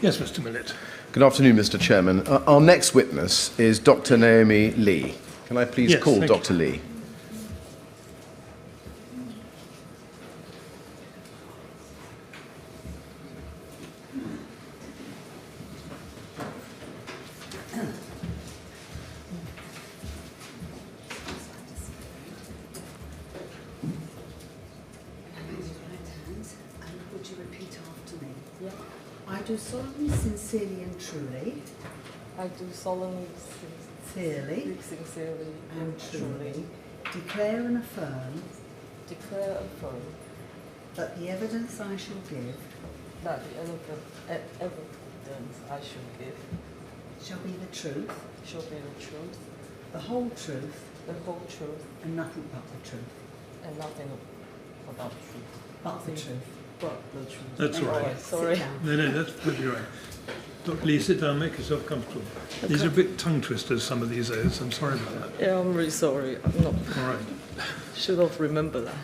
Yes, Mr. Millett. Good afternoon, Mr. Chairman. Our next witness is Dr. Naomi Li. Can I please call Dr. Li? I do solemnly, sincerely and truly. I do solemnly, sincerely and truly declare and affirm that the evidence I shall give shall be the truth, the whole truth, and nothing but the truth. But the truth. That's all right. Sorry. No, that's pretty right. Dr. Lee, sit down, make yourself comfortable. Okay. These are a bit tongue twisters, some of these oaths. I'm sorry about that. Yeah, I'm really sorry. I'm not. All right. Should have remembered that.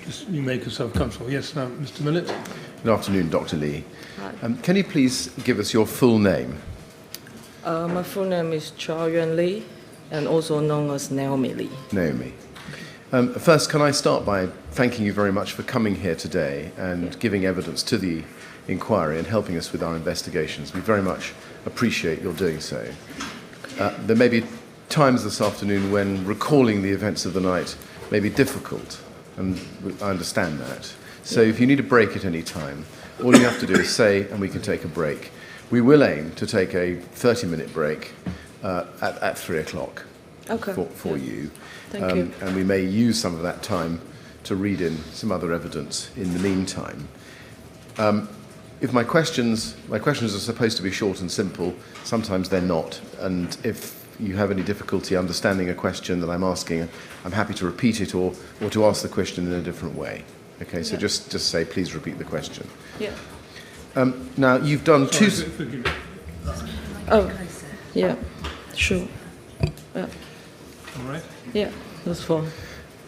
Just you make yourself comfortable. Yes, now, Mr. Millett. Good afternoon, Dr. Lee. Hi. Can you please give us your full name? My full name is Yuan Li, and also known as Naomi Li. Naomi. First, can I start by thanking you very much for coming here today and giving evidence to the inquiry and helping us with our investigations. We very much appreciate your doing so. There may be times this afternoon when recalling the events of the night may be difficult, and I understand that. So if you need a break at any time, all you have to do is say, and we can take a break. We will aim to take a 30-minute break at 3 o'clock for you. Thank you. And we may use some of that time to read in some other evidence in the meantime. If my questions are supposed to be short and simple, sometimes they're not. And if you have any difficulty understanding a question that I'm asking, I'm happy to repeat it or to ask the question in a different way. Okay, so just say, please repeat the question. Yeah. Now, you've done two... Forgive me. Oh, yeah, sure. Yeah. All right. Yeah, that's fine.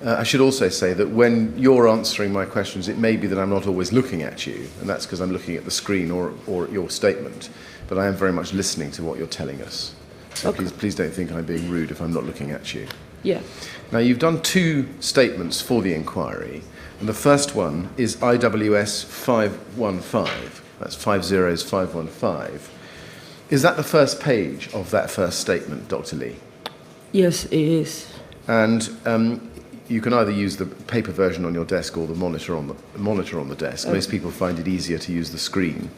I should also say that when you're answering my questions, it may be that I'm not always looking at you, and that's because I'm looking at the screen or your statement, but I am very much listening to what you're telling us. So please don't think I'm being rude if I'm not looking at you. Yeah. Now, you've done two statements for the inquiry, and the first one is IWS 515. That's 50515. Is that the first page of that first statement, Dr. Lee? Yes, it is. And you can either use the paper version on your desk or the monitor on the desk. Most people find it easier to use the screen.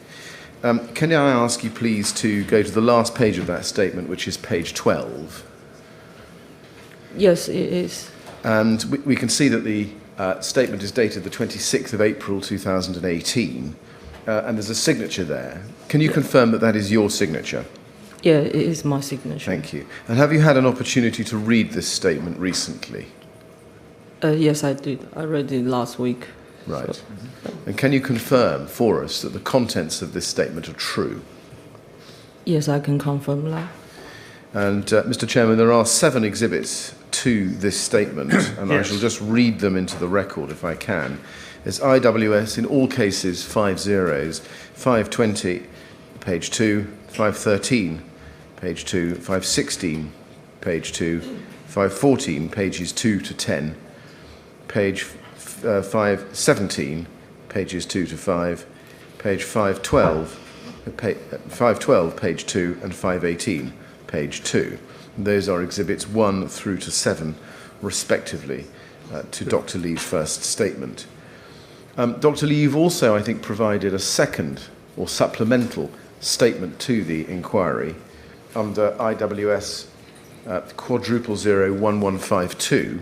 Can I ask you please to go to the last page of that statement, which is page 12? Yes, it is. And we can see that the statement is dated the 26th of April 2018, and there's a signature there. Can you confirm that that is your signature? Yeah, it is my signature. Thank you. And have you had an opportunity to read this statement recently? Yes, I did. I read it last week. Right. So. And can you confirm for us that the contents of this statement are true? Yes, I can confirm that. And, Mr. Chairman, there are 7 exhibits to this statement, and I shall just read them into the record if I can. There's IWS in all cases 5 zeros, 520, page 2, 513, page 2, 516, page 2, 514, pages 2 to 10, page 517, pages 2 to 5, page 512, page 2, and 518, page 2. Those are exhibits 1 through to 7, respectively, to Dr. Lee's first statement. Dr. Lee, you've also, I think, provided a second or supplemental statement to the inquiry under IWS quadruple 01152.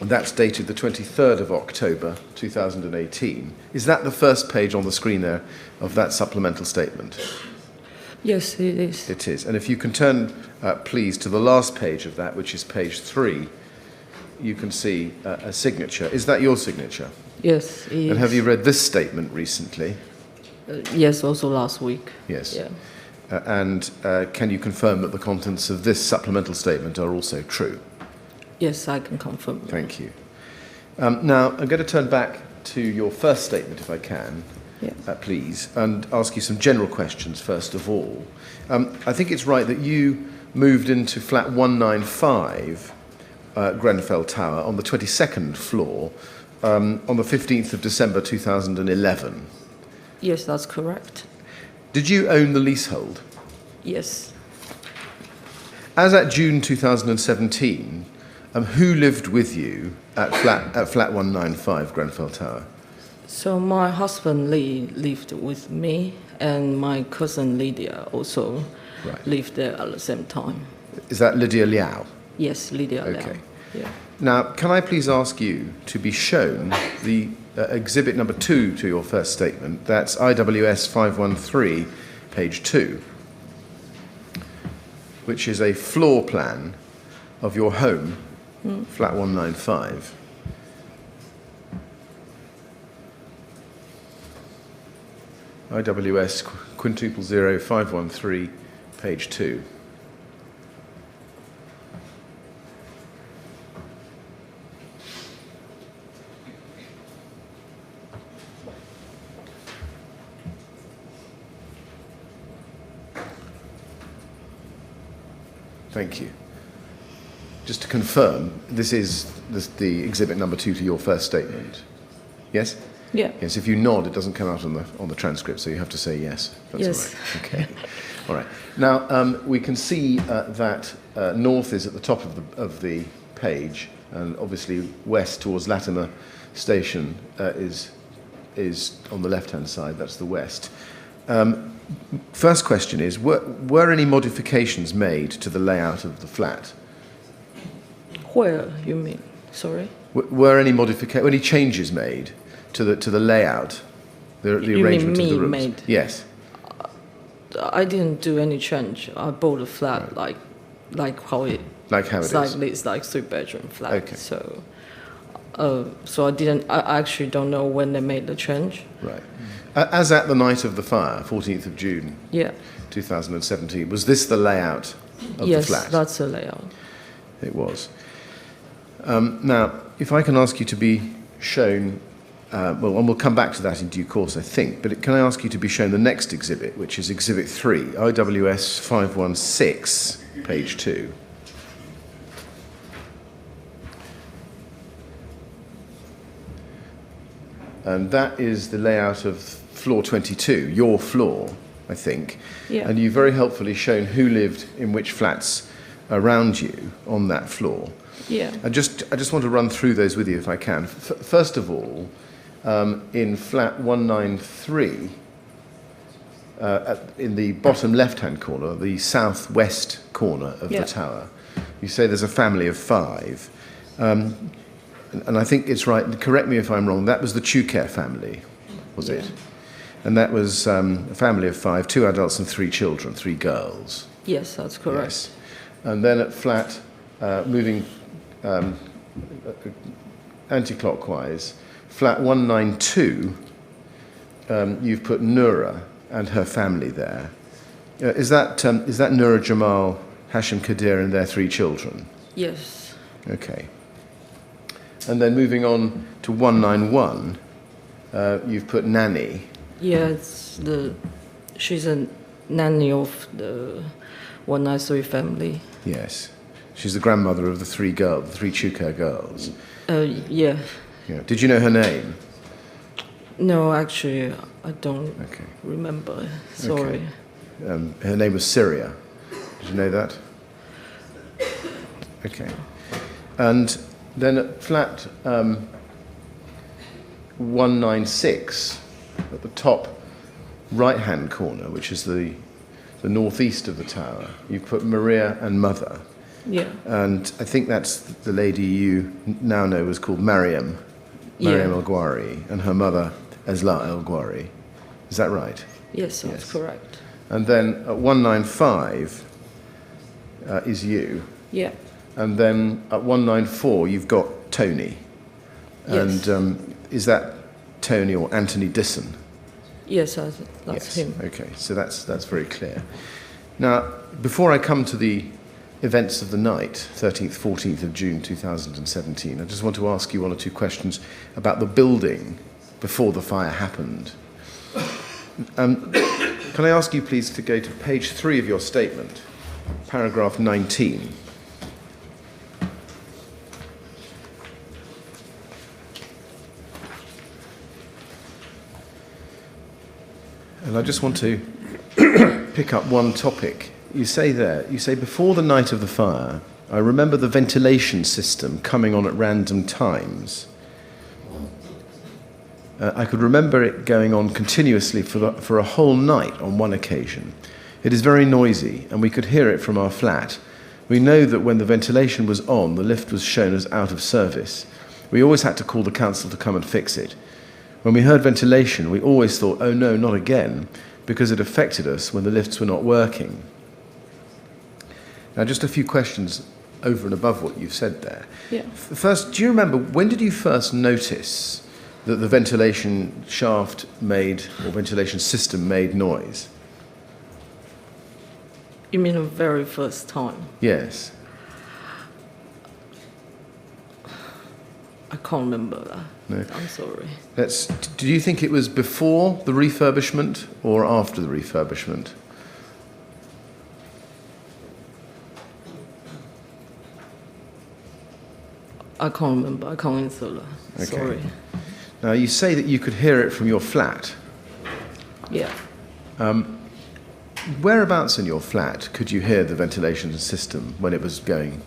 That's dated the 23rd of October 2018. Is that the first page on the screen there of that supplemental statement? Yes, it is. It is. And if you can turn, please, to the last page of that, which is page 3, you can see a signature. Is that your signature? Yes, it is. And have you read this statement recently? Yes, also last week. Yes. Yeah. And can you confirm that the contents of this supplemental statement are also true? Yes, I can confirm. Thank you. Now, I'm going to turn back to your first statement, if I can. please, and ask you some general questions first of all. I think it's right that you moved into flat 195, Grenfell Tower, on the 22nd floor on the 15th of December 2011. Yes, that's correct. Did you own the leasehold? Yes. As at June 2017, who lived with you at flat 195 Grenfell Tower? So my husband Lee lived with me, and my cousin Lydia also lived there at the same time. Is that Lydia Liao? Yes, Lydia Liao. Okay. Yeah. Now, can I please ask you to be shown the exhibit number 2 to your first statement? That's IWS 513, page 2, which is a floor plan of your home, flat 195. IWS quintuple 0513, page 2. Thank you. Just to confirm, this is the exhibit number 2 to your first statement. Yes? Yeah. Yes, if you nod, it doesn't come out on the transcript, so you have to say yes. That's Yes. all right. Okay. All right. Now, we can see that north is at the top of the page, and obviously west towards Latimer Station is on the left-hand side. That's the west. First question is, were any modifications made to the layout of the flat? Where, you mean? Sorry? Were any changes made to the layout, the You arrangement mean of the me rooms? made? Yes. I didn't do any change. I bought a flat like how it Like how it it's is. like it's like 3-bedroom flat. Okay. So I actually don't know when they made the change. Right. As at the night of the fire, 14th of June, Yeah. 2017, was this the layout of Yes, the flat? that's the layout. It was. Now, if I can ask you to be shown, and we'll come back to that in due course, I think, but can I ask you to be shown the next exhibit, which is Exhibit 3, IWS 516, page 2. And that is the layout of floor 22, your floor, I think. Yeah. And you've very helpfully shown who lived in which flats around you on that floor. Yeah. I just want to run through those with you if I can. First of all, in flat 193, in the bottom left-hand corner, the southwest corner of the tower, you say there's a family of 5. And I think it's right, correct me if I'm wrong, that was the Chuker family, was it? And that was a family of 5, 2 adults and 3 children, 3 girls. Yes, that's correct. Yes. And then at flat, moving anti-clockwise, flat 192, you've put Noura and her family there. Is that Noura Jamal, Hashim Kadir and their 3 children? Yes. Okay. And then moving on to 191, you've put Nanny. Yeah, she's a nanny of the 193 family. Yes. She's the grandmother of the 3 Chuker girls. Yeah. Yeah. Did you know her name? No, actually, I don't remember. Sorry. Okay. Her name was Syria. Did you know that? Okay. And then at flat 196, at the top right-hand corner, which is the northeast of the tower, you put Maria and Mother. Yeah. And I think that's the lady you now know was called Mariam El Ghwari, and her mother, Esla El Ghwari. Is that right? Yes, that's correct. And then at 195 is you. Yeah. And then at 194, you've got Tony. Yes. And is that Tony or Anthony Disson? Yes, that's him. Okay, so that's very clear. Now, before I come to the events of the night, 13th, 14th of June 2017, I just want to ask you 1 or 2 questions about the building before the fire happened. Can I ask you, please, to go to page 3 of your statement, paragraph 19. And I just want to pick up one topic. You say before the night of the fire, I remember the ventilation system coming on at random times. I could remember it going on continuously for a whole night on one occasion. It is very noisy, and we could hear it from our flat. We know that when the ventilation was on, the lift was shown as out of service. We always had to call the council to come and fix it. When we heard ventilation, we always thought, oh no, not again, because it affected us when the lifts were not working. Now, just a few questions over and above what you've said there. Yeah. First, do you remember, when did you first notice that the ventilation shaft made, or ventilation system made noise? You mean the very first time? Yes. I can't remember that. No. I'm sorry. Do you think it was before the refurbishment or after the refurbishment? I can't remember. I can't answer that. Okay. Sorry. Now, you say that you could hear it from your flat. Yeah. Whereabouts in your flat could you hear the ventilation system when it was going?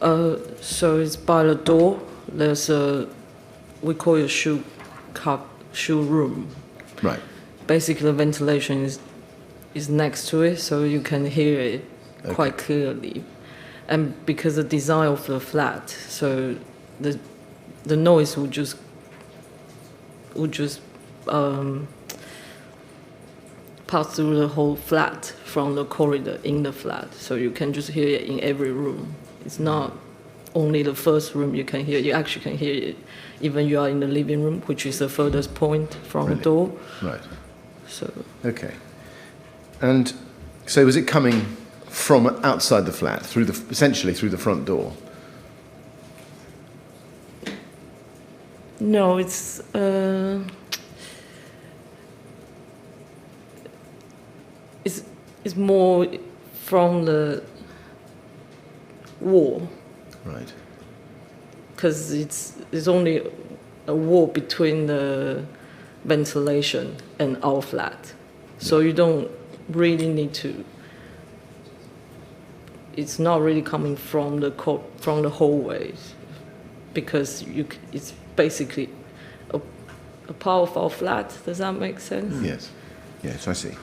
So it's by the door. There's we call it shoe room. Right. Basically, the ventilation is next to it, so you can hear it quite clearly. And because the design of the flat, so the noise would just pass through the whole flat from the corridor in the flat, so you can just hear it in every room. It's not only the first room you can hear. You actually can hear it even you are in the living room, which is the furthest point from the door. Right. So. Okay. And so was it coming from outside the flat, essentially through the front door? No, it's more from the wall. Right. Because it's only a wall between the ventilation and our flat, so you don't really need to. It's not really coming from the hallways, because it's basically a part of our flat. Does that make sense? Yes. Yes, I see.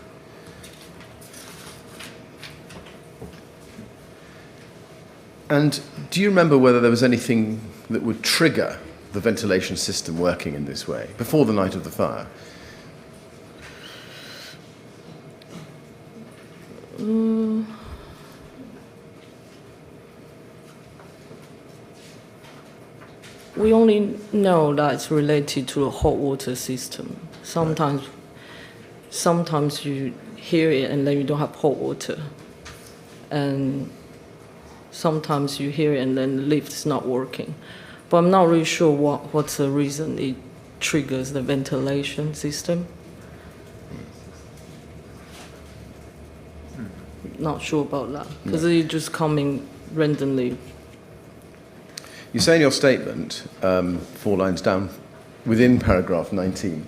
And do you remember whether there was anything that would trigger the ventilation system working in this way before the night of the fire? We only know that it's related to the hot water system. Sometimes you hear it and then you don't have hot water. And sometimes you hear it and then the lift is not working. But I'm not really sure what's the reason it triggers the ventilation system. Not sure about that, because it's just coming randomly. You say in your statement, 4 lines down, within paragraph 19,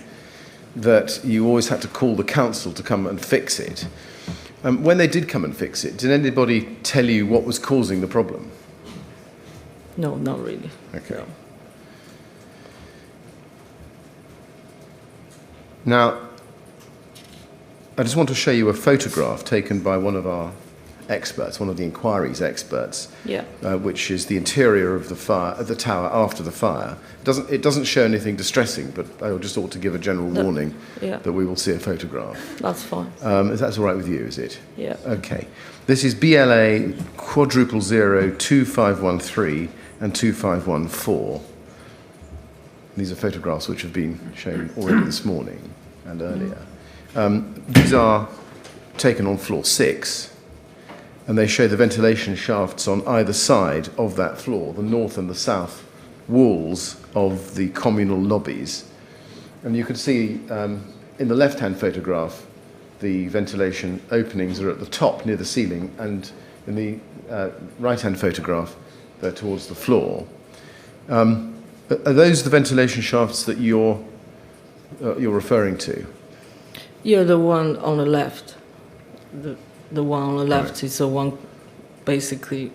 that you always had to call the council to come and fix it. When they did come and fix it, did anybody tell you what was causing the problem? No, not really. Okay. No. Now, I just want to show you a photograph taken by one of our experts, one of the inquiry's experts, Yeah. which is the interior of the tower after the fire. It doesn't show anything distressing, but I just ought to give a general warning that we will see a photograph. That's fine. If that's all right with you, is it? Yeah. Okay. This is BLA 0002513 and 2514. These are photographs which have been shown already this morning and earlier. These are taken on floor 6, and they show the ventilation shafts on either side of that floor, the north and the south walls of the communal lobbies. And you can see in the left-hand photograph, the ventilation openings are at the top near the ceiling, and in the right-hand photograph, they're towards the floor. Are those the ventilation shafts that you're referring to? Yeah, the one on the left. The one on the left Right. is the one basically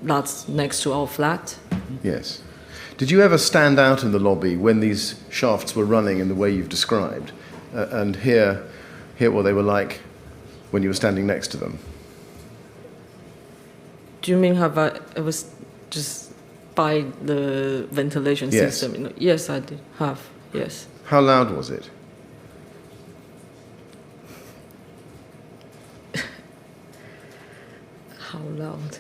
that's next to our flat. Yes. Did you ever stand out in the lobby when these shafts were running in the way you've described, and hear what they were like when you were standing next to them? Do you mean have I ever just by the ventilation Yes. system? Yes, I did have. Yes. How loud was it? How loud?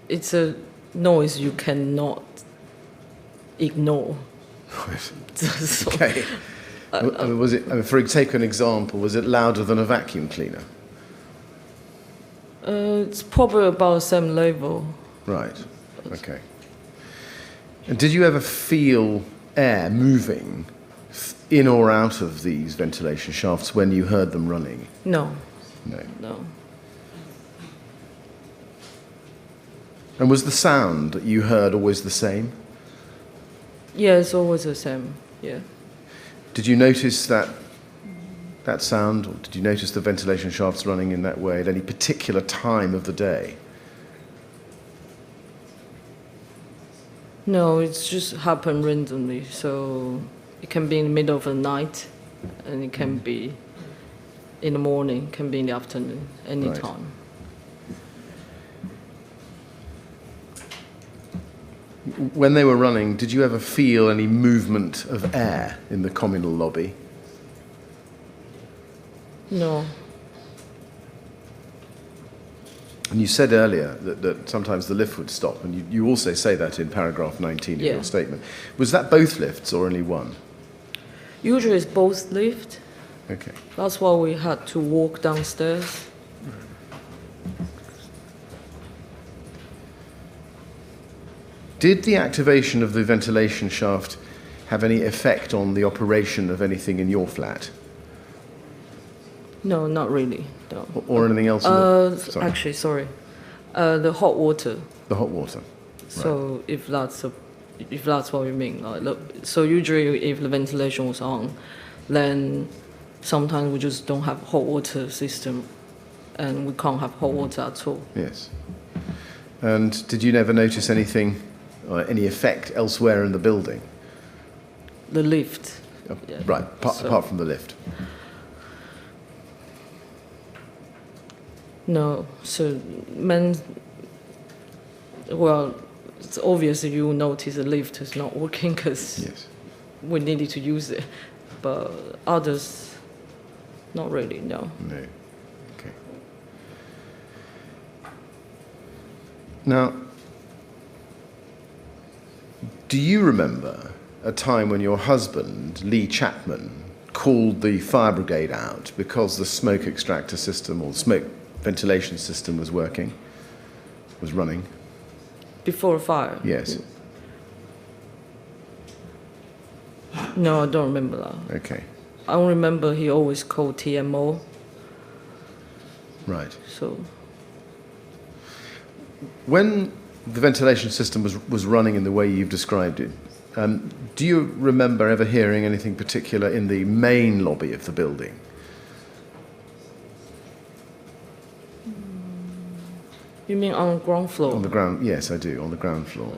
It's a noise you cannot ignore. So, Okay. Was it? Take an example. Was it louder than a vacuum cleaner? it's probably about the same level. Right. Okay. And did you ever feel air moving in or out of these ventilation shafts when you heard them running? No, No. no. And was the sound that you heard always the same? Yeah, it's always the same. Yeah. Did you notice that sound, or did you notice the ventilation shafts running in that way at any particular time of the day? No, it's just happened randomly. So it can be in the middle of the night, and it can be in the morning, can be in the afternoon, any Right. time. When they were running, did you ever feel any movement of air in the communal lobby? No. And you said earlier that sometimes the lift would stop, and you also say that in paragraph 19 of Yeah. your statement. Was that both lifts or only one? Usually it's both lift. Okay. That's why we had to walk downstairs. Did the activation of the ventilation shaft have any effect on the operation of anything in your flat? No, not really. No. Or anything else in the... Sorry. Actually, sorry. The hot water. The hot water. So if that's what you mean, like, look, so usually if the ventilation was on, then sometimes we just don't have hot water system, and we can't have hot water at all. Yes. And did you never notice anything, or any effect elsewhere in the building? The lift. Oh, Yeah. right, apart from the lift. No. So well, it's obvious you will notice the lift is not working because Yes. we needed to use it, but others, not really. No. No. Okay. Now, do you remember a time when your husband, Lee Chapman, called the fire brigade out because the smoke extractor system or smoke ventilation system was running? Before a fire? Yes. No, I don't remember that. Okay. I don't remember he always called TMO, Right. so When the ventilation system was running in the way you've described it, do you remember ever hearing anything particular in the main lobby of the building? you mean on the ground floor? On the ground? Yes, I do. On the ground floor.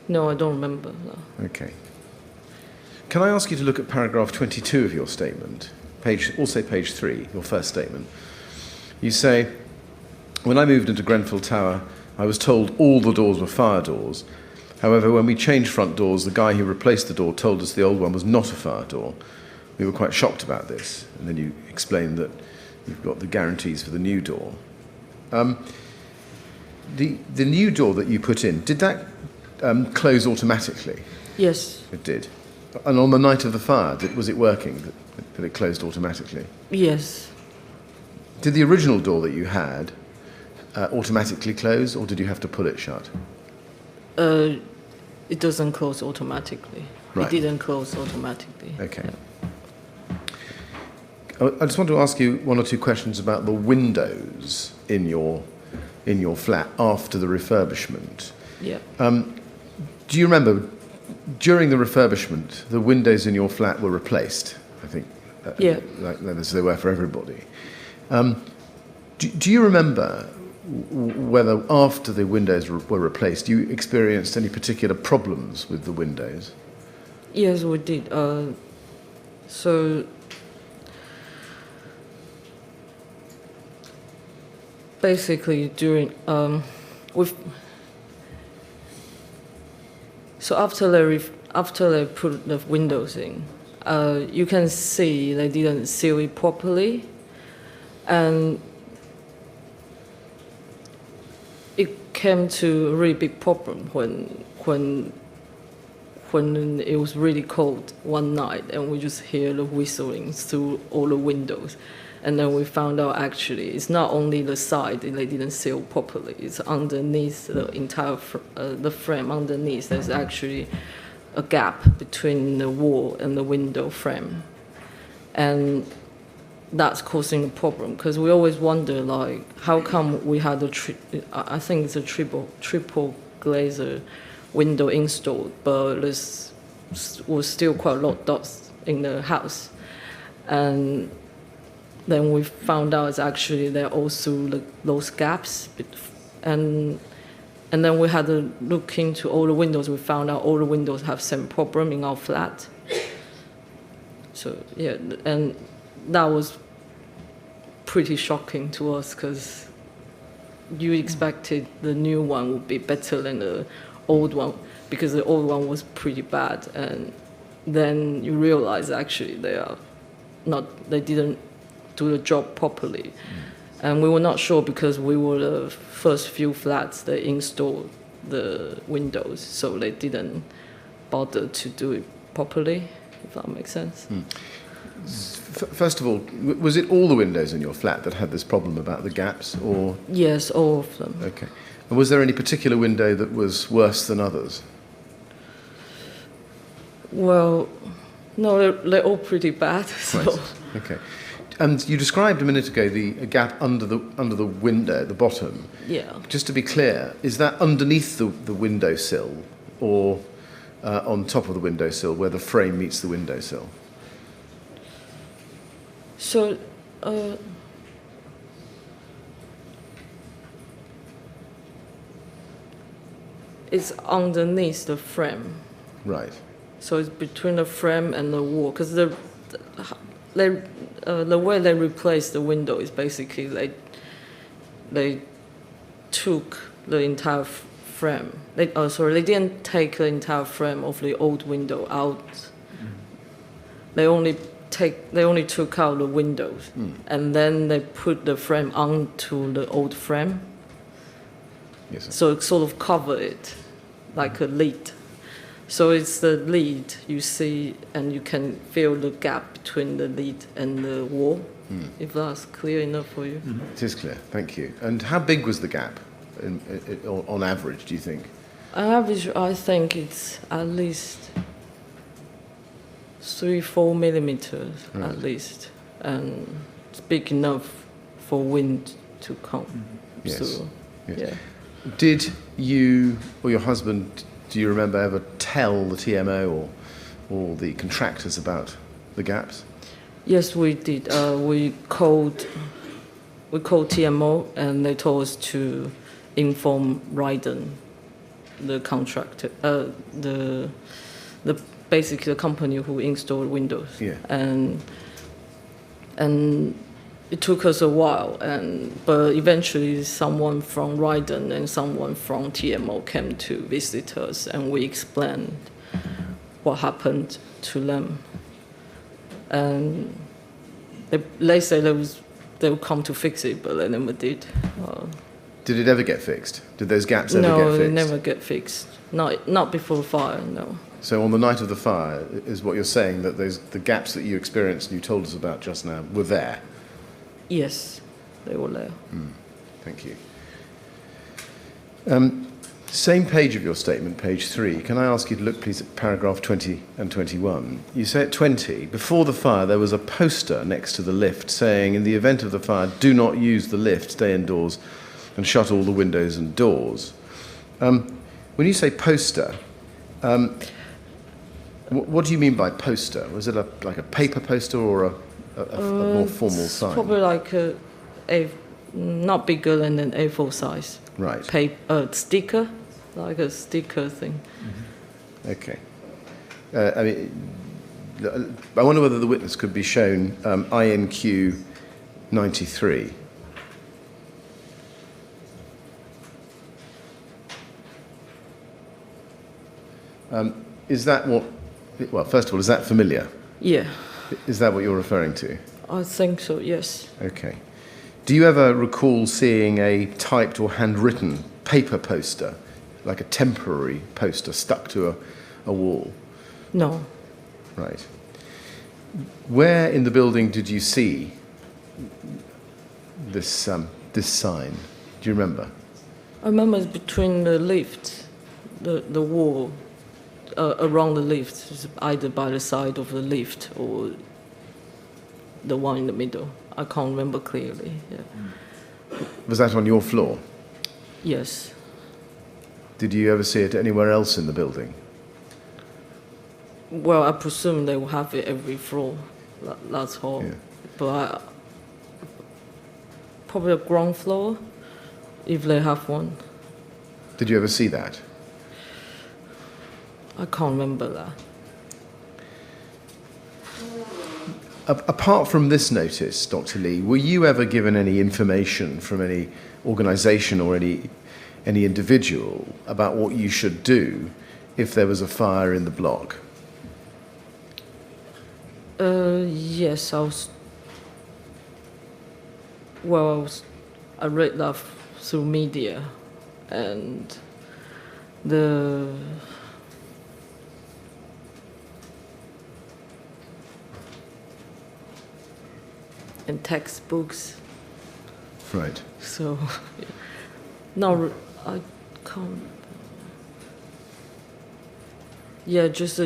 No, I don't remember that. Okay. Can I ask you to look at paragraph 22 of your statement? Also page 3, your first statement. You say, when I moved into Grenfell Tower, I was told all the doors were fire doors. However, when we changed front doors, the guy who replaced the door told us the old one was not a fire door. We were quite shocked about this. And then you explained that you've got the guarantees for the new door. The new door that you put in, did that close automatically? Yes, It did. And on the night of the fire, was it working, that it closed automatically? yes. Did the original door that you had automatically close, or did you have to pull it shut? It doesn't close automatically. Right. It didn't close automatically. Okay. Yeah. I just want to ask you one or two questions about the windows in your flat after the refurbishment. Yeah. Do you remember, during the refurbishment, the windows in your flat were replaced? I think, Yeah. like as they were for everybody. Do you remember whether after the windows were replaced, you experienced any particular problems with the windows? Yes, we did. So basically, during after they put the windows in, you can see they didn't seal it properly, and it came to a really big problem when it was really cold one night, and we just hear the whistling through all the windows. And then we found out actually it's not only the side they didn't seal properly, it's underneath the entire the frame underneath. There's actually a gap between the wall and the window frame. And that's causing a problem because we always wonder, like, how come we had I think it's a triple glazer window installed, but there was still quite a lot of dust in the house. And then we found out it's actually there are also those gaps, and then we had to look into all the windows. We found out all the windows have same problem in our flat. So yeah, and that was pretty shocking to us because you expected the new one would be better than the old one because the old one was pretty bad, and then you realize actually they didn't do the job properly. And we were not sure because we were the first few flats that installed the windows, so they didn't bother to do it properly, if that makes sense. First of all, was it all the windows in your flat that had this problem about the gaps, or? Yes, all of them. Okay. And was there any particular window that was worse than others? Well, no, they're all pretty bad. So. Right. Okay. And you described a minute ago a gap under the window at the bottom. Yeah. Just to be clear, is that underneath the windowsill or on top of the windowsill where the frame meets the windowsill? So, it's underneath the frame. Right. So it's between the frame and the wall, because the way they replaced the window is basically they took the entire frame. They didn't take the entire frame of the old window out. They only took out the windows, and then they put the frame onto the old frame. Yes, sir. So it sort of covered it like a lid. So it's the lid you see, and you can feel the gap between the lid and the wall, if that's clear enough for you. It is clear, thank you. And how big was the gap on average, do you think? On average, I think it's at least 3-4 millimeters, Right. at least, and it's big enough for wind to come. Yes. So, Yes. yeah. Did you or your husband, do you remember, ever tell the TMO or the contractors about the gaps? Yes, we did. We called TMO, and they told us to inform Ryden, the contractor, basically the company who installed Windows. Yeah. And it took us a while, but eventually someone from Ryden and someone from TMO came to visit us, and we explained what happened to them. And they said they would come to fix it, but they never did. Did it ever get fixed? Did those gaps ever get No, fixed? it never get fixed. Not before the fire, no. So on the night of the fire, is what you're saying, that the gaps that you experienced and you told us about just now were there? Yes, they were there. Thank you. Same page of your statement, page 3. Can I ask you to look, please, at paragraph 20 and 21? You say at 20, before the fire there was a poster next to the lift saying, in the event of the fire, do not use the lift, stay indoors, and shut all the windows and doors. When you say poster, what do you mean by poster? Was it like a paper poster or a more formal It's sign? probably like not bigger than an A4 size. Right. Sticker, like a sticker thing. Okay. I wonder whether the witness could be shown INQ 93. Is that what... Well, first of all, is that familiar? Yeah, Is that what you're referring to? I think so, yes. Okay. Do you ever recall seeing a typed or handwritten paper poster, like a temporary poster stuck to a wall? No. Right. Where in the building did you see this sign? Do you remember? I remember it's between the lift, the wall, around the lift, it's either by the side of the lift or the one in the middle. I can't remember clearly. Yeah. Was that on your floor? Yes. Did you ever see it anywhere else in the building? Well, I presume they will have it every floor. That's all. Yeah. But probably a ground floor, if they have one. Did you ever see that? I can't remember that. Apart from this notice, Dr. Lee, were you ever given any information from any organisation or any individual about what you should do if there was a fire in the block? Yes, I read that through media, and and textbooks. Right. So, no, I can't. Yeah, just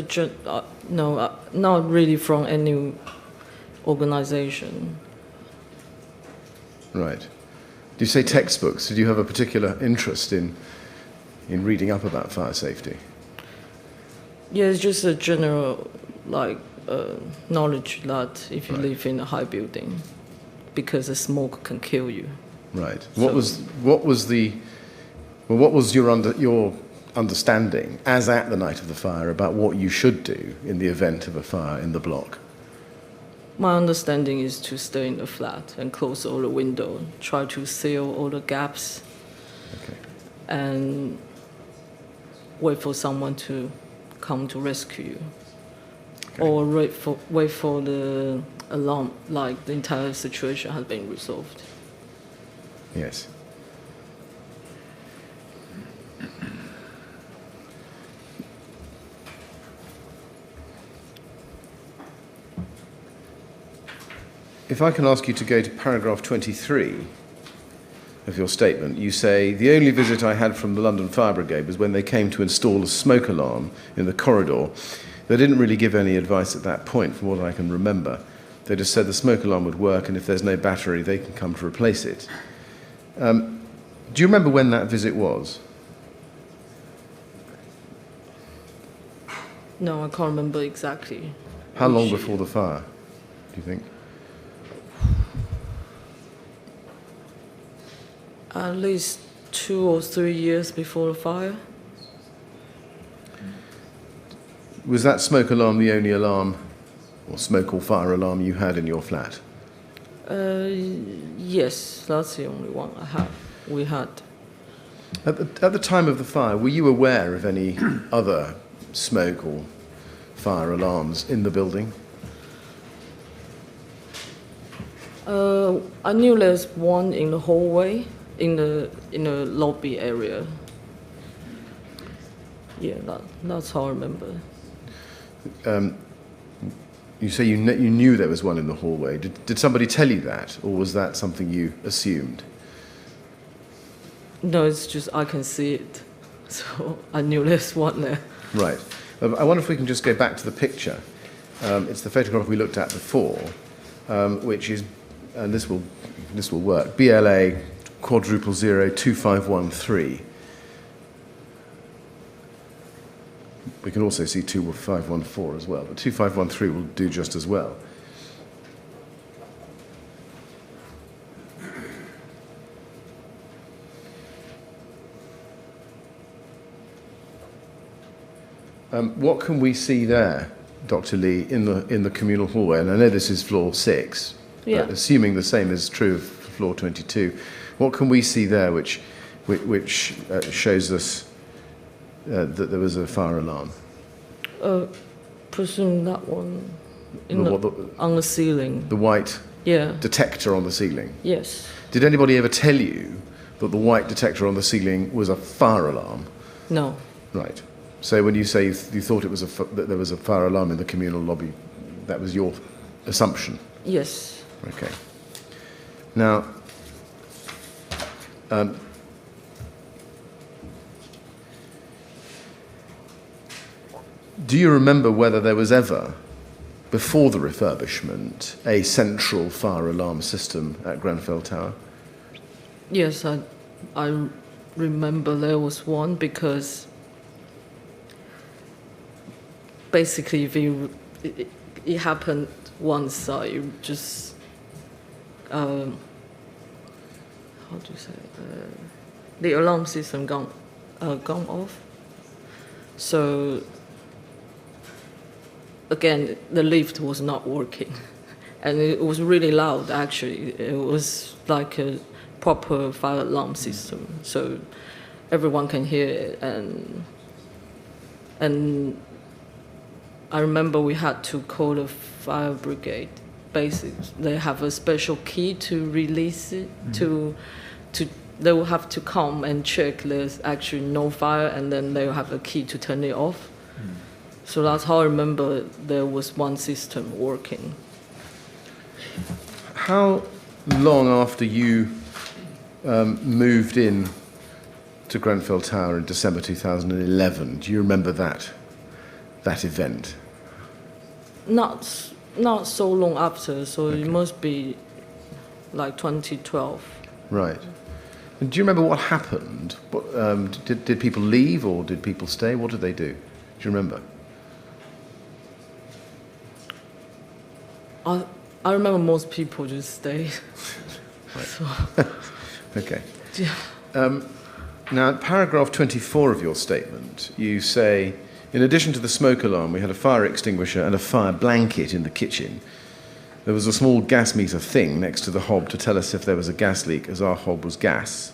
not really from any organization. Right. Do you say textbooks? Did you have a particular interest in reading up about fire safety? Yeah, it's just a general knowledge that if you Right. live in a high building, because the smoke can kill you. Right. So- What was your understanding as at the night of the fire about what you should do in the event of a fire in the block? My understanding is to stay in the flat and close all the windows, try to seal all the gaps, Okay. and wait for someone to come to rescue you. Okay. Or wait for the alarm, like the entire situation has been resolved. Yes. If I can ask you to go to paragraph 23 of your statement, you say, the only visit I had from the London Fire Brigade was when they came to install a smoke alarm in the corridor. They didn't really give any advice at that point, from what I can remember. They just said the smoke alarm would work, and if there's no battery, they can come to replace it. Do you remember when that visit was? No, I can't remember exactly. How long Which- before the fire, do you think? At least 2 or 3 years before the fire. Was that smoke alarm the only alarm, or smoke or fire alarm you had in your flat? Yes, that's the only one we had. At the time of the fire, were you aware of any other smoke or fire alarms in the building? I knew there's one in the hallway, in the lobby area. Yeah, that's how I remember. You say you knew there was one in the hallway. Did somebody tell you that, or was that something you assumed? No, it's just I can see it. So I knew there's one there. Right. I wonder if we can just go back to the picture. It's the photograph we looked at before, which is, and this will work, BLA quadruple 02513. We can also see 2514 as well, but 2513 will do just as well. What can we see there, Dr. Lee, in the communal hallway? And I know this is floor 6, Yeah. assuming the same is true of floor 22. What can we see there which shows us that there was a fire alarm? Presume that one The on the ceiling. white Yeah. detector on the ceiling. Yes. Did anybody ever tell you that the white detector on the ceiling was a fire alarm? No. Right. So when you say you thought it was that there was a fire alarm in the communal lobby, that was your assumption? Yes. Okay. Now, do you remember whether there was ever, before the refurbishment, a central fire alarm system at Grenfell Tower? Yes, I remember there was one because basically it happened once, so you just how do you say the alarm system gone off. So again, the lift was not working, and it was really loud. Actually, it was like a proper fire alarm system, so everyone can hear it. And I remember we had to call the fire brigade. Basically, they have a special key to release it. They will have to come and check there's actually no fire, and then they will have a key to turn it off. So that's how I remember there was one system working. How long after you moved in to Grenfell Tower in December 2011, do you remember that event? Not so long after, so it must be like 2012. Right. And do you remember what happened? Did people leave or did people stay? What did they do? Do you remember? I remember most people just stayed. So, Okay. yeah. Now, in paragraph 24 of your statement, you say, in addition to the smoke alarm, we had a fire extinguisher and a fire blanket in the kitchen. There was a small gas meter thing next to the hob to tell us if there was a gas leak, as our hob was gas.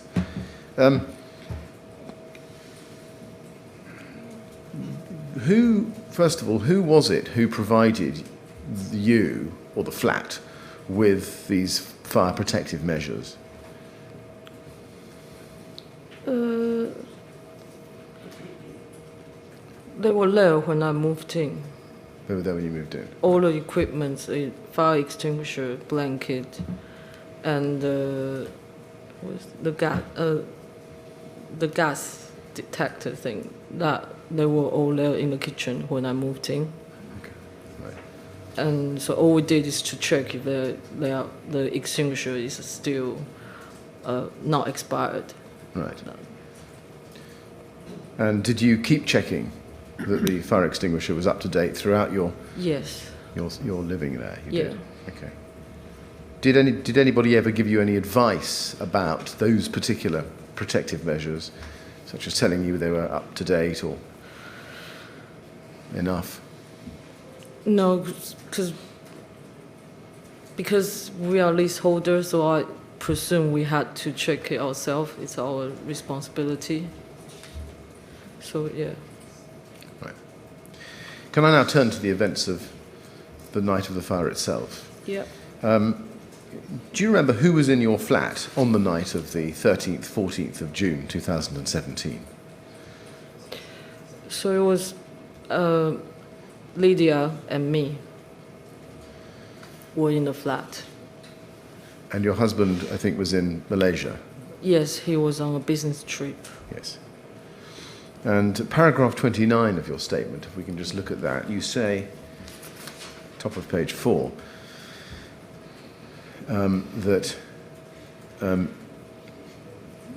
First of all, who was it who provided you, or the flat, with these fire protective measures? They were there when I moved in. They were there when you moved in. All the equipment, a fire extinguisher, blanket, and the gas detector thing. That they were all there in the kitchen when I moved in. Okay. Right. And so all we did is to check if the extinguisher is still not expired. Right. And did you keep checking that the fire extinguisher was up to date throughout your Yes. your living there? You Yeah. did? Okay. Did anybody ever give you any advice about those particular protective measures, such as telling you they were up to date or enough? No, because we are leaseholders, so I presume we had to check it ourselves. It's our responsibility. So, yeah. Right. Can I now turn to the events of the night of the fire itself? Yeah. Do you remember who was in your flat on the night of the 13th, 14th of June 2017? So it was Lydia and me were in the flat. And your husband, I think, was in Malaysia? Yes, he was on a business trip. Yes. And paragraph 29 of your statement, if we can just look at that, you say, top of page 4, that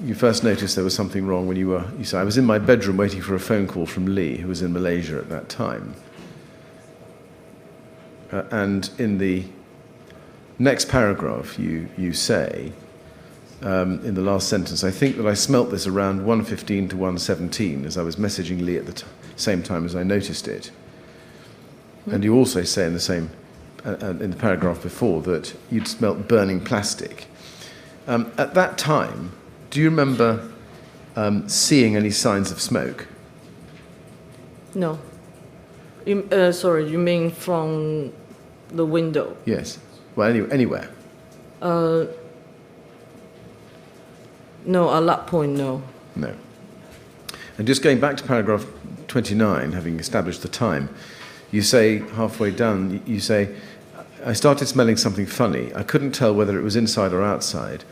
you first noticed there was something wrong when you say, I was in my bedroom waiting for a phone call from Lee, who was in Malaysia at that time. And in the next paragraph, you say, in the last sentence, I think that I smelt this around 1:15 to 1:17 as I was messaging Lee at the same time as I noticed it. And you also say in the same, in the paragraph before, that you'd smelt burning plastic. At that time, do you remember seeing any signs of smoke? No. Sorry, you mean from the window? Yes. Well, anywhere. No, at that point, no. No. And just going back to paragraph 29, having established the time, you say, halfway down, you say, I started smelling something funny. I couldn't tell whether it was inside or outside.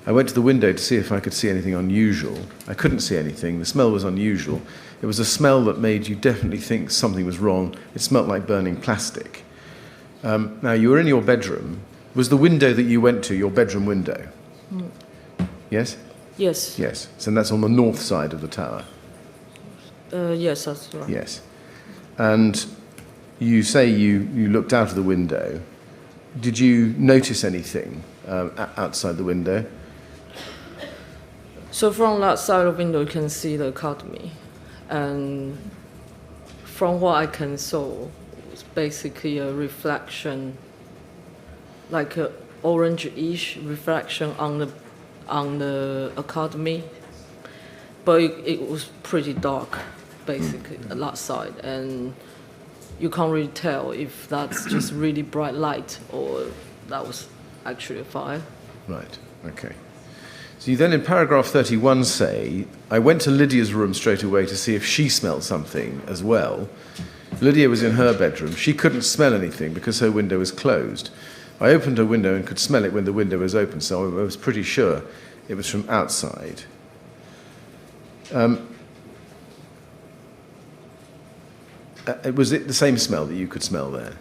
I went to the window to see if I could see anything unusual. I couldn't see anything. The smell was unusual. It was a smell that made you definitely think something was wrong. It smelled like burning plastic. Now, you were in your bedroom. Was the window that you went to your bedroom window? Yes? Yes. Yes. So that's on the north side of the tower? Yes, that's right. Yes. And you say you looked out of the window. Did you notice anything outside the window? So from that side of the window, you can see the academy. And from what I can saw, it's basically a reflection, like an orange-ish reflection on the academy. But it was pretty dark, basically, at that side. And you can't really tell if that's just really bright light or that was actually a fire. Right, okay. So you then in paragraph 31 say, I went to Lydia's room straight away to see if she smelled something as well. Lydia was in her bedroom. She couldn't smell anything because her window was closed. I opened her window and could smell it when the window was open, so I was pretty sure it was from outside. Was it the same smell that you could smell there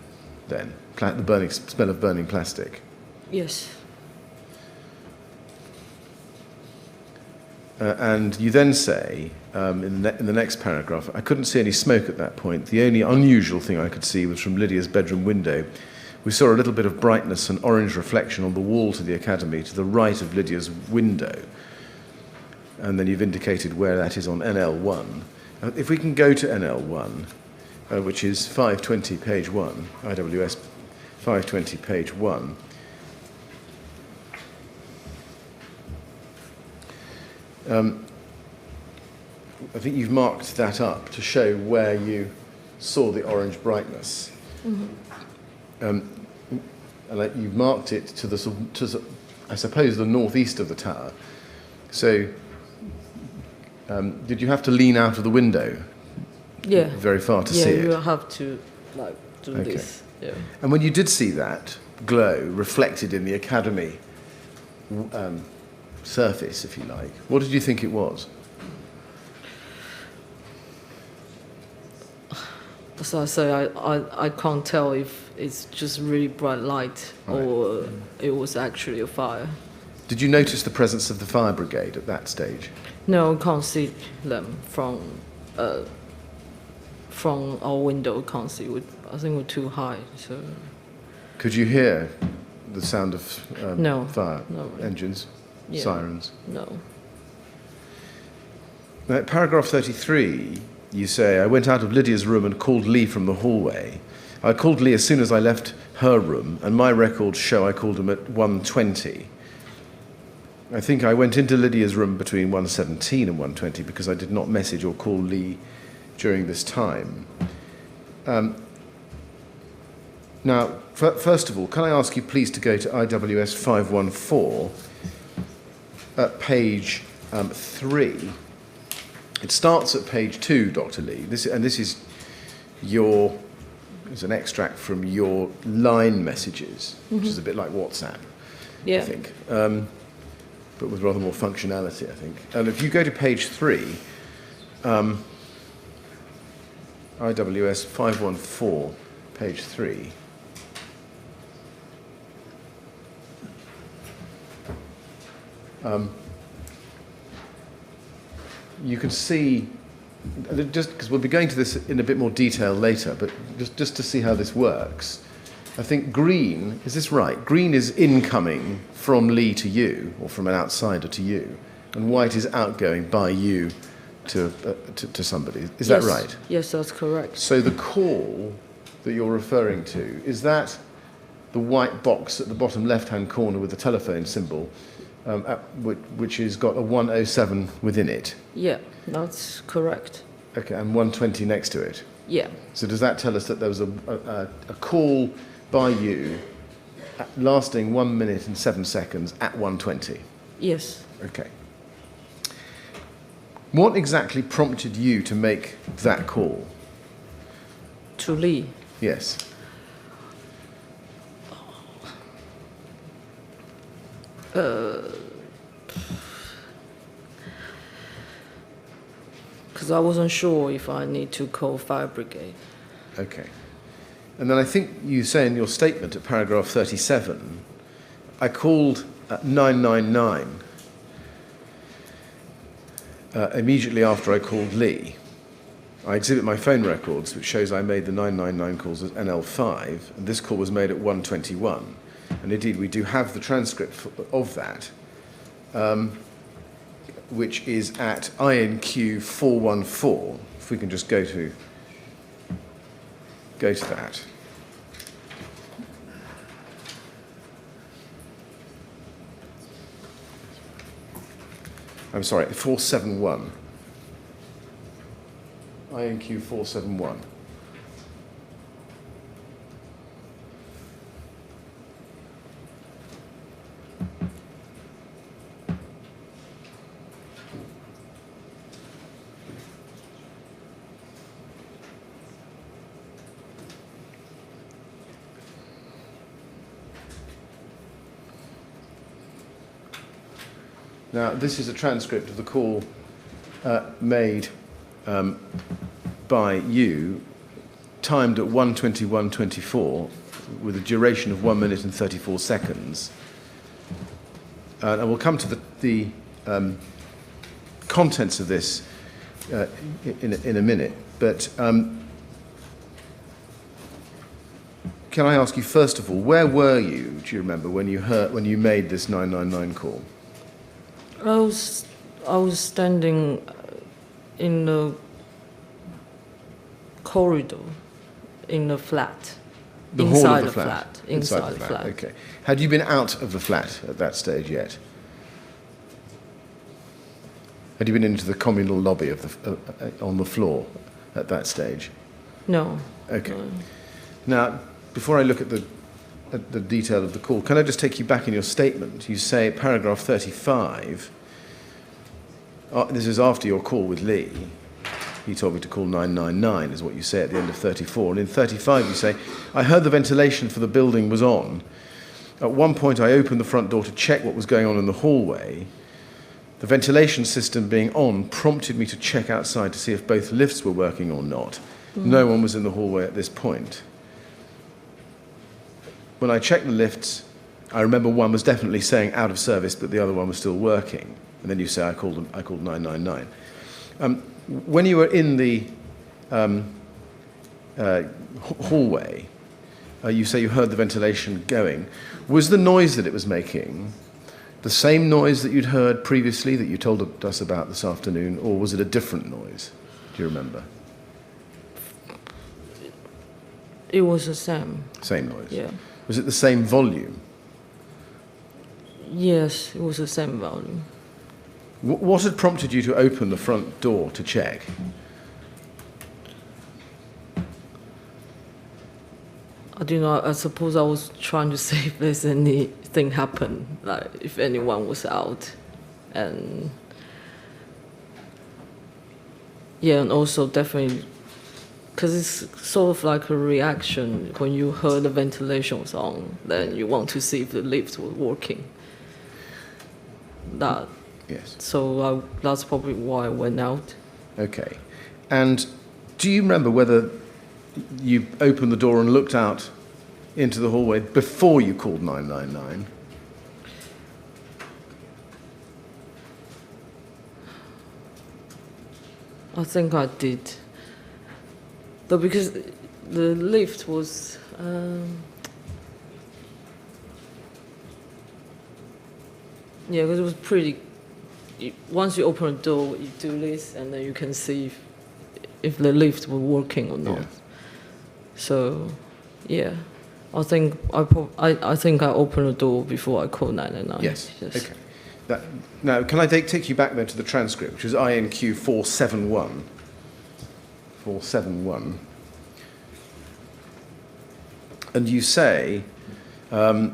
then? The smell of burning plastic? Yes. And you then say, in the next paragraph, I couldn't see any smoke at that point. The only unusual thing I could see was from Lydia's bedroom window. We saw a little bit of brightness and orange reflection on the wall to the academy to the right of Lydia's window. And then you've indicated where that is on NL1. If we can go to NL1, which is 520 page 1, IWS 520 page 1. I think you've marked that up to show where you saw the orange brightness. And you've marked it to I suppose, the northeast of the tower. So did you have to lean out of the window? Yeah. Very far to see it? Yeah, you have to do Okay. this. Yeah. And when you did see that glow reflected in the academy surface, if you like, what did you think it was? So I say I can't tell if it's just really bright light or it was actually a fire. Did you notice the presence of the fire brigade at that stage? No, I can't see them from our window. Can't see. I think we're too high. So. Could you hear the sound of No. fire No. engines, Yeah. sirens? No. Now, at paragraph 33, you say, I went out of Lydia's room and called Lee from the hallway. I called Lee as soon as I left her room, and my records show I called him at 1:20. I think I went into Lydia's room between 1:17 and 1:20 because I did not message or call Lee during this time. Now, first of all, can I ask you please to go to IWS 514 at page 3. It starts at page 2, Dr. Lee. This is it's an extract from your line messages, which is a bit like WhatsApp, Yeah. I think, but with rather more functionality, I think. And if you go to page 3, IWS 514, page 3. You can see, just because we'll be going to this in a bit more detail later, but just to see how this works, I think green, is this right? Green is incoming from Lee to you, or from an outsider to you, and white is outgoing by you to somebody. Is that right? Yes, that's correct. So the call that you're referring to, is that the white box at the bottom left-hand corner with the telephone symbol, which has got a 107 within it? Yeah, that's correct. Okay, and 120 next to it? Yeah. So does that tell us that there was a call by you lasting 1 minute and 7 seconds at 120? Yes. Okay. What exactly prompted you to make that call? To Lee. Yes. Because I wasn't sure if I need to call fire brigade. Okay. And then I think you say in your statement at paragraph 37, I called 999 immediately after I called Lee. I exhibit my phone records, which shows I made the 999 calls at NL5, and this call was made at 121. And indeed, we do have the transcript of that, which is at INQ 414. If we can just go to that. I'm sorry, 471. INQ 471. Now, this is a transcript of the call made by you, timed at 1:21:24, with a duration of 1 minute and 34 seconds. And we'll come to the contents of this in a minute. But can I ask you, first of all, where were you, do you remember, when you made this 999 call? I was standing in the corridor in the flat. The inside hall of the the flat. Inside the flat. Okay. Had you been out of the flat at that stage yet? Had you been into the communal lobby of on the floor at that stage? No. Okay. No. Now, before I look at the detail of the call, can I just take you back in your statement? You say, paragraph 35, this is after your call with Lee. He told me to call 999, is what you say at the end of 34. And in 35 you say, I heard the ventilation for the building was on. At one point I opened the front door to check what was going on in the hallway. The ventilation system being on prompted me to check outside to see if both lifts were working or not. No one was in the hallway at this point. When I checked the lifts, I remember one was definitely saying out of service, but the other one was still working. And then you say, I called 999. When you were in the hallway, you say you heard the ventilation going. Was the noise that it was making the same noise that you'd heard previously, that you told us about this afternoon, or was it a different noise? Do you remember? It was the same. Same noise? Yeah. Was it the same volume? Yes, it was the same volume. What had prompted you to open the front door to check? I do not. I suppose I was trying to see if there's anything happened, like if anyone was out, and yeah, and also definitely because it's sort of like a reaction when you heard the ventilation was on, then you want to see if the lift was working. That. Yes. So that's probably why I went out. Okay. And Do you remember whether you opened the door and looked out into the hallway before you called 999? I think I did. But because the lift was... yeah, because it was pretty... Once you open the door, you do this, and then you can see if the lift was working or not. Yeah. So, yeah. I think I think I opened the door before I called 999. Yes. Okay. Now, can I take you back then to the transcript, which is INQ 471. 471. And you say, hello,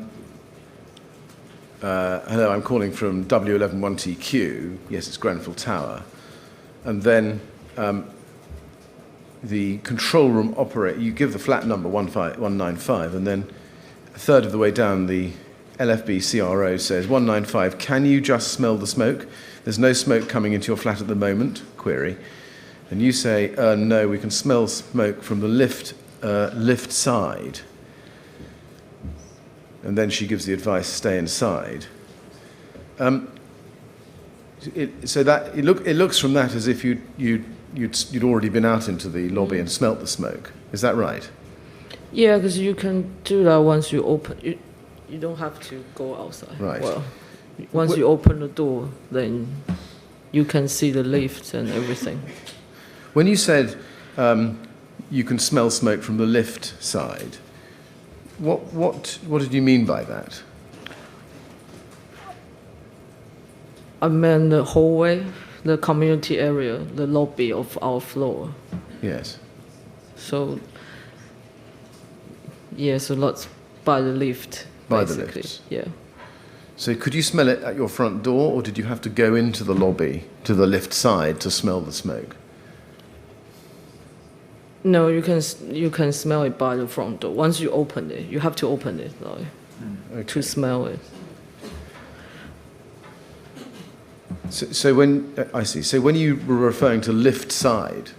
I'm calling from W111TQ. Yes, it's Grenfell Tower. And then the control room operator, you give the flat number 195, and then a third of the way down, the LFB CRO says, 195, can you just smell the smoke? There's no smoke coming into your flat at the moment, query. And you say, no, we can smell smoke from the lift side. And then she gives the advice, stay inside. So that it looks from that as if you'd already been out into the lobby and smelt the smoke. Is that right? Yeah, because you can do that once you open. You don't have to go outside. Right. Well, once you open the door, then you can see the lift and everything. When you said you can smell smoke from the lift side, what did you mean by that? I meant the hallway, the community area, the lobby of our floor. Yes. So, yeah, so that's by the lift. By the basically. lifts. Yeah. So could you smell it at your front door, or did you have to go into the lobby to the lift side to smell the smoke? No, you can smell it by the front door. Once you open it, you have to open it to smell it. So when I see. So when you were referring to lift side,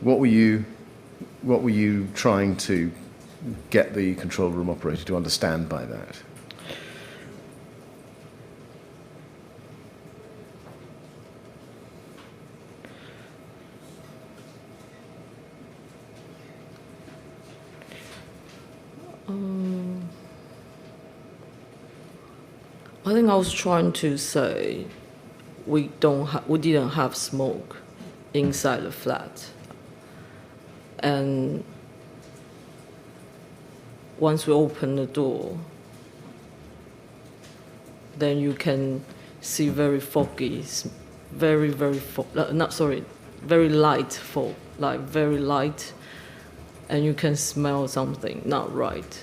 what were you trying to get the control room operator to understand by that? I think I was trying to say we didn't have smoke inside the flat, and once we open the door, then you can see very foggy, very light fog, like very light, and you can smell something not right.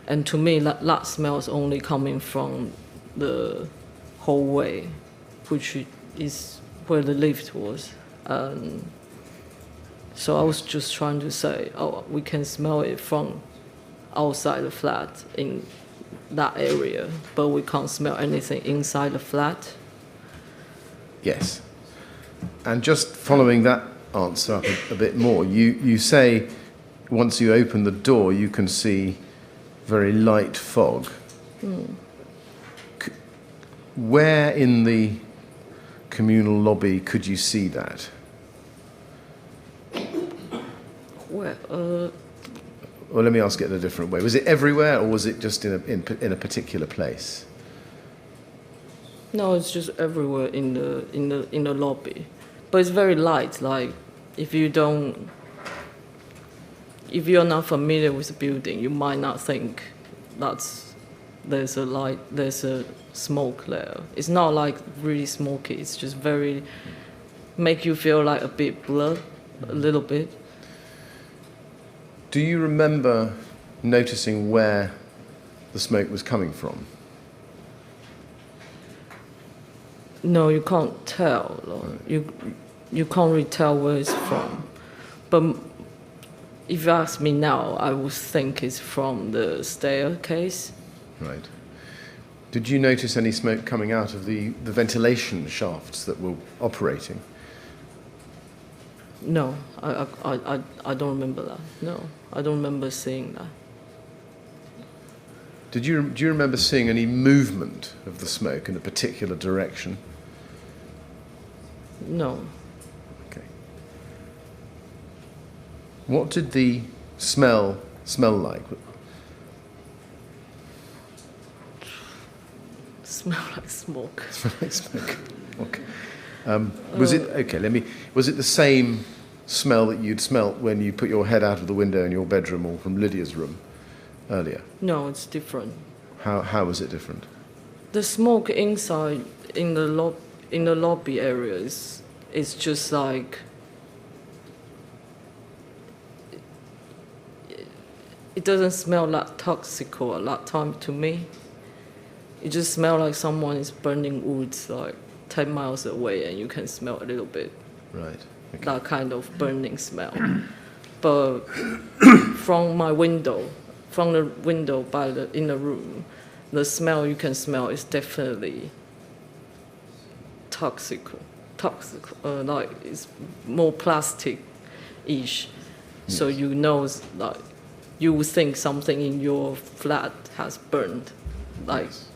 And to me, that smell is only coming from the hallway, which is where the lift was. So I was just trying to say, we can smell it from outside the flat in that area, but we can't smell anything inside the flat. Yes. And just following that answer up a bit more, you say once you open the door, you can see very light fog. Where in the communal lobby could you see that? Where? Well, let me ask it in a different way. Was it everywhere, or was it just in a particular place? No, it's just everywhere in the lobby, but it's very light. Like if you're not familiar with the building, you might not think there's a smoke there. It's not like really smoky. It's just very make you feel like a bit blurred, a little bit. Do you remember noticing where the smoke was coming from? No, you can't tell. You can't really tell where it's from. But if you ask me now, I would think it's from the staircase. Right. Did you notice any smoke coming out of the ventilation shafts that were operating? No, I don't remember that. No, I don't remember seeing that. Do you remember seeing any movement of the smoke in a particular direction? No. Okay. What did the smell like? Smell like smoke. Smell like smoke. Okay. Was it the same smell that you'd smelt when you put your head out of the window in your bedroom or from Lydia's room earlier? No, it's different. How was it different? The smoke inside in the lobby area is just like it doesn't smell like toxic or a lot time to me. It just smells like someone is burning woods like 10 miles away, and you can smell a little bit. Right. Okay. That kind of burning smell. But from the window in the room, the smell you can smell is definitely toxic. Like it's more plastic-ish. Yes. So you know, like you would think something in your flat has burned, like. Yes.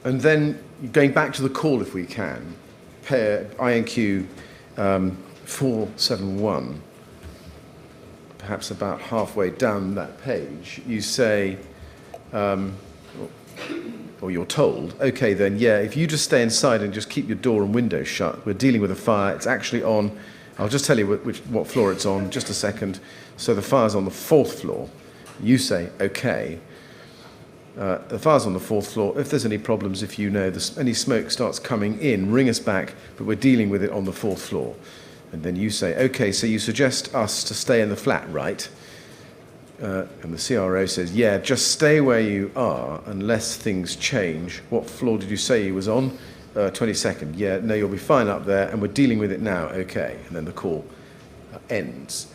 And then, going back to the call if we can, pair INQ 471, perhaps about halfway down that page, you say, or you're told, okay then, yeah, if you just stay inside and just keep your door and window shut, we're dealing with a fire, it's actually on, I'll just tell you what floor it's on, just a second. So the fire's on the 4th floor. You say, okay. The fire's on the 4th floor. If there's any problems, if you know any smoke starts coming in, ring us back, but we're dealing with it on the 4th floor. And then you say, okay, so you suggest us to stay in the flat, right? And the CRO says, yeah, just stay where you are unless things change. What floor did you say you was on? 22nd. Yeah, no, you'll be fine up there, and we're dealing with it now. Okay. And then the call ends.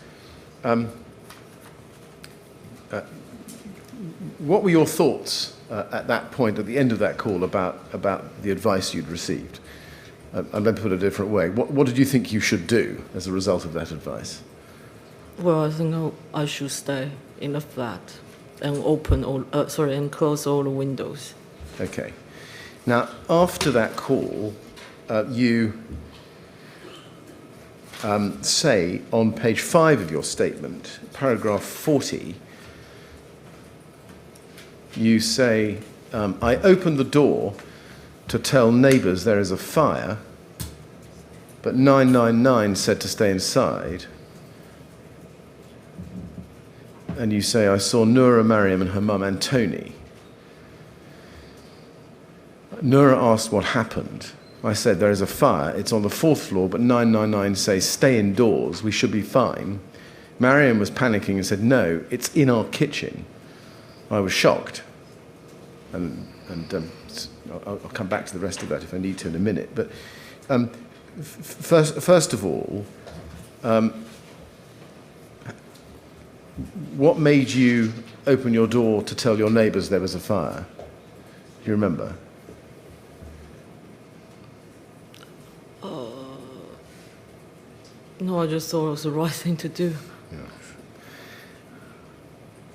What were your thoughts at that point, at the end of that call, about the advice you'd received? I'm going to put it a different way. What did you think you should do as a result of that advice? Well, I think I should stay in the flat and and close all the windows. Okay. Now, after that call, you say on page 5 of your statement, paragraph 40. You say, I opened the door to tell neighbours there is a fire, but 999 said to stay inside. And you say, I saw Noura, Mariam and her mum, Antoni. Noura asked what happened. I said, there is a fire. It's on the 4th floor, but 999 says stay indoors. We should be fine. Mariam was panicking and said, no, it's in our kitchen. I was shocked. And I'll come back to the rest of that if I need to in a minute. But first of all, what made you open your door to tell your neighbours there was a fire? Do you remember? No, I just thought it was the right thing to do. Yeah.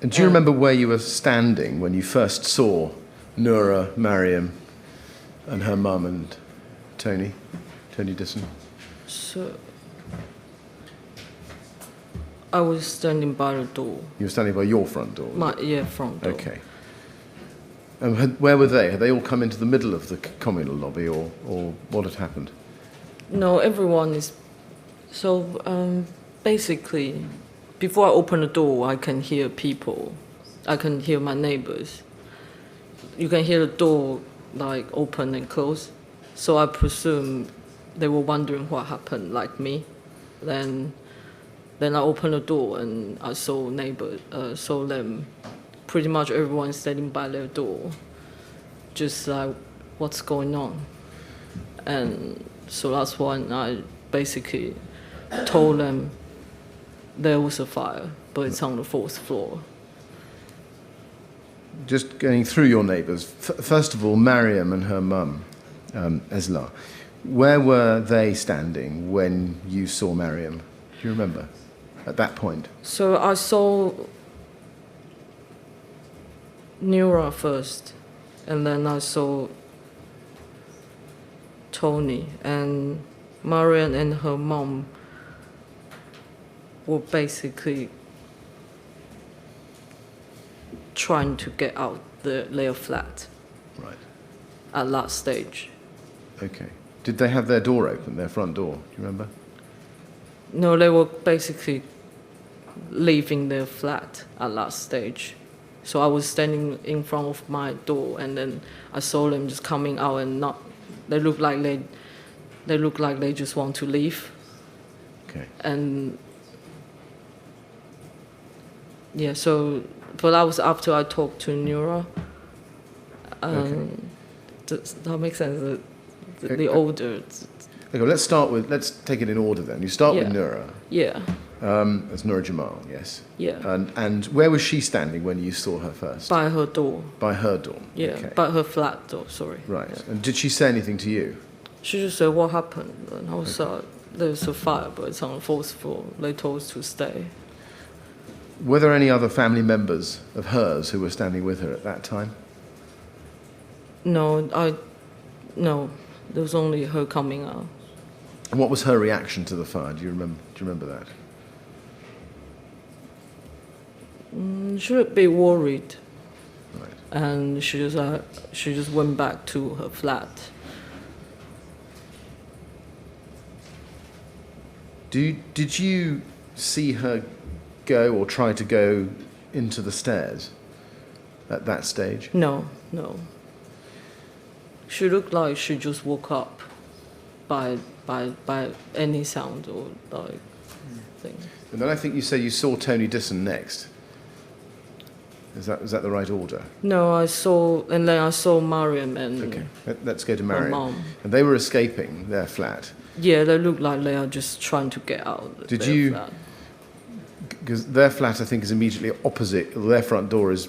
And do you remember where you were standing when you first saw Noura, Mariam, and her mum and Tony Disson? So I was standing by the door. You were standing by your front door? Front door. Okay. And where were they? Had they all come into the middle of the communal lobby, or what had happened? No, everyone is... So basically, before I open the door, I can hear people. I can hear my neighbors. You can hear the door like open and close. So I presume they were wondering what happened, like me. Then I opened the door and I saw saw them. Pretty much everyone standing by their door, just like, what's going on? And so that's when I basically told them there was a fire, but it's on the 4th floor. Just going through your neighbours. First of all, Mariam and her mum, Esla. Where were they standing when you saw Mariam? Do you remember? At that point? So I saw Nura first, and then I saw Tony, and Mariam and her mom were basically trying to get out their flat Right. at that stage. Okay. Did they have their door open, their front door? Do you remember? No, they were basically leaving their flat at that stage. So I was standing in front of my door, and then I saw them just coming out, and not. They look like they just want to leave. Okay. And yeah, so but that was after I talked to Nura. Okay. Does that make sense? The Okay. older. Okay, let's take it in order then. You start with Yeah. Nura. Yeah, That's Nura Jamal, yes. yeah. And where was she standing when you saw her first? By her door. By her door. Yeah, Okay. by her flat door. Sorry. Right. Yeah. And did she say anything to you? She just said, "What happened?" And I was like, "There's a fire, but it's on the 4th floor. They told us to stay." Were there any other family members of hers who were standing with her at that time? No, there was only her coming out. And what was her reaction to the fire? Do you remember that? She would be worried, Right. and she just went back to her flat. Did you see her go or try to go into the stairs at that stage? No. She looked like she just woke up by any sound or like thing. And then I think you said you saw Tony Disson next. Is that the right order? No, I saw Mariam and Okay, let's go to her Mariam. mom. And they were escaping their flat. Yeah, they look like they are just trying to get out. Did their you- flat. Because their flat, I think, is immediately opposite, their front door is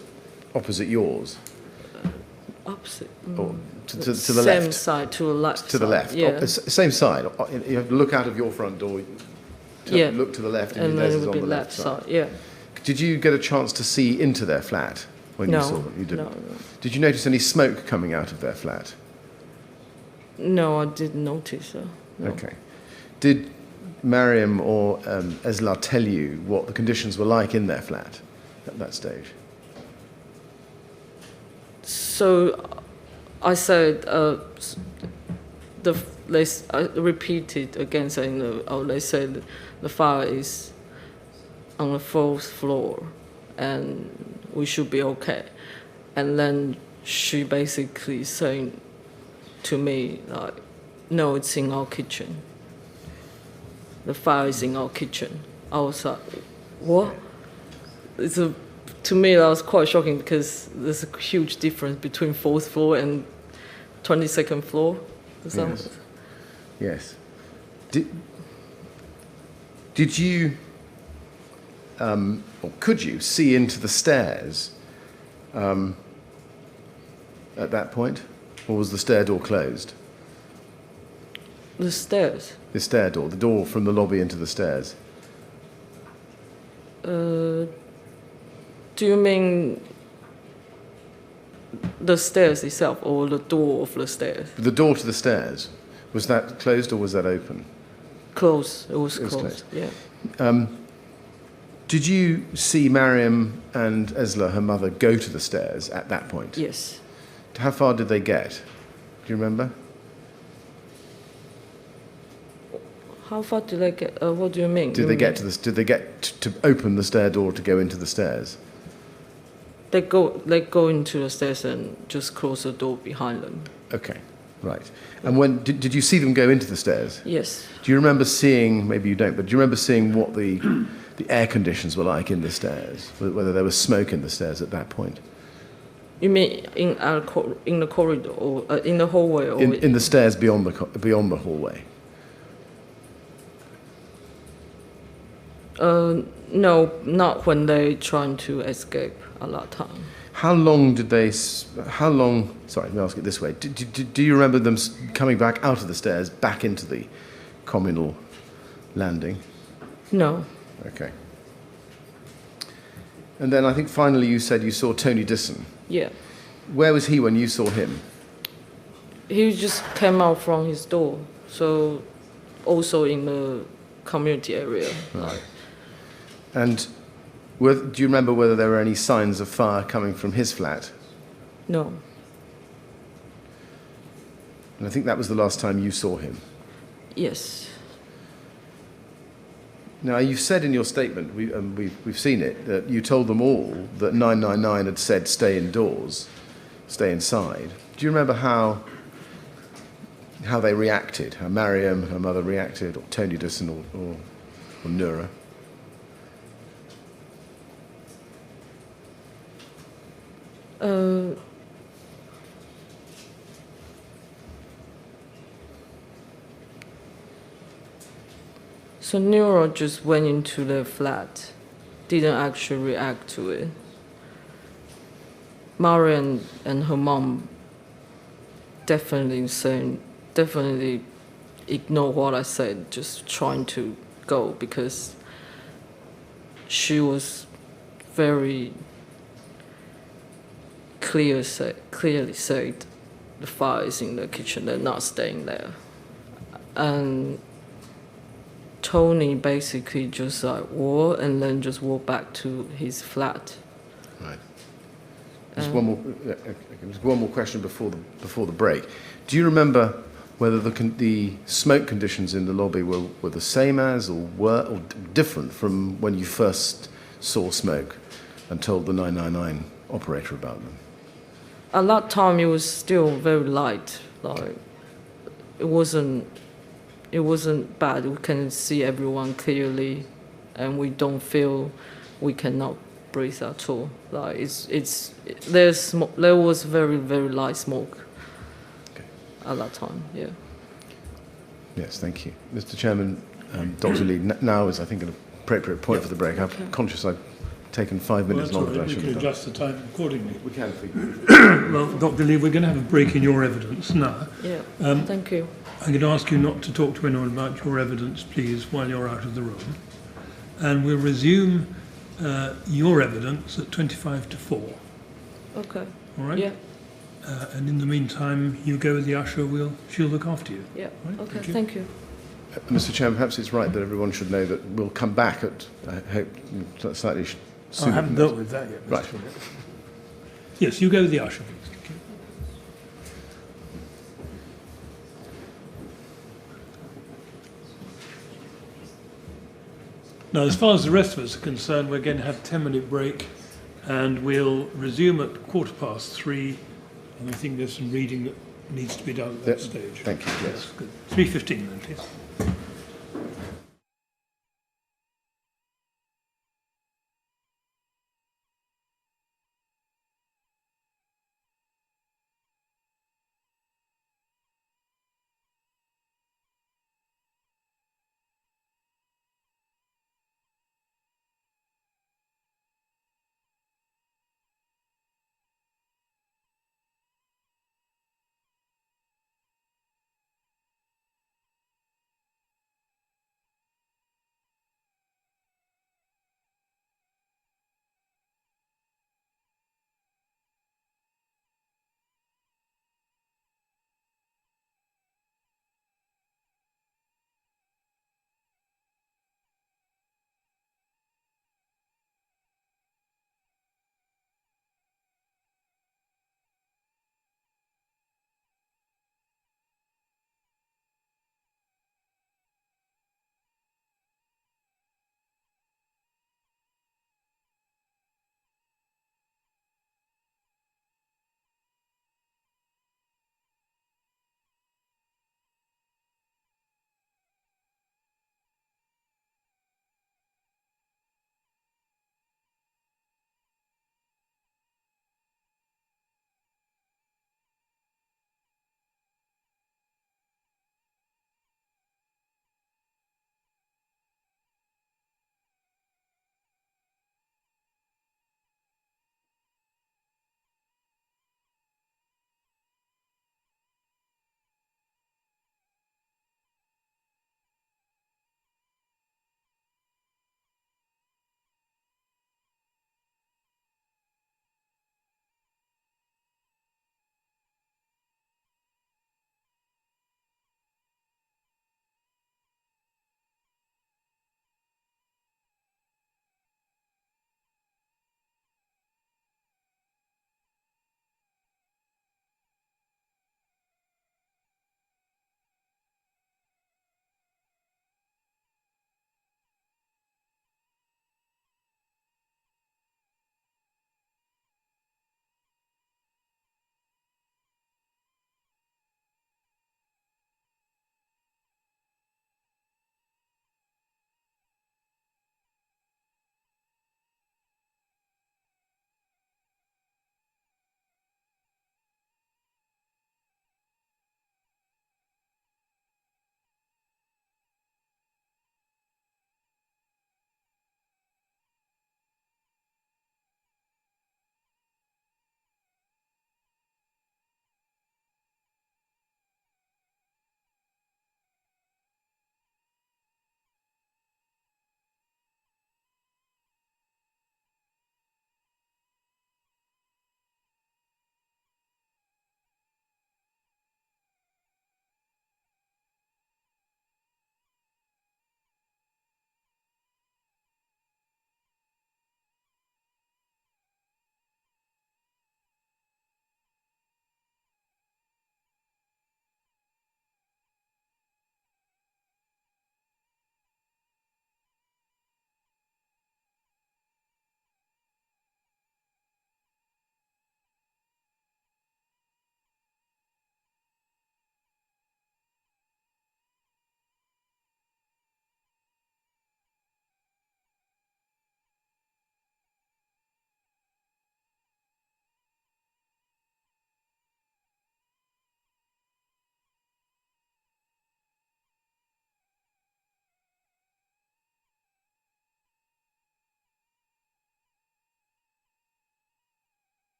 opposite yours. Opposite. Or to the Same left. side, to the left. To the side, left. Yeah. Same side. You have to look out of your front door, Yeah. look to the left, And and then theirs it is would on be the left side. side. Yeah. Did you get a chance to see into their flat when you saw them? You didn't. No. Did you notice any smoke coming out of their flat? No, I didn't notice her. No. Okay. Did Mariam or Esla tell you what the conditions were like in their flat at that stage? So I said, I repeated again saying, they said the fire is on the 4th floor and we should be okay. And then she basically saying to me, like, no, it's in our kitchen. The fire is in our kitchen. I was like, what? To me, that was quite shocking because there's a huge difference between 4th floor and 22nd floor. Does that Yes. Yes. Did you, or could you see into the stairs at that point? Or was the stair door closed? The stairs. The stair door, the door from the lobby into the stairs. Do you mean the stairs itself or the door of the stairs? The door to the stairs, was that closed or was that open? Closed. It was It was closed. closed. Yeah. Did you see Mariam and Esla, her mother, go to the stairs at that point? Yes. How far did they get? Do you remember? How far did they get? What do you mean? Did they get to the? Did they get to open the stair door to go into the stairs? They go into the stairs and just close the door behind them. Okay, right. And when did you see them go into the stairs? Yes. Do you remember seeing? Maybe you don't, but do you remember seeing what the air conditions were like in the stairs? Whether there was smoke in the stairs at that point? You mean in the corridor or in the hallway or In the stairs beyond the hallway. No, not when they trying to escape a lot of time. How long did they? How long? Sorry, let me ask it this way: do you remember them coming back out of the stairs, back into the communal landing? No. Okay. And then I think finally you said you saw Tony Disson. Yeah. Where was he when you saw him? He just came out from his door, so also in the community area. Right. And do you remember whether there were any signs of fire coming from his flat? No. And I think that was the last time you saw him. Yes. Now, you've said in your statement, we've seen it, that you told them all that 999 had said stay indoors, stay inside. Do you remember how they reacted, how Mariam, her mother, reacted, or Tony Disson, or Noura? So Nero just went into the flat, didn't actually react to it. Marian and her mom definitely ignore what I said, just trying to go because she was very clearly said the fire is in the kitchen, they're not staying there. And Tony basically just walked and then just walked back to his flat. Right. Just one more question before the break. Do you remember whether the smoke conditions in the lobby were the same as or different from when you first saw smoke and told the 999 operator about them? At that time, it was still very light. Like it wasn't bad. We can see everyone clearly, and we don't feel we cannot breathe at all. Like there was very, very light smoke at that time. Yeah. Yes, thank you, Mr. Chairman. Dr. Lee, now is I think an appropriate point for the break. I'm conscious I've taken 5 minutes longer than I We should can have done. adjust the time accordingly. We can. Well, Dr. Lee, we're going to have a break in your evidence now. Yeah. Thank you. I'm going to ask you not to talk to anyone about your evidence, please, while you're out of the room. And we'll resume your evidence at 25 to 4. Okay. All right? Yeah. And in the meantime, you go with the usher, she'll look after you. Yeah. Right? Okay. Thank you. Mr. Chairman, perhaps it's right that everyone should know that we'll come back at, I hope, slightly sooner. I haven't dealt with that yet. Mr. Right. Phillips. Yes, you go with the usher, please. Thank you. Now, as far as the rest of us are concerned, we're going to have a 10-minute break, and we'll resume at 3:15. And I think there's some reading that needs to be done at that stage. Thank you. Yes. Good. 3:15 then, please.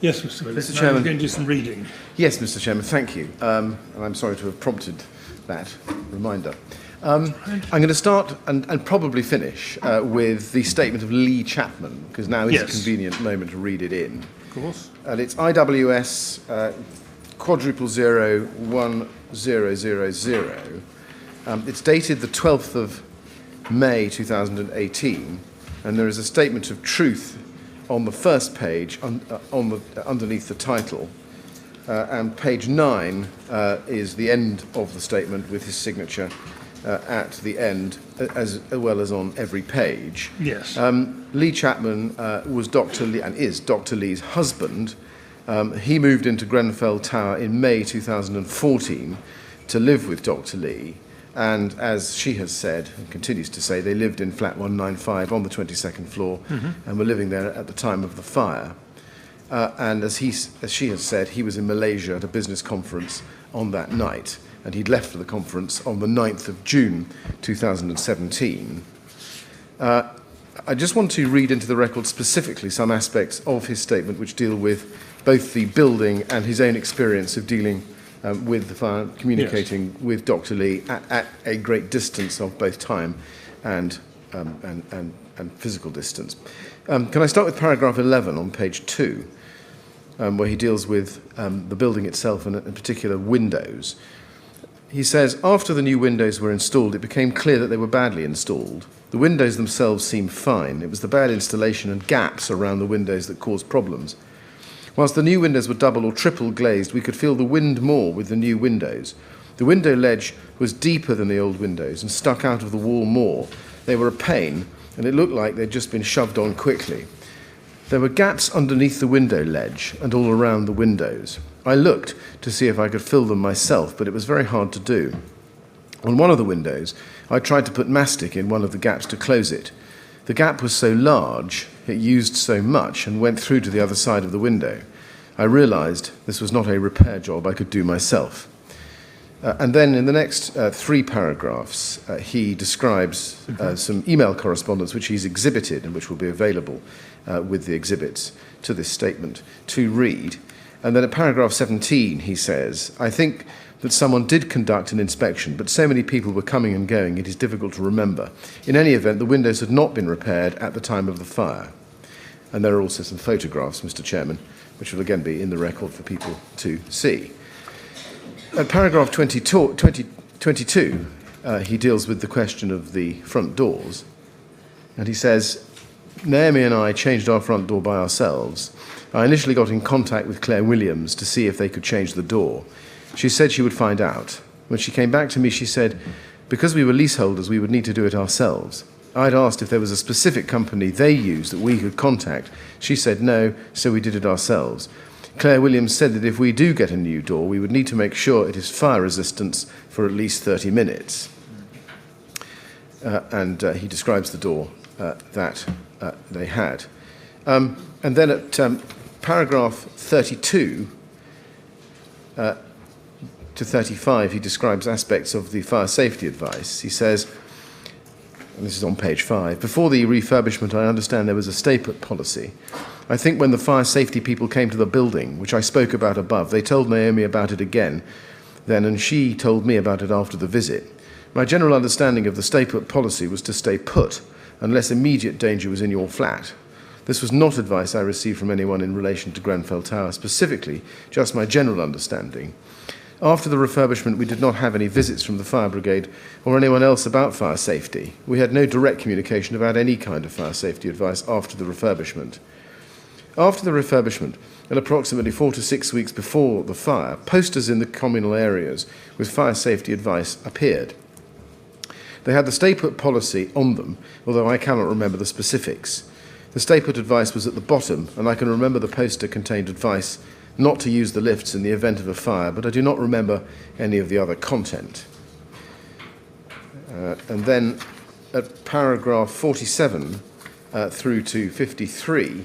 Yes, Mr. Willis. Mr. Now Chairman. we're going to do some reading. Yes, Mr. Chairman, thank you. And I'm sorry to have prompted that reminder. I'm going to start and probably finish with the statement of Lee Chapman, because now is Yes. a convenient moment to read it in. Of course. And it's IWS *0010000. It's dated the 12th of May 2018, and there is a statement of truth on the first page, underneath the title. And page 9 is the end of the statement with his signature at the end, as well as on every page. Yes. Lee Chapman was Dr. Lee, and is Dr. Lee's husband. He moved into Grenfell Tower in May 2014 to live with Dr. Lee. And as she has said, and continues to say, they lived in flat 195 on the 22nd floor and were living there at the time of the fire. And as she has said, he was in Malaysia at a business conference on that night, and he'd left for the conference on the 9th of June 2017. I just want to read into the record specifically some aspects of his statement which deal with both the building and his own experience of dealing with the fire, communicating with Dr. Lee at a great distance of both time and physical distance. Can I start with paragraph 11 on page 2, where he deals with the building itself and in particular windows. He says, after the new windows were installed, it became clear that they were badly installed. The windows themselves seemed fine. It was the bad installation and gaps around the windows that caused problems. Whilst the new windows were double or triple glazed, we could feel the wind more with the new windows. The window ledge was deeper than the old windows and stuck out of the wall more. They were a pain, and it looked like they'd just been shoved on quickly. There were gaps underneath the window ledge and all around the windows. I looked to see if I could fill them myself, but it was very hard to do. On one of the windows, I tried to put mastic in one of the gaps to close it. The gap was so large, it used so much and went through to the other side of the window. I realised this was not a repair job I could do myself. And then in the next 3 paragraphs, he describes some email correspondence which he's exhibited and which will be available with the exhibits to this statement to read. And then at paragraph 17, he says, I think that someone did conduct an inspection, but so many people were coming and going, it is difficult to remember. In any event, the windows had not been repaired at the time of the fire. And there are also some photographs, Mr. Chairman, which will again be in the record for people to see. At paragraph 22, he deals with the question of the front doors. And he says, Naomi and I changed our front door by ourselves. I initially got in contact with Claire Williams to see if they could change the door. She said she would find out. When she came back to me, she said, because we were leaseholders, we would need to do it ourselves. I'd asked if there was a specific company they used that we could contact. She said no, so we did it ourselves. Claire Williams said that if we do get a new door, we would need to make sure it is fire resistant for at least 30 minutes. And he describes the door that they had. And then at paragraph 32 to 35, he describes aspects of the fire safety advice. He says, and this is on page 5, before the refurbishment, I understand there was a stay-put policy. I think when the fire safety people came to the building, which I spoke about above, they told Naomi about it again then, and she told me about it after the visit. My general understanding of the stay-put policy was to stay put, unless immediate danger was in your flat. This was not advice I received from anyone in relation to Grenfell Tower, specifically, just my general understanding. After the refurbishment, we did not have any visits from the fire brigade or anyone else about fire safety. We had no direct communication about any kind of fire safety advice after the refurbishment. After the refurbishment, and approximately 4 to 6 weeks before the fire, posters in the communal areas with fire safety advice appeared. They had the stay-put policy on them, although I cannot remember the specifics. The stay-put advice was at the bottom, and I can remember the poster contained advice not to use the lifts in the event of a fire, but I do not remember any of the other content. And then at paragraph 47 through to 53,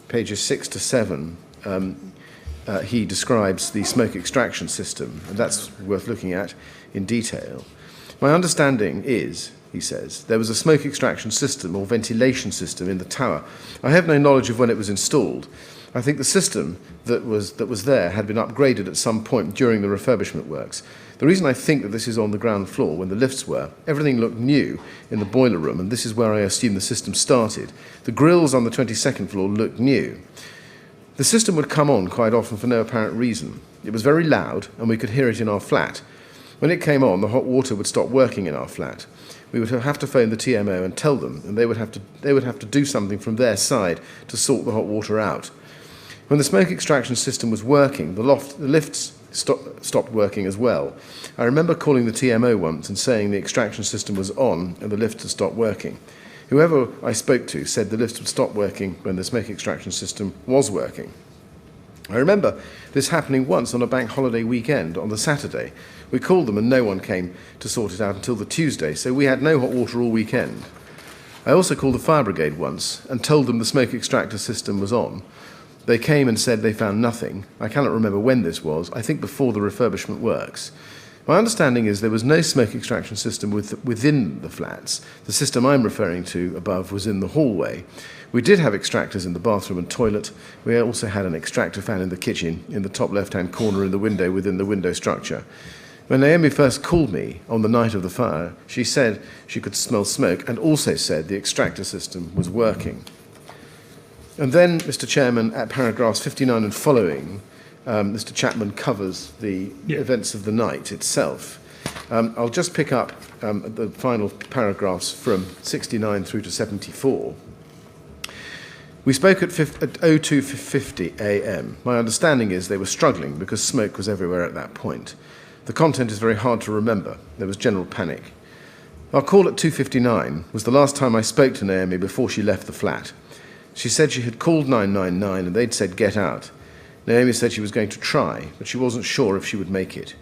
pages 6 to 7, he describes the smoke extraction system, and that's worth looking at in detail. My understanding is, he says, there was a smoke extraction system or ventilation system in the tower. I have no knowledge of when it was installed. I think the system that was there had been upgraded at some point during the refurbishment works. The reason I think that this is on the ground floor, when the lifts were, everything looked new in the boiler room, and this is where I assume the system started. The grills on the 22nd floor looked new. The system would come on quite often for no apparent reason. It was very loud, and we could hear it in our flat. When it came on, the hot water would stop working in our flat. We would have to phone the TMO and tell them, and they would have to do something from their side to sort the hot water out. When the smoke extraction system was working, the lifts stopped working as well. I remember calling the TMO once and saying the extraction system was on and the lifts had stopped working. Whoever I spoke to said the lifts would stop working when the smoke extraction system was working. I remember this happening once on a bank holiday weekend on the Saturday. We called them and no one came to sort it out until the Tuesday, so we had no hot water all weekend. I also called the fire brigade once and told them the smoke extractor system was on. They came and said they found nothing. I cannot remember when this was. I think before the refurbishment works. My understanding is there was no smoke extraction system within the flats. The system I'm referring to above was in the hallway. We did have extractors in the bathroom and toilet. We also had an extractor fan in the kitchen, in the top left-hand corner in the window within the window structure. When Naomi first called me on the night of the fire, she said she could smell smoke and also said the extractor system was working. And then, Mr. Chairman, at paragraphs 59 and following, Mr. Chapman covers the events of the night itself. I'll just pick up the final paragraphs from 69 through to 74. We spoke at 02:50 a.m. My understanding is they were struggling because smoke was everywhere at that point. The content is very hard to remember. There was general panic. Our call at 2:59 was the last time I spoke to Naomi before she left the flat. She said she had called 999 and they'd said get out. Naomi said she was going to try, but she wasn't sure if she would make it.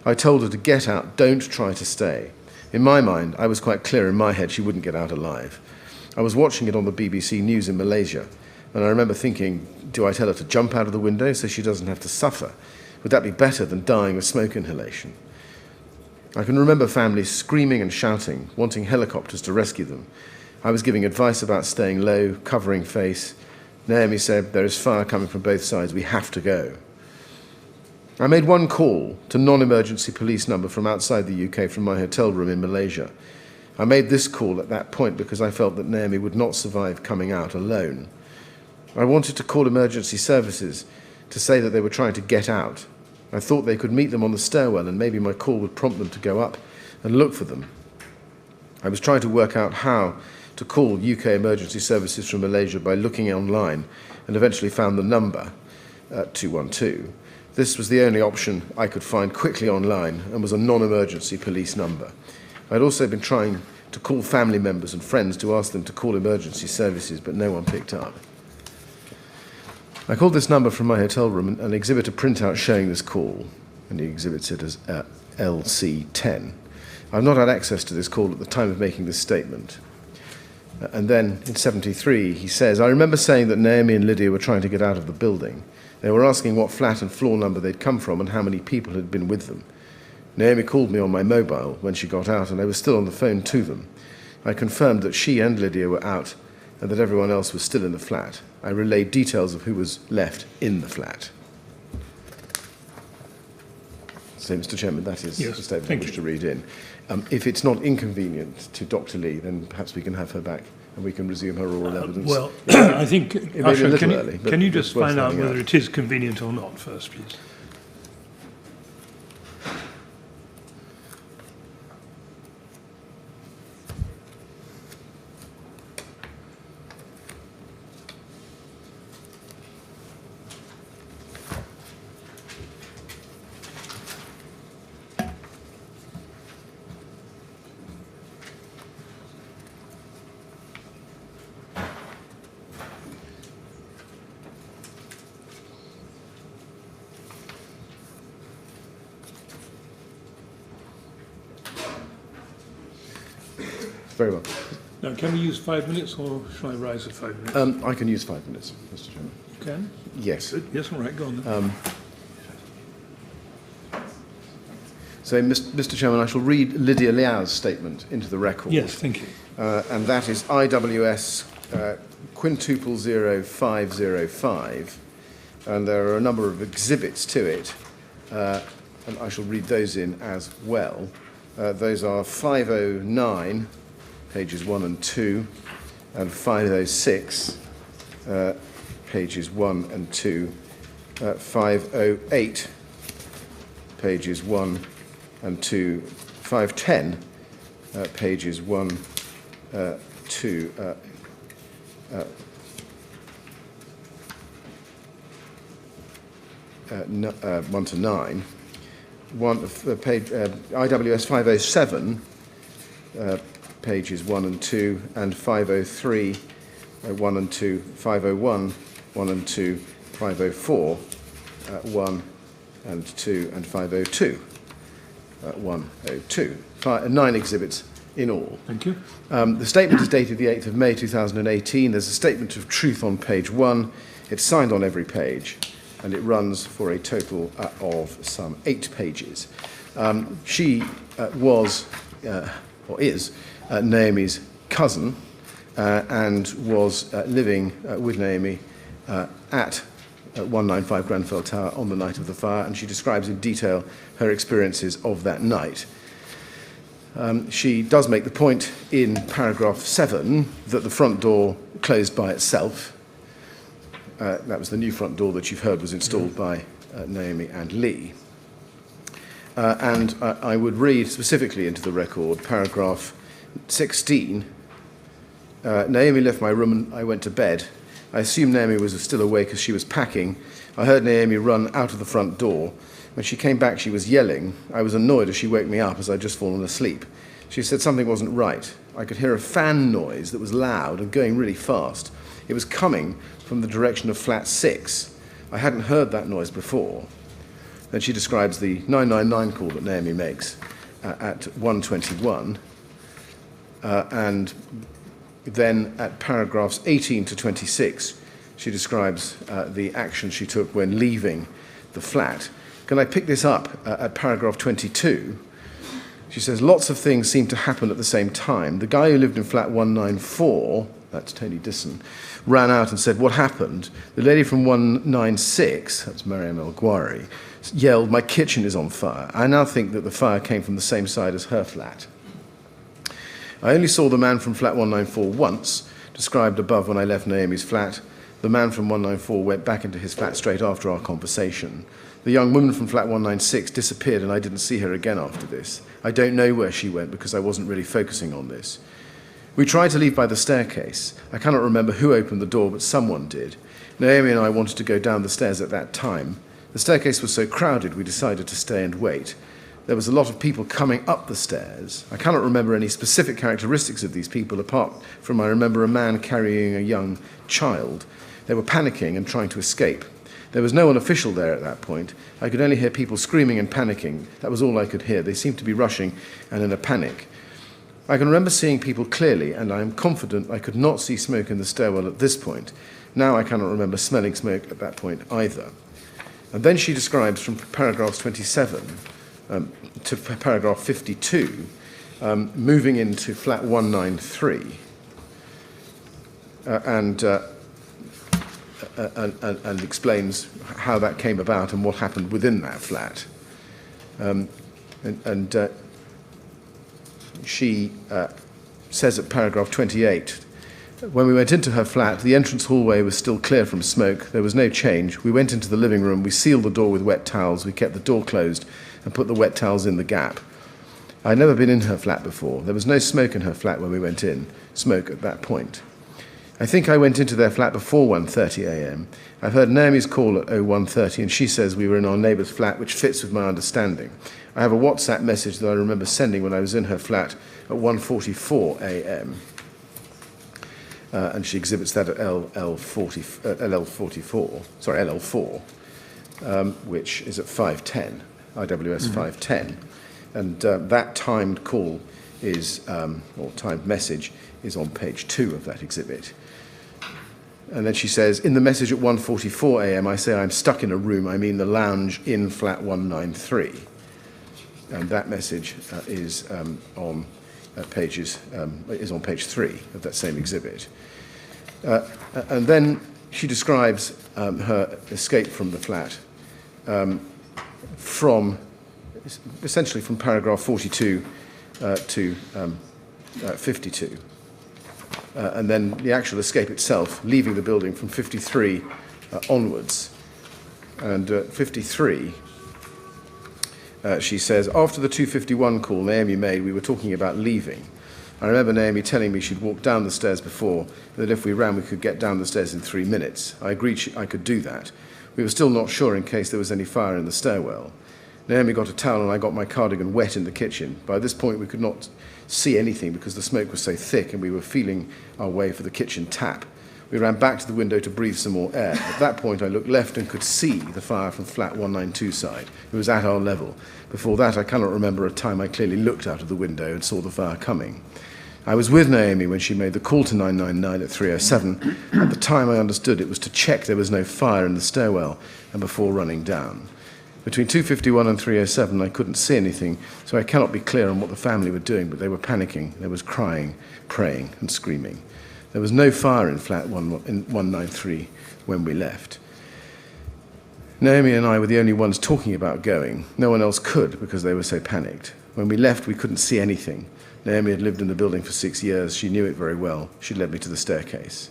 I told her to get out, don't try to stay. In my mind, I was quite clear in my head she wouldn't get out alive. I was watching it on the BBC News in Malaysia, and I remember thinking, do I tell her to jump out of the window so she doesn't have to suffer? Would that be better than dying of smoke inhalation? I can remember families screaming and shouting, wanting helicopters to rescue them. I was giving advice about staying low, covering face. Naomi said, there is fire coming from both sides, we have to go. I made one call to non-emergency police number from outside the UK from my hotel room in Malaysia. I made this call at that point because I felt that Naomi would not survive coming out alone. I wanted to call emergency services to say that they were trying to get out. I thought they could meet them on the stairwell and maybe my call would prompt them to go up and look for them. I was trying to work out how to call UK emergency services from Malaysia by looking online and eventually found the number at 212. This was the only option I could find quickly online and was a non-emergency police number. I'd also been trying to call family members and friends to ask them to call emergency services, but no one picked up. I called this number from my hotel room and exhibit a printout showing this call, and he exhibits it as LC10. I've not had access to this call at the time of making this statement. And then in 73, he says, I remember saying that Naomi and Lydia were trying to get out of the building. They were asking what flat and floor number they'd come from and how many people had been with them. Naomi called me on my mobile when she got out, and I was still on the phone to them. I confirmed that she and Lydia were out and that everyone else was still in the flat. I relayed details of who was left in the flat. So, Mr. Chairman, that is the statement I wish to read in. If it's not inconvenient to Dr. Lee, then perhaps we can have her back and we can resume her oral evidence. Well, I think, it may be a Usher, little early, can you just find out whether out. it is convenient or not first, please? Very well. Now, can we use 5 minutes or shall I rise at 5 minutes? I can use 5 minutes, Mr. Chairman. You can? Yes. Good. Yes, all right, go on then. So, Mr. Chairman, I shall read Lydia Liao's statement into the record. Yes, thank you. And that is IWS quintuple 0505 and there are a number of exhibits to it, and I shall read those in as well. Those are 509, pages 1 and 2, and 506, pages 1 and 2, 508, pages 1 and 2, 510, pages 1, 2, 1 to 9, page, IWS 507, pages 1 and 2, and 503, 1 and 2, 501, 1 and 2, 504, 1 and 2, and 502, 102. 9 exhibits in all. Thank you. The statement is dated the 8th of May 2018. There's a statement of truth on page 1. It's signed on every page, and it runs for a total of some 8 pages. She was, or is, Naomi's cousin, and was living with Naomi at 195 Grenfell Tower on the night of the fire, and she describes in detail her experiences of that night. She does make the point in paragraph 7 that the front door closed by itself. That was the new front door that you've heard was installed by Naomi and Lee. And I would read specifically into the record paragraph 16. Naomi left my room and I went to bed. I assumed Naomi was still awake as she was packing. I heard Naomi run out of the front door. When she came back, she was yelling. I was annoyed as she woke me up as I'd just fallen asleep. She said something wasn't right. I could hear a fan noise that was loud and going really fast. It was coming from the direction of flat 6. I hadn't heard that noise before. Then she describes the 999 call that Naomi makes at 1:21. And then at paragraphs 18 to 26, she describes the action she took when leaving the flat. Can I pick this up at paragraph 22? She says, lots of things seemed to happen at the same time. The guy who lived in flat 194, that's Tony Disson, ran out and said, what happened? The lady from 196, that's Mariam El-Ghwari, yelled, my kitchen is on fire. I now think that the fire came from the same side as her flat. I only saw the man from flat 194 once, described above when I left Naomi's flat. The man from 194 went back into his flat straight after our conversation. The young woman from flat 196 disappeared and I didn't see her again after this. I don't know where she went because I wasn't really focusing on this. We tried to leave by the staircase. I cannot remember who opened the door, but someone did. Naomi and I wanted to go down the stairs at that time. The staircase was so crowded we decided to stay and wait. There was a lot of people coming up the stairs. I cannot remember any specific characteristics of these people apart from I remember a man carrying a young child. They were panicking and trying to escape. There was no one official there at that point. I could only hear people screaming and panicking. That was all I could hear. They seemed to be rushing and in a panic. I can remember seeing people clearly, and I am confident I could not see smoke in the stairwell at this point. Now I cannot remember smelling smoke at that point either. And then she describes from paragraphs 27 to paragraph 52, moving into flat 193, and explains how that came about and what happened within that flat. She says at paragraph 28, when we went into her flat, the entrance hallway was still clear from smoke. There was no change. We went into the living room. We sealed the door with wet towels. We kept the door closed and put the wet towels in the gap. I'd never been in her flat before. There was no smoke in her flat when we went in, smoke at that point. I think I went into their flat before 1:30 a.m. I've heard Naomi's call at 01:30, and she says we were in our neighbour's flat, which fits with my understanding. I have a WhatsApp message that I remember sending when I was in her flat at 1:44 a.m. And she exhibits that at LL4, which is at 5:10, IWS 5:10. And that timed call is, or timed message, is on page 2 of that exhibit. And then she says, in the message at 1:44 a.m., I say I'm stuck in a room. I mean the lounge in flat 193. And that message is on page 3 of that same exhibit. And then she describes her escape from the flat from essentially from paragraph 42 to 52. And then the actual escape itself, leaving the building from 53 onwards. And 53, she says, after the 2:51 call Naomi made, we were talking about leaving. I remember Naomi telling me she'd walked down the stairs before, that if we ran we could get down the stairs in 3 minutes. I agreed I could do that. We were still not sure in case there was any fire in the stairwell. Naomi got a towel and I got my cardigan wet in the kitchen. By this point we could not see anything because the smoke was so thick and we were feeling our way for the kitchen tap. We ran back to the window to breathe some more air. At that point I looked left and could see the fire from flat 192 side. It was at our level. Before that I cannot remember a time I clearly looked out of the window and saw the fire coming. I was with Naomi when she made the call to 999 at 3:07. At the time I understood it was to check there was no fire in the stairwell and before running down. Between 2:51 and 3:07 I couldn't see anything, so I cannot be clear on what the family were doing, but they were panicking. There was crying, praying and screaming. There was no fire in flat 193 when we left. Naomi and I were the only ones talking about going. No one else could because they were so panicked. When we left we couldn't see anything. Naomi had lived in the building for 6 years. She knew it very well. She led me to the staircase.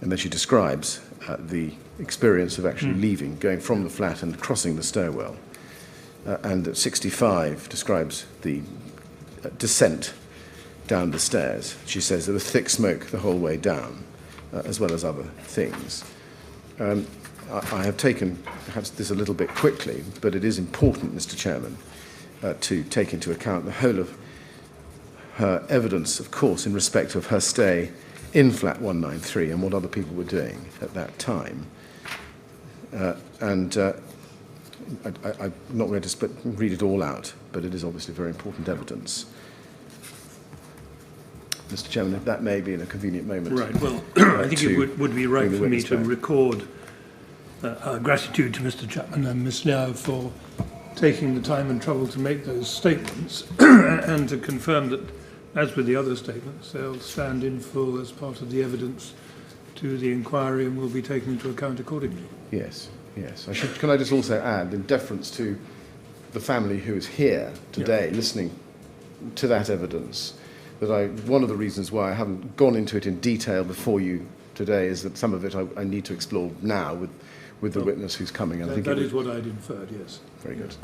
And then she describes the experience of actually leaving, going from the flat and crossing the stairwell. And at 65 describes the descent down the stairs. She says there was thick smoke the whole way down, as well as other things. I have taken perhaps this a little bit quickly, but it is important, Mr. Chairman, to take into account the whole of her evidence, of course, in respect of her stay in flat 193 and what other people were doing at that time. I'm not going to read it all out, but it is obviously very important evidence. Mr. Chairman, if that may be in a convenient moment. Right, well, I think it would be right for me to record our gratitude to Mr. Chapman and Ms. Liao for taking the time and trouble to make those statements and to confirm that, as with the other statements, they'll stand in full as part of the evidence to the inquiry and will be taken into account accordingly. Yes, yes. Can I just also add, in deference to the family who is here today listening to that evidence, that one of the reasons why I haven't gone into it in detail before you today is that some of it I need to explore now with the witness who's coming. And That is what I'd inferred, yes. Very good.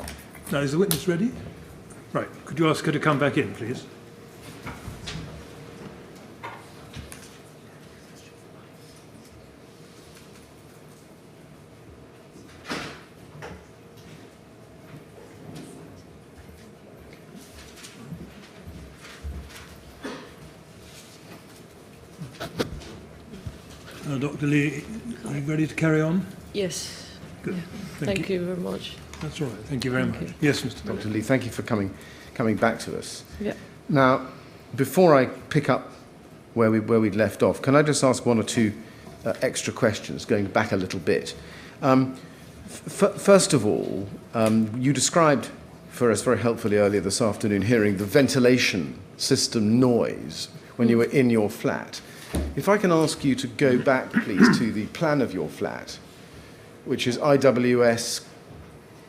Now, is the witness ready? Right. Could you ask her to come back in, please? Dr. Lee, are you ready to carry on? Yes. Good. Yeah. Thank you very much. That's all right. Thank you very much. Yes, Mr. Dr. Lee, thank you for coming back to us. Yeah. Now, before I pick up where we'd left off, can I just ask one or two extra questions, going back a little bit? First of all, you described for us very helpfully earlier this afternoon hearing the ventilation system noise when you were in your flat. If I can ask you to go back, please, to the plan of your flat, which is IWS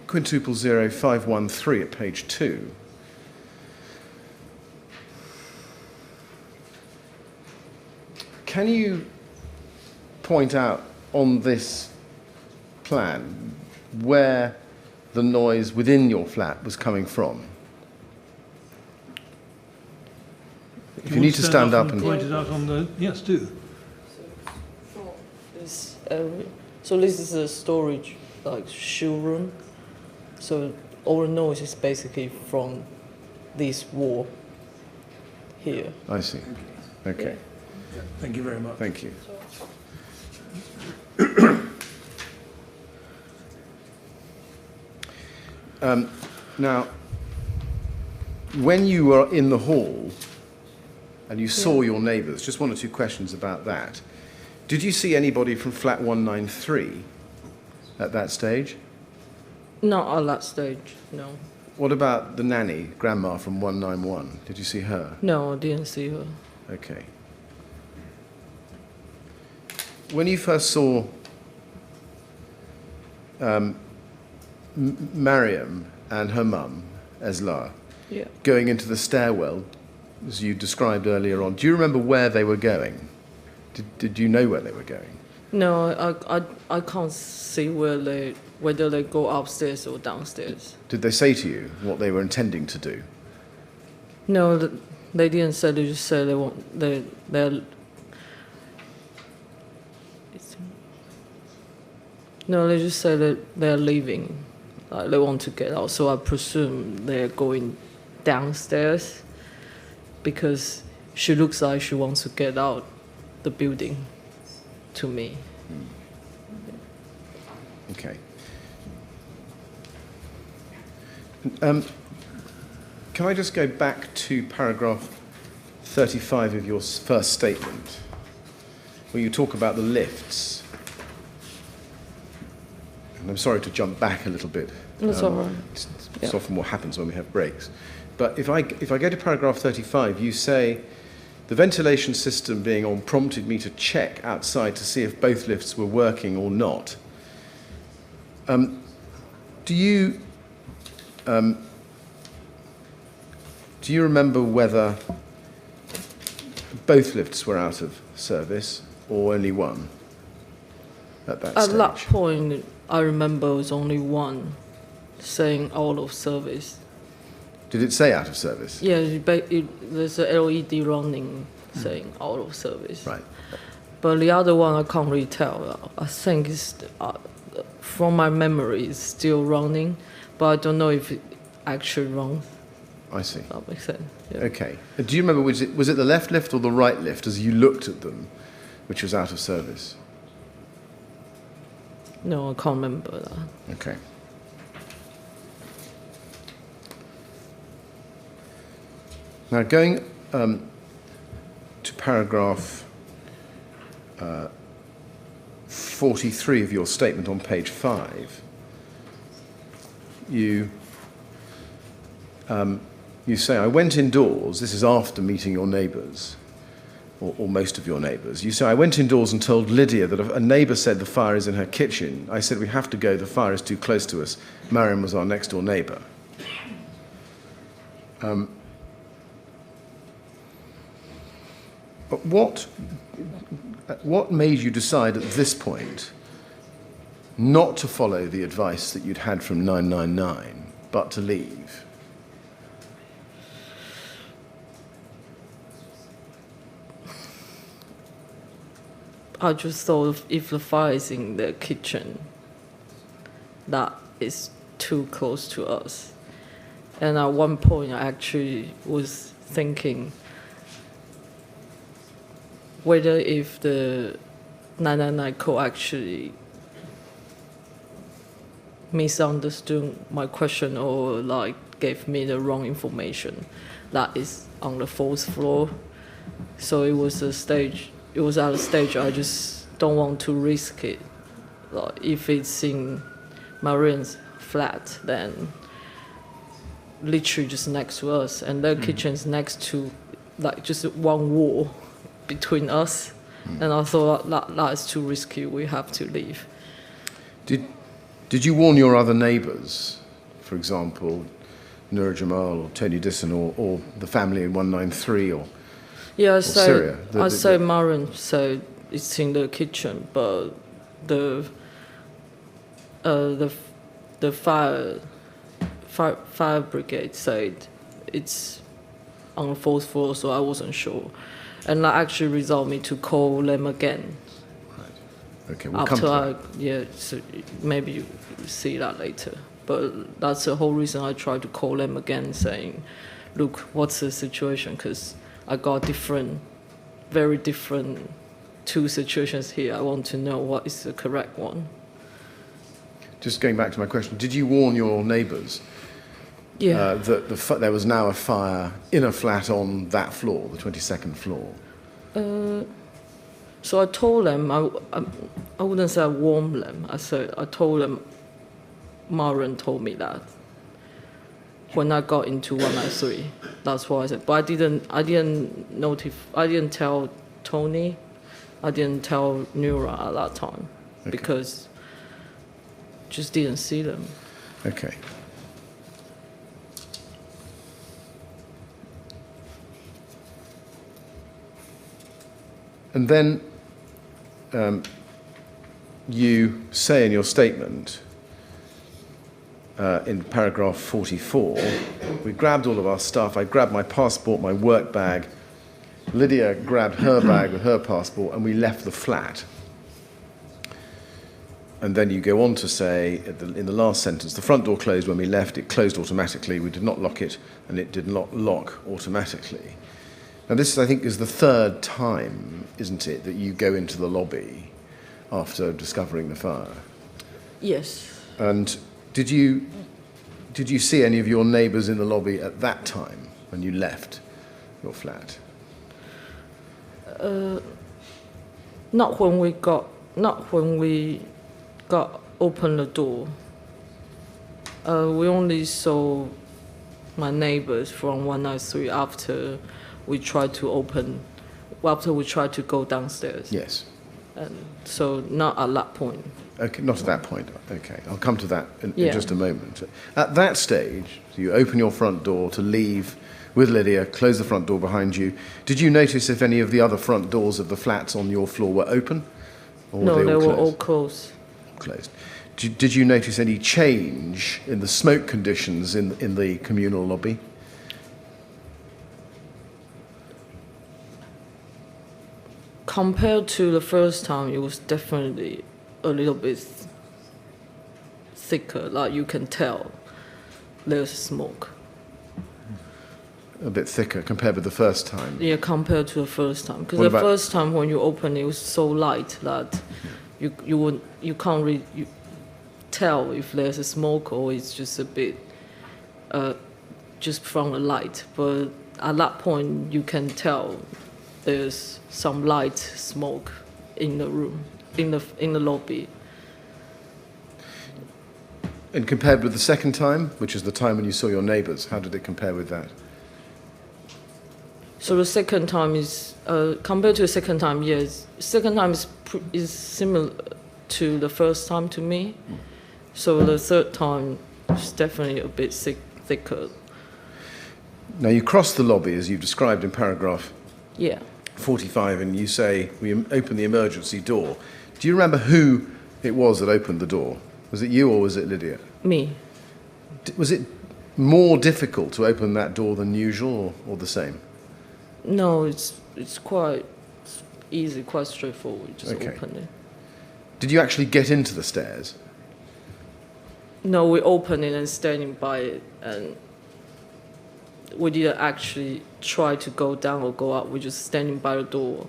*00513 at page 2. Can you point out on this plan where the noise within your flat was coming from? If you need to stand up and point it out on the... Yes, do. This area. So this is a storage, like shoe room. So all the noise is basically from this wall here. I see. Okay. Yeah. Thank you very much. Thank you. Now, when you were in the hall and you saw your neighbours, just one or two questions about that. Did you see anybody from flat 193 at that stage? Not at that stage, no. What about the nanny, grandma from 191? Did you see her? No, I didn't see her. Okay. When you first saw Mariam and her mum, Esla, Yeah. going into the stairwell, as you described earlier on. Do you remember where they were going? Did you know where they were going? No, I can't see whether they go upstairs or downstairs. Did they say to you what they were intending to do? No, they didn't say. They just said they're. No, they just said that they're leaving. Like they want to get out. So I presume they're going downstairs because she looks like she wants to get out the building to me. Okay. Can I just go back to paragraph 35 of your first statement, where you talk about the lifts? And I'm sorry to jump back a little bit. That's all right. It's often what happens when we have breaks. But if I go to paragraph 35, you say, the ventilation system being on prompted me to check outside to see if both lifts were working or not. Do you remember whether both lifts were out of service or only one at that stage? At that point, I remember it was only one saying out of service. Did it say out of service? Yeah, there's a LED running saying out of service. Right. But the other one, I can't really tell. I think it's, from my memory, it's still running, but I don't know if it actually runs. I see. That makes sense. Yeah. Okay. Do you remember, was it the left lift or the right lift as you looked at them, which was out of service? No, I can't remember that. Okay. Now, going to paragraph 43 of your statement on page 5, you say, I went indoors, this is after meeting your neighbours, or most of your neighbours. You say, I went indoors and told Lydia that a neighbour said the fire is in her kitchen. I said, we have to go, the fire is too close to us. Mariam was our next door neighbour. But what made you decide at this point not to follow the advice that you'd had from 999, but to leave? I just thought if the fire is in the kitchen, that is too close to us. And at one point, I actually was thinking whether if the 999 call actually misunderstood my question or like gave me the wrong information that is on the 4th floor. So it was at a stage I just don't want to risk it. Like if it's in Marian's flat, then literally just next to us, and their kitchen's next to like just one wall between us. And I thought that is too risky, we have to leave. Did you warn your other neighbours, for example, Nur Jamal or Tony Disson or the family in 193 or Syria? I say Mariam said it's in the kitchen, but the fire brigade said it's on the 4th floor, so I wasn't sure. And that actually resolved me to call them again. Right. Okay, we'll come to that. So maybe you see that later. But that's the whole reason I tried to call them again, saying, look, what's the situation? Because I got very different two situations here. I want to know what is the correct one. Just going back to my question, did you warn your neighbours that there was now a fire in a flat on that floor, the 22nd floor? So I told them, I wouldn't say I warned them. I told them, Mariam told me that when I got into 193. That's what I said. But I didn't tell Tony, I didn't tell Nura at that time, because just didn't see them. Okay. And then you say in your statement, in paragraph 44, we grabbed all of our stuff. I grabbed my passport, my work bag. Lydia grabbed her bag with her passport, and we left the flat. And then you go on to say, in the last sentence, the front door closed when we left. It closed automatically. We did not lock it, and it did not lock automatically. Now, this, I think, is the third time, isn't it, that you go into the lobby after discovering the fire? Yes. And did you see any of your neighbours in the lobby at that time when you left your flat? Not when we got open the door. We only saw my neighbours from 193 after we tried to go downstairs. Yes. And so not at that point. Okay, not at that point. Okay, I'll come to that in just a moment. At that stage, you open your front door to leave with Lydia, close the front door behind you. Did you notice if any of the other front doors of the flats on your floor were open? Or No, they were all closed? closed. Closed. Did you notice any change in the smoke conditions in the communal lobby? Compared to the first time, it was definitely a little bit thicker. Like you can tell there's smoke. A bit thicker compared with the first time? Yeah, compared to the first time. Because What the about- first time when you open it was so light that you can't really tell if there's a smoke or it's just a bit just from the light. But at that point, you can tell there's some light smoke in the room, in the lobby. And compared with the second time, which is the time when you saw your neighbours, how did it compare with that? So the second time is compared to the second time. Yes, second time is similar to the first time to me. So the third time is definitely a bit thicker. Now, you cross the lobby, as you've described in paragraph Yeah. 45, and you say, we open the emergency door. Do you remember who it was that opened the door? Was it you or was it Lydia? Me. Was it more difficult to open that door than usual or the same? No, it's quite easy, quite straightforward. Just Okay. open it. Did you actually get into the stairs? No, we opened it and standing by it, and we didn't actually try to go down or go up. We're just standing by the door.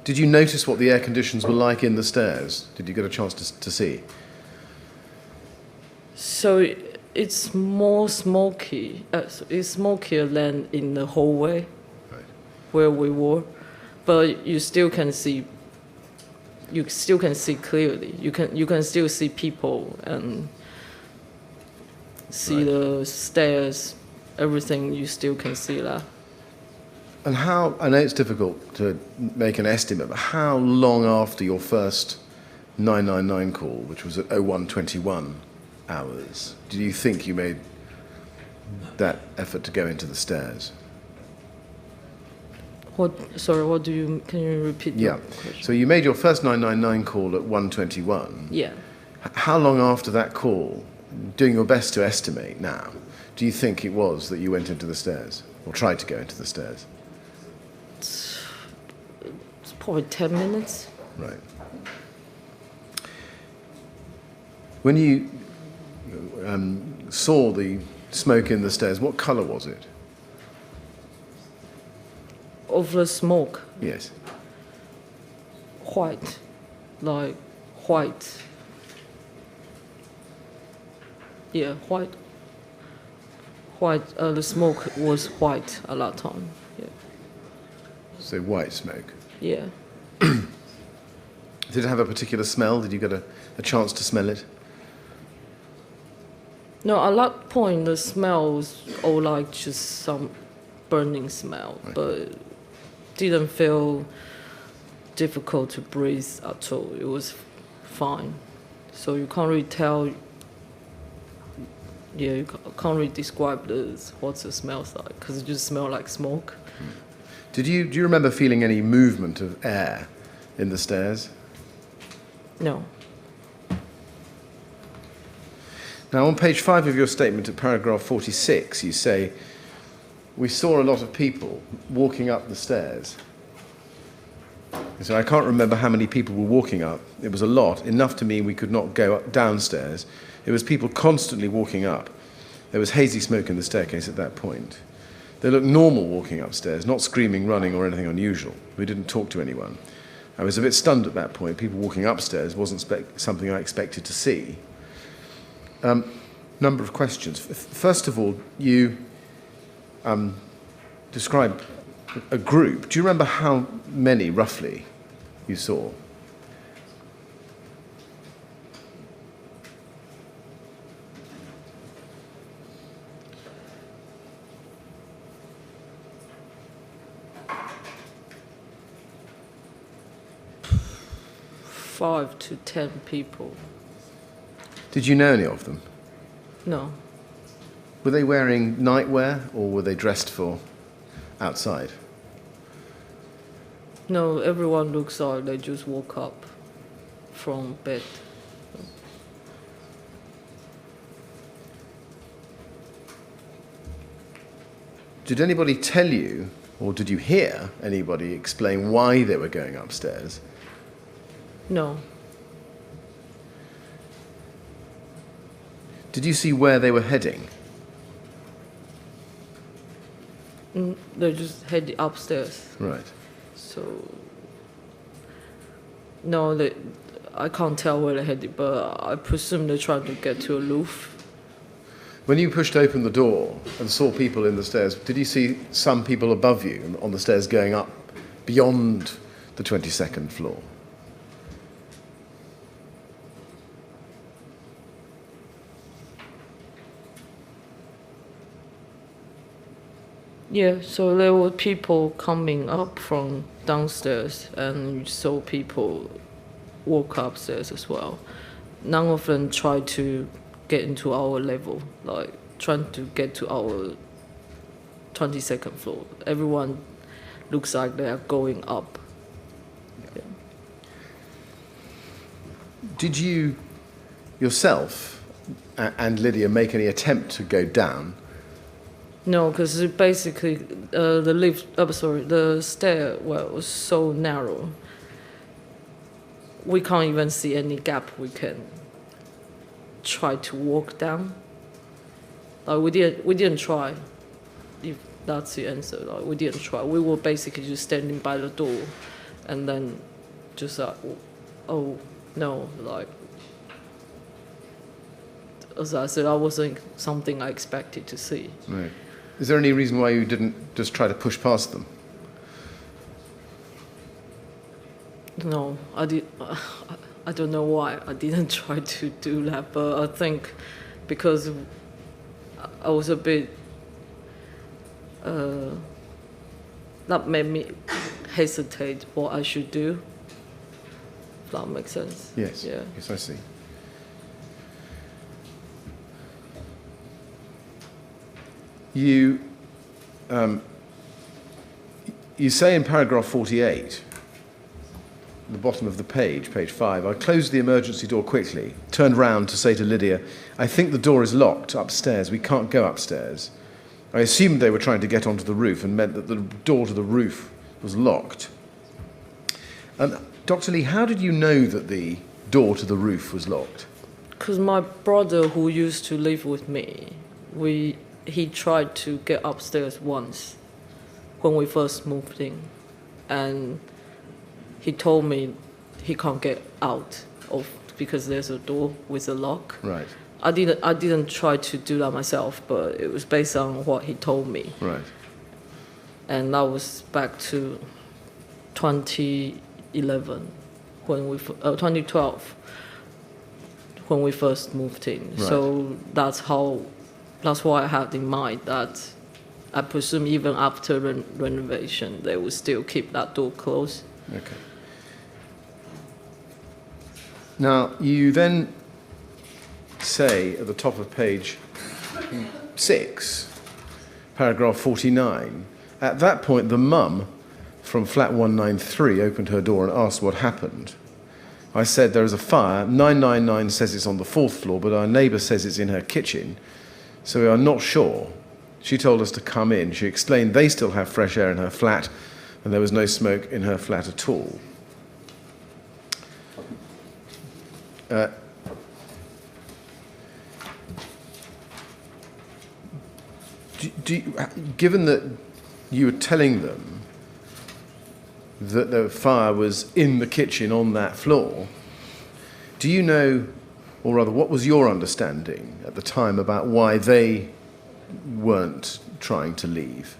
Did you notice what the air conditions were like in the stairs? Did you get a chance to see? So it's more smoky. It's smokier than in the hallway Right. where we were, but you still can see. You still can see clearly. You can still see people and see Right. the stairs. Everything you still can see that. And how, I know it's difficult to make an estimate, but how long after your first 999 call, which was at 01:21 hours, do you think you made that effort to go into the stairs? Sorry, what do you? Can you repeat? Yeah. Your question? So you made your first 999 call at 1:21. Yeah. How long after that call, doing your best to estimate now, do you think it was that you went into the stairs or tried to go into the stairs? It's probably 10 minutes. Right. When you saw the smoke in the stairs, what colour was it? Of the smoke, Yes. white, like white. Yeah, white. White. The smoke was white at that time. Yeah. So white smoke. Yeah. Did it have a particular smell? Did you get a chance to smell it? No, at that point the smell was all like just some burning smell, Right. but didn't feel difficult to breathe at all. It was fine. So you can't really tell. Yeah, you can't really describe what it smells like because it just smells like smoke. Do you remember feeling any movement of air in the stairs? No. Now, on page 5 of your statement at paragraph 46, you say, "We saw a lot of people walking up the stairs." So I can't remember how many people were walking up. It was a lot, enough to mean we could not go downstairs. It was people constantly walking up. There was hazy smoke in the staircase at that point. They looked normal walking upstairs, not screaming, running, or anything unusual. We didn't talk to anyone. I was a bit stunned at that point. People walking upstairs wasn't something I expected to see. Number of questions. First of all, you described a group. Do you remember how many, roughly, you saw? Five to 10 people. Did you know any of them? No. Were they wearing nightwear or were they dressed for outside? No, everyone looks like they just woke up from bed. Did anybody tell you, or did you hear anybody explain why they were going upstairs? No. Did you see where they were heading? They just headed upstairs. Right. So, no, I can't tell where they're headed, but I presume they're trying to get to a roof. When you pushed open the door and saw people in the stairs, did you see some people above you on the stairs going up beyond the 22nd floor? Yeah, so there were people coming up from downstairs, and you saw people walk upstairs as well. None of them tried to get into our level, like trying to get to our 22nd floor. Everyone looks like they are going up. Yeah. Did you yourself and Lydia make any attempt to go down? No, because basically the stairwell was so narrow. We can't even see any gap we can try to walk down. Like we didn't try. If that's the answer, like we didn't try. We were basically just standing by the door, and then just like, oh no, like as I said, that wasn't something I expected to see. Right. Is there any reason why you didn't just try to push past them? No, I did. I don't know why I didn't try to do that, but I think because I was a bit. That made me hesitate what I should do. If that makes sense. Yes. Yeah. Yes, I see. You say in paragraph 48, at the bottom of the page 5, I closed the emergency door quickly, turned round to say to Lydia, I think the door is locked upstairs, we can't go upstairs. I assumed they were trying to get onto the roof and meant that the door to the roof was locked. Dr. Lee, how did you know that the door to the roof was locked? Because my brother, who used to live with me, he tried to get upstairs once when we first moved in, and he told me he can't get out because there's a door with a lock. Right. I didn't try to do that myself, but it was based on what he told me. Right. And that was back to 2011, 2012, when we first moved in. Right. So that's what I had in mind, that I presume even after renovation, they will still keep that door closed. Okay. Now, you then say at the top of page 6, paragraph 49, at that point the mum from flat 193 opened her door and asked what happened. I said there is a fire. 999 says it's on the 4th floor, but our neighbour says it's in her kitchen, so we are not sure. She told us to come in. She explained they still have fresh air in her flat and there was no smoke in her flat at all. Given that you were telling them that the fire was in the kitchen on that floor, do you know, or rather, what was your understanding at the time about why they weren't trying to leave?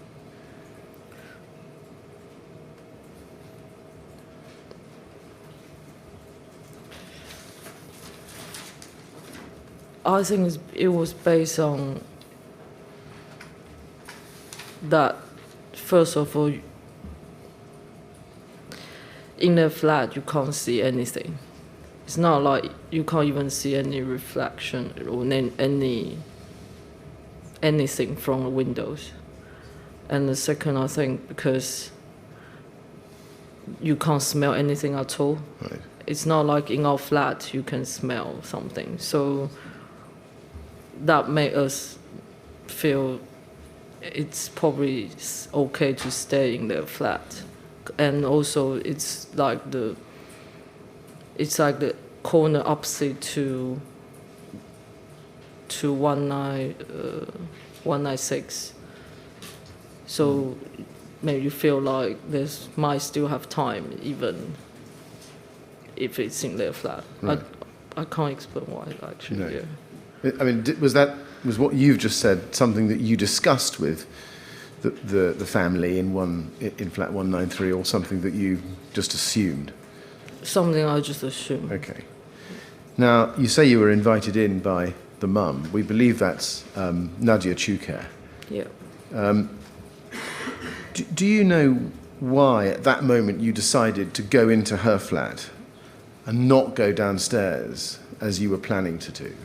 I think it was based on that, first of all, in the flat you can't see anything. It's not like you can't even see any reflection or anything from the windows. And the second, I think, because you can't smell anything at all. Right. It's not like in our flat you can smell something. So that made us feel it's probably okay to stay in the flat. And also it's like the corner opposite to 196. So maybe you feel like this might still have time, even if it's in their flat. Right. I can't explain why, actually. No. Yeah. I mean, was what you've just said something that you discussed with the family in flat 193, or something that you just assumed? Something I just assumed. Okay. Now, you say you were invited in by the mum. We believe that's Nadia Choucair. Yeah. Do you know why at that moment you decided to go into her flat and not go downstairs as you were planning to do?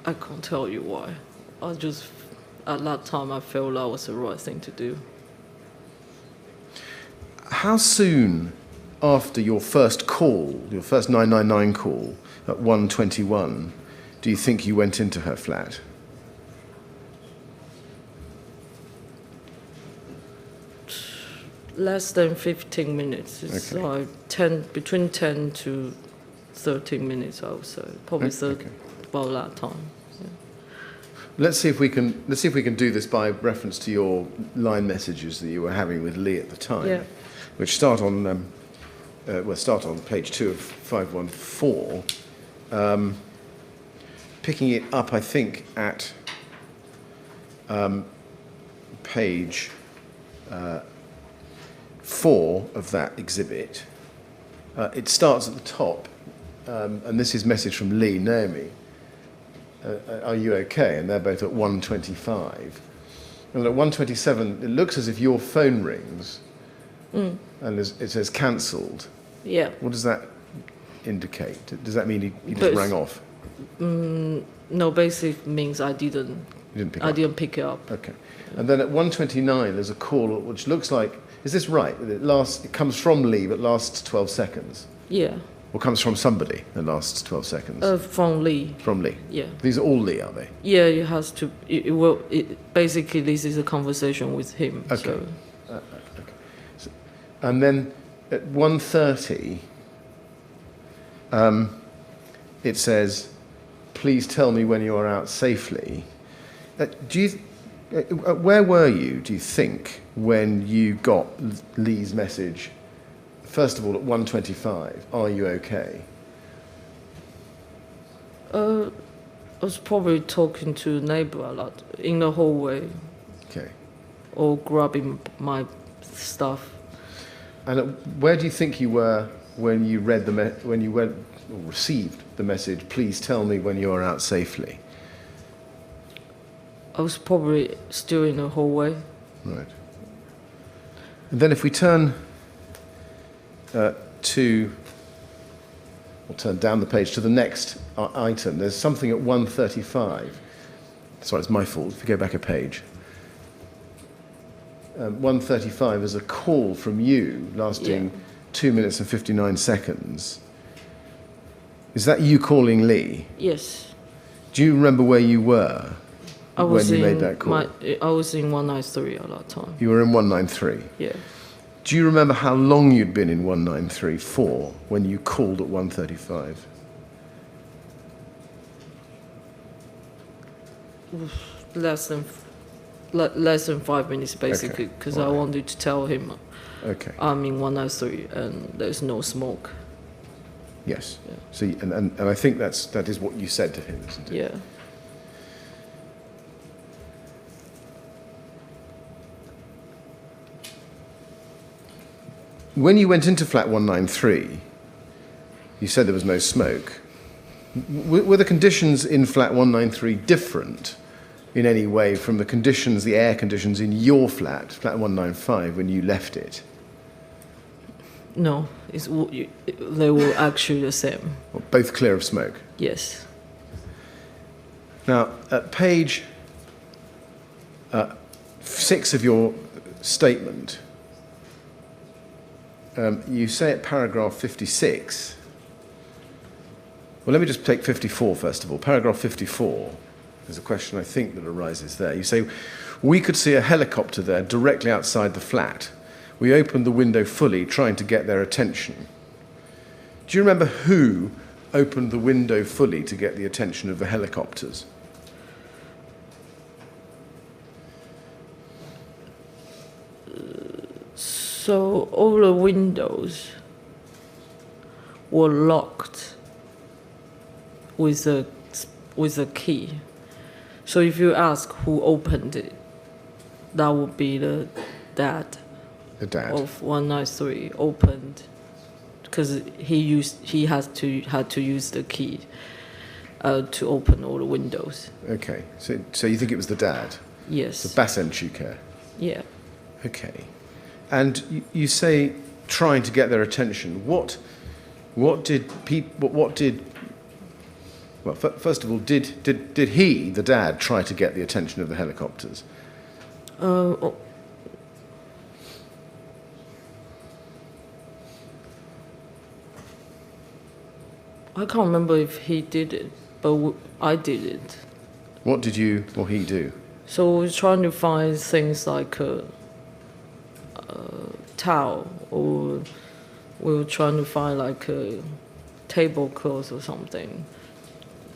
I can't tell you why. At that time, I felt that was the right thing to do. How soon after your first call, your first 999 call at 1:21, do you think you went into her flat? Less than 15 minutes. It's Okay. like between 10 to 13 minutes, I would say. Probably about that time. Yeah. Let's see if we can do this by reference to your line messages that you were having with Lee at the time, Yeah. which start on page 2 of 514, picking it up, I think, at page 4 of that exhibit. It starts at the top, and this is a message from Lee. Naomi, are you okay? And they're both at 1:25. And at 1:27, it looks as if your phone rings, and it says cancelled. Yeah. What does that indicate? Does that mean he just rang off? No, basically means I didn't pick it up. Okay. And then at 1:29, there's a call which looks like, is this right? It comes from Lee, but lasts 12 seconds. Yeah. Or comes from somebody that lasts 12 seconds. From Lee. From Lee. Yeah. These are all Lee, are they? Yeah, it has to. Basically, this is a conversation with him. Okay. So. Okay. And then at 1:30, it says, "Please tell me when you are out safely." Where were you, do you think, when you got Lee's message? First of all, at 1:25, are you okay? I was probably talking to a neighbor a lot in the hallway. Okay. Or grabbing my stuff. And where do you think you were when you read when you went or received the message? Please tell me when you are out safely. I was probably still in the hallway. Right. And then if we turn to We'll turn down the page to the next item. There's something at 135. Sorry, it's my fault. If you go back a page. 135 is a call from you lasting 2 minutes and 59 seconds. Is that you calling Lee? Yes. Do you remember where you were when you made that call? I was in 193 at that time. You were in 193? Yeah. Do you remember how long you'd been in 193 for when you called at 135? Less than 5 minutes, basically, because I wanted to tell him I'm in 193 and there's no smoke. Yes. Yeah. So, and I think that is what you said to him, isn't it? Yeah. When you went into flat 193, you said there was no smoke. Were the conditions in flat 193 different in any way from the conditions, the air conditions in your flat, flat 195, when you left it? No, they were actually the same. Both clear of smoke? Yes. Now, at page 6 of your statement, you say at paragraph 56, well, let me just take 54 first of all. Paragraph 54, there's a question I think that arises there. You say, we could see a helicopter there directly outside the flat. We opened the window fully, trying to get their attention. Do you remember who opened the window fully to get the attention of the helicopters? So all the windows were locked with a key. So if you ask who opened it, that would be the dad. The dad of 193 opened, because he had to use the key to open all the windows. Okay, so you think it was the dad? Yes. The Bassen Shuker? Yeah. Okay. And you say trying to get their attention. What did well, first of all, did he, the dad, try to get the attention of the helicopters? I can't remember if he did it, but I did it. What did you or he do? So we were trying to find things like a towel, or we were trying to find like a tablecloth or something,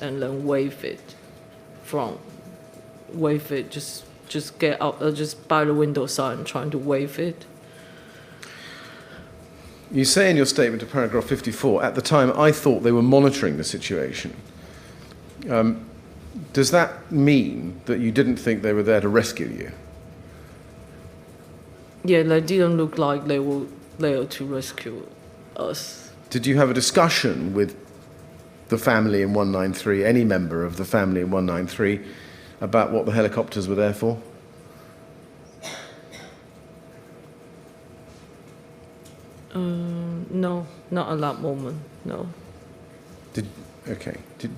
and then wave it, just get out, just by the window side and trying to wave it. You say in your statement to paragraph 54, at the time I thought they were monitoring the situation. Does that mean that you didn't think they were there to rescue you? Yeah, they didn't look like they were there to rescue us. Did you have a discussion with the family in 193, any member of the family in 193, about what the helicopters were there for? No, not at that moment, no.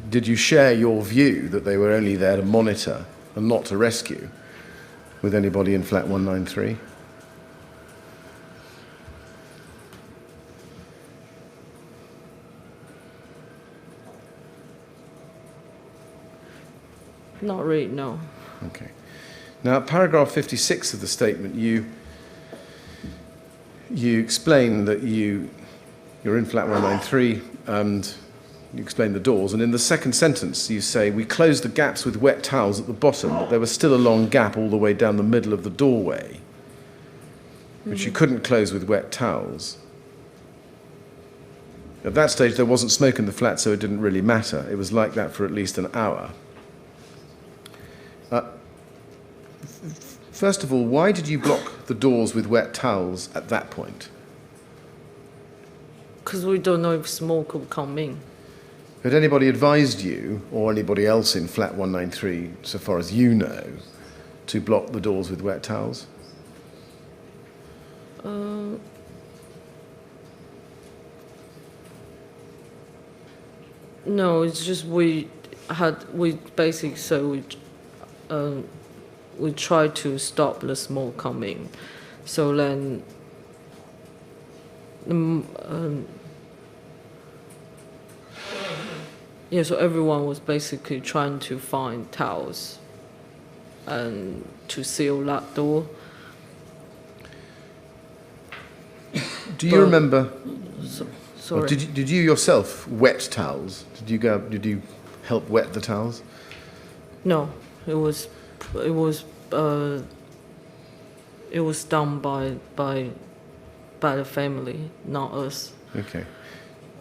Did you share your view that they were only there to monitor and not to rescue with anybody in flat 193? Not really, no. Okay. Now, paragraph 56 of the statement, you explain that you're in flat 193 and you explain the doors, and in the second sentence you say, we closed the gaps with wet towels at the bottom, but there was still a long gap all the way down the middle of the doorway, which you couldn't close with wet towels. At that stage there wasn't smoke in the flat, so it didn't really matter. It was like that for at least an hour. First of all, why did you block the doors with wet towels at that point? Because we don't know if smoke will come in. Had anybody advised you, or anybody else in flat 193, so far as you know, to block the doors with wet towels? No, it's just we basically so we tried to stop the smoke coming. So then, so everyone was basically trying to find towels and to seal that door. Do you remember? Sorry. Did you yourself wet towels? Did you help wet the towels? No, it was done by the family, not us. Okay.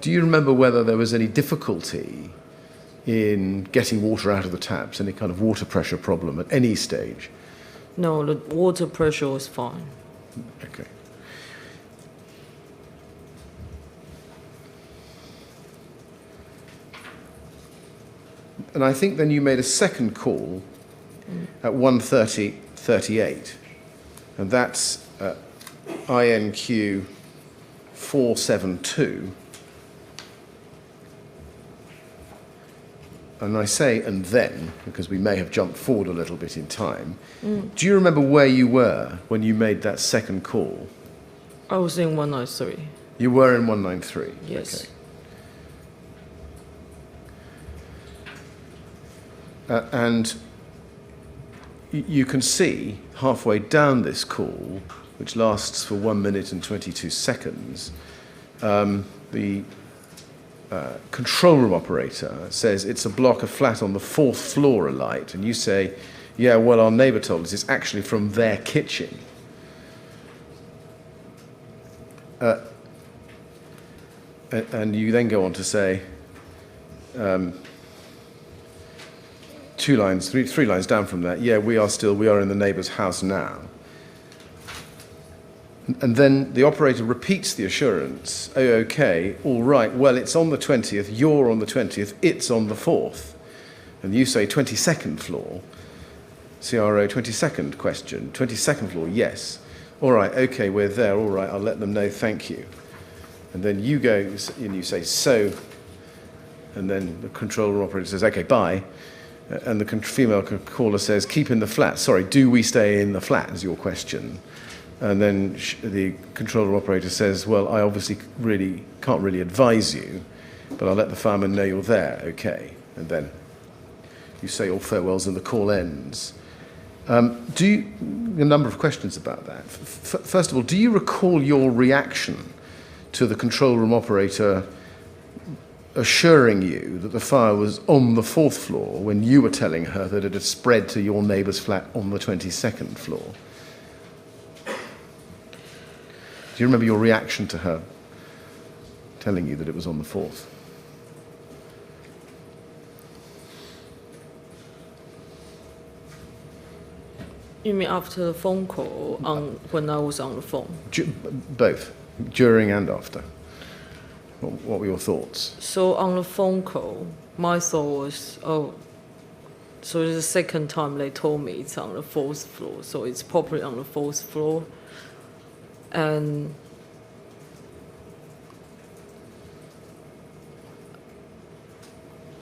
Do you remember whether there was any difficulty in getting water out of the taps, any kind of water pressure problem at any stage? No, the water pressure was fine. Okay. And I think then you made a second call at 1:38, and that's INQ 472. And I say "and then" because we may have jumped forward a little bit in time. Do you remember where you were when you made that second call? I was in 193. You were in 193? Yes. Okay. And you can see halfway down this call, which lasts for 1 minute and 22 seconds, the control room operator says it's a block of flat on the 4th floor alight, and you say, yeah, well, our neighbour told us it's actually from their kitchen. And you then go on to say, three lines down from that, yeah, we are in the neighbour's house now. And then the operator repeats the assurance, oh, okay, all right, well, it's on the 20th, you're on the 20th, it's on the 4th. And you say 22nd floor, CRO, 22nd question, 22nd floor, yes. All right, okay, we're there, all right, I'll let them know, thank you. And then you go and you say, so, and then the control room operator says, okay, bye. And the female caller says, keep in the flat. Sorry, do we stay in the flat is your question. And then the control room operator says, well, I obviously can't really advise you, but I'll let the fireman know you're there, okay. And then you say your farewells and the call ends. A number of questions about that. First of all, do you recall your reaction to the control room operator assuring you that the fire was on the 4th floor when you were telling her that it had spread to your neighbour's flat on the 22nd floor? Do you remember your reaction to her telling you that it was on the 4th? You mean after the phone call or when I was on the phone? Both, during and after. What were your thoughts? So on the phone call, my thought was, so it's the second time they told me it's on the 4th floor, so it's probably on the 4th floor. And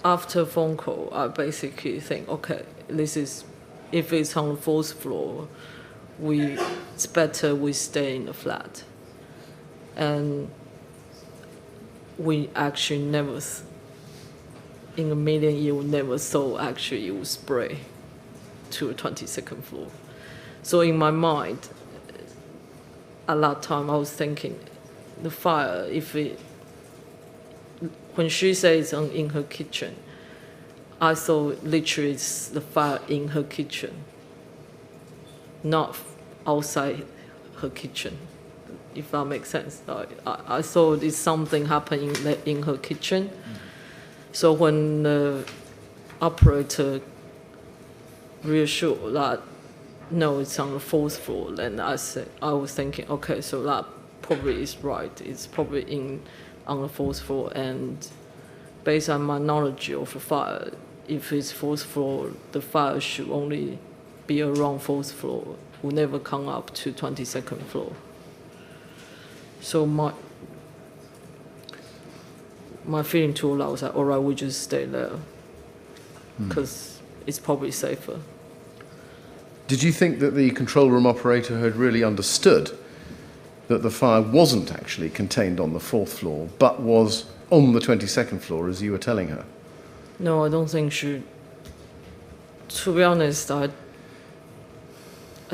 after phone call, I basically think, okay, if it's on the 4th floor, it's better we stay in the flat. And we actually never, in a million years, never thought actually it would spray to the 22nd floor. So in my mind, at that time, I was thinking, the fire, when she says it's in her kitchen, I thought literally it's the fire in her kitchen, not outside her kitchen, if that makes sense. I thought it's something happening in her kitchen. So when the operator reassured that, no, it's on the 4th floor, then I was thinking, okay, so that probably is right. It's probably on the 4th floor, and based on my knowledge of the fire, if it's 4th floor, the fire should only be around 4th floor, will never come up to 22nd floor. So my feeling told I was like, all right, we just stay there because it's probably safer. Did you think that the control room operator had really understood that the fire wasn't actually contained on the 4th floor, but was on the 22nd floor, as you were telling her? No, I don't think she. To be honest, I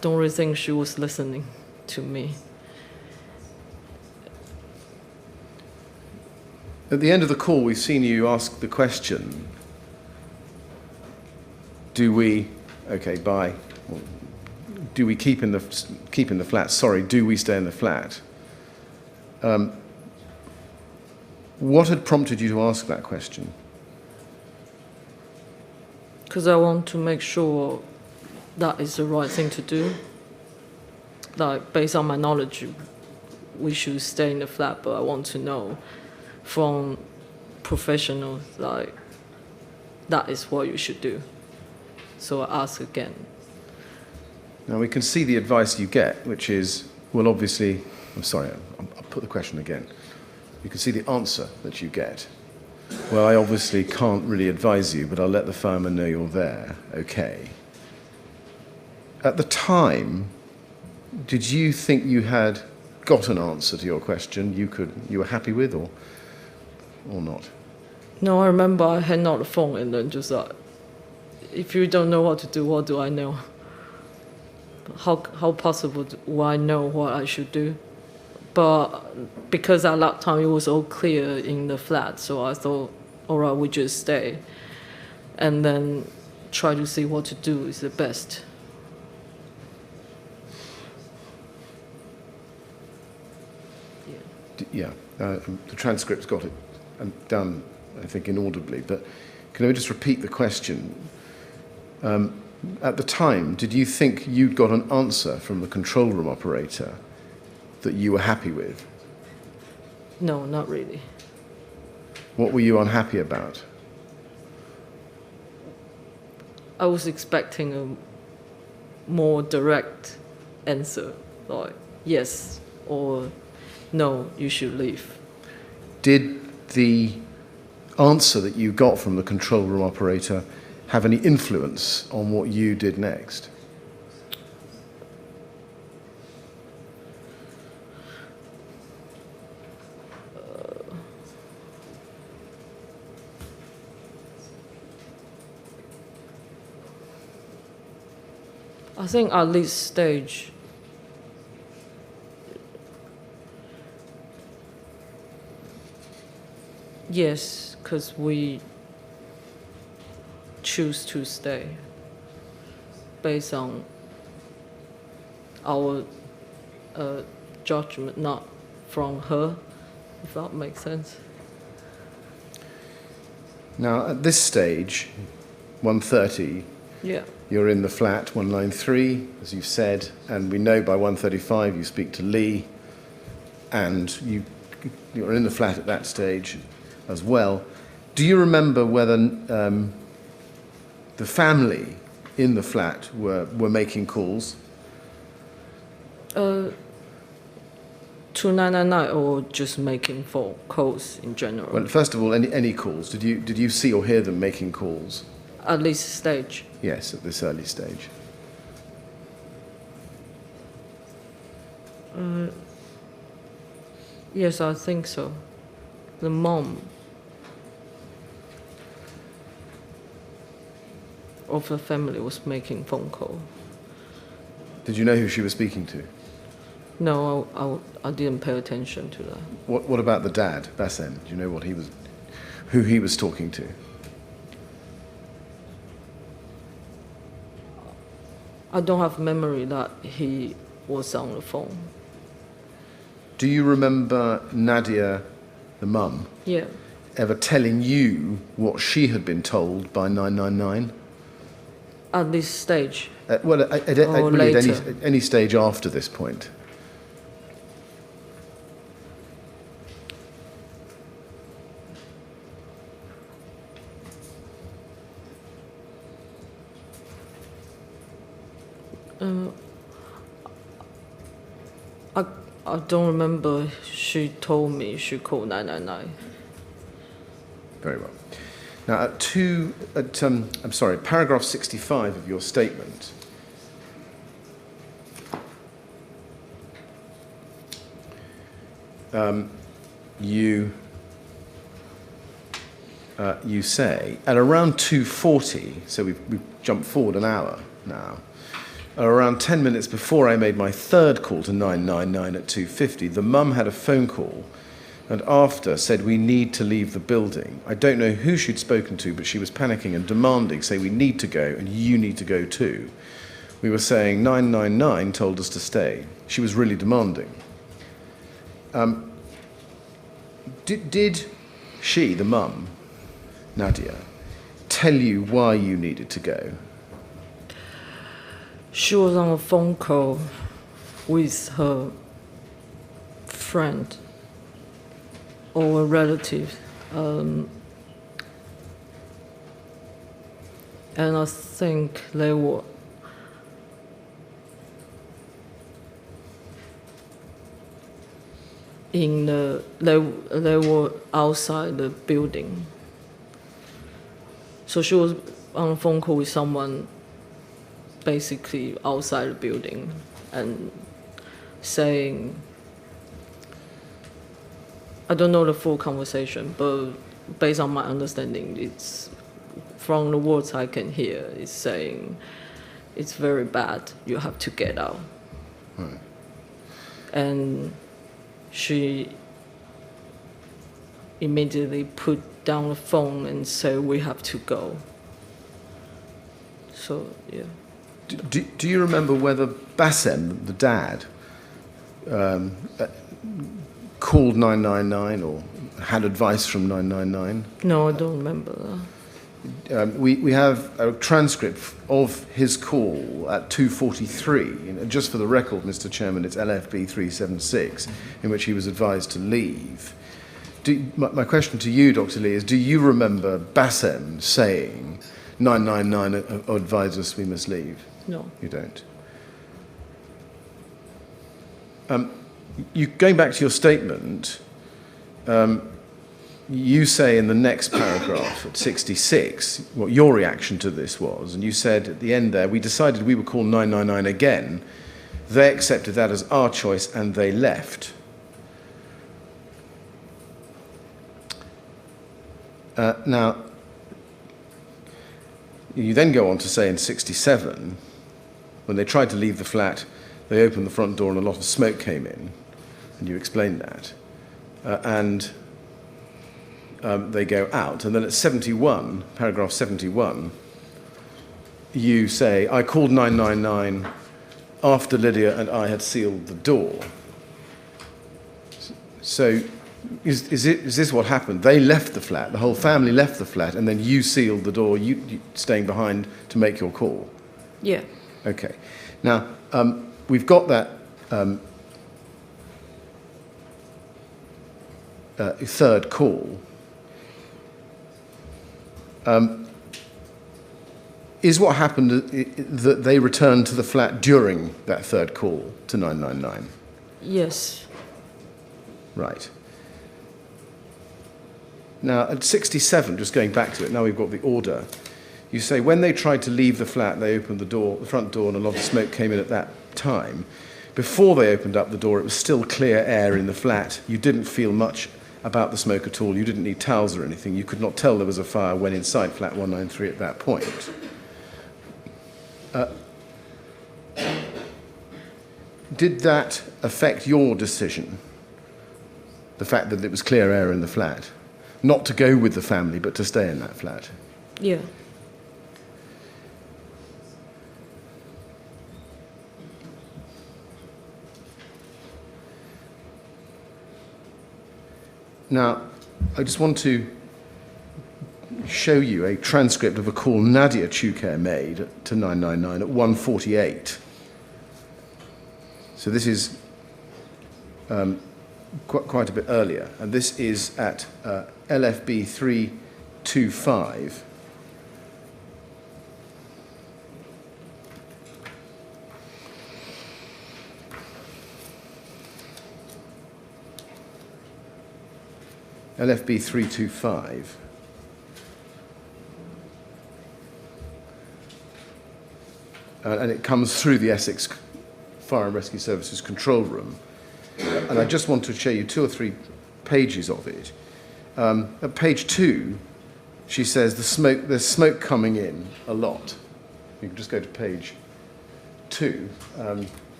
don't really think she was listening to me. At the end of the call, we've seen you ask the question, do we keep in the flat? Sorry, do we stay in the flat? What had prompted you to ask that question? Because I want to make sure that is the right thing to do. Like, based on my knowledge, we should stay in the flat, but I want to know from professionals, like, that is what you should do. So I ask again. Now, we can see the advice you get, which is, well, obviously, I'm sorry, I'll put the question again. You can see the answer that you get. Well, I obviously can't really advise you, but I'll let the fireman know you're there. Okay. At the time, did you think you had got an answer to your question you were happy with, or not? No, I remember I hung out the phone and then just like, if you don't know what to do, what do I know? How possible do I know what I should do? But because at that time it was all clear in the flat, so I thought, all right, we just stay and then try to see what to do is the best. Yeah, the transcript's got it done, I think, inaudibly, but can I just repeat the question? At the time, did you think you'd got an answer from the control room operator that you were happy with? No, not really. What were you unhappy about? I was expecting a more direct answer, like yes or no, you should leave. Did the answer that you got from the control room operator have any influence on what you did next? I think at this stage, yes, because we choose to stay based on our judgment, not from her, if that makes sense. Now, at this stage, 1:30, Yeah. you're in the flat, 193, as you've said, and we know by 1:35 you speak to Lee, and you're in the flat at that stage as well. Do you remember whether the family in the flat were making calls? 2999 or just making phone calls in general? Well, first of all, any calls? Did you see or hear them making calls? At this stage. Yes, at this early stage. Yes, I think so. The mom of the family was making phone call. Did you know who she was speaking to? No, I didn't pay attention to that. What about the dad, Bassem? Do you know who he was talking to? I don't have memory that he was on the phone. Do you remember Nadia, the mum, Yeah. ever telling you what she had been told by 999? At this stage. Well, Or really later. at any stage after this point. I don't remember she told me she called 999. Very well. Now, paragraph 65 of your statement, you say, at around 2:40, so we've jumped forward an hour now, around 10 minutes before I made my third call to 999 at 2:50, the mum had a phone call and after said we need to leave the building. I don't know who she'd spoken to, but she was panicking and demanding, say we need to go and you need to go too. We were saying 999 told us to stay. She was really demanding. Did she, the mum, Nadia, tell you why you needed to go? She was on a phone call with her friend or a relative, and I think they were they were outside the building. So she was on a phone call with someone basically outside the building and saying, I don't know the full conversation, but based on my understanding, it's from the words I can hear, it's saying it's very bad, you have to get out. Right. And she immediately put down the phone and said, we have to go. So, yeah. Do you remember whether Bassem, the dad, called 999 or had advice from 999? No, I don't remember that. We have a transcript of his call at 2:43. Just for the record, Mr. Chairman, it's LFB 376, in which he was advised to leave. My question to you, Dr. Lee, is do you remember Bassem saying 999 advised us we must leave? No. You don't? Going back to your statement, you say in the next paragraph at 66 what your reaction to this was, and you said at the end there, we decided we would call 999 again. They accepted that as our choice and they left. Now, you then go on to say in 67, when they tried to leave the flat, they opened the front door and a lot of smoke came in, and you explained that. They go out. And then at 71, paragraph 71, you say, I called 999 after Lydia and I had sealed the door. So is this what happened? They left the flat, the whole family left the flat, and then you sealed the door, you staying behind to make your call? Yeah. Okay. Now, we've got that third call. Is what happened that they returned to the flat during that third call to 999? Yes. Right. Now, at 67, just going back to it, now we've got the order. You say when they tried to leave the flat, they opened the front door, and a lot of smoke came in at that time. Before they opened up the door, it was still clear air in the flat. You didn't feel much about the smoke at all. You didn't need towels or anything. You could not tell there was a fire when inside flat 193 at that point. Did that affect your decision? The fact that it was clear air in the flat? Not to go with the family, but to stay in that flat? Yeah. Now, I just want to show you a transcript of a call Nadia Choucair made to 999 at 1:48. So this is quite a bit earlier, and this is at LFB 325. LFB 325. and it comes through the Essex Fire and Rescue Services control room. And I just want to show you 2 or 3 pages of it. At page 2, she says there's smoke coming in a lot. You can just go to page 2.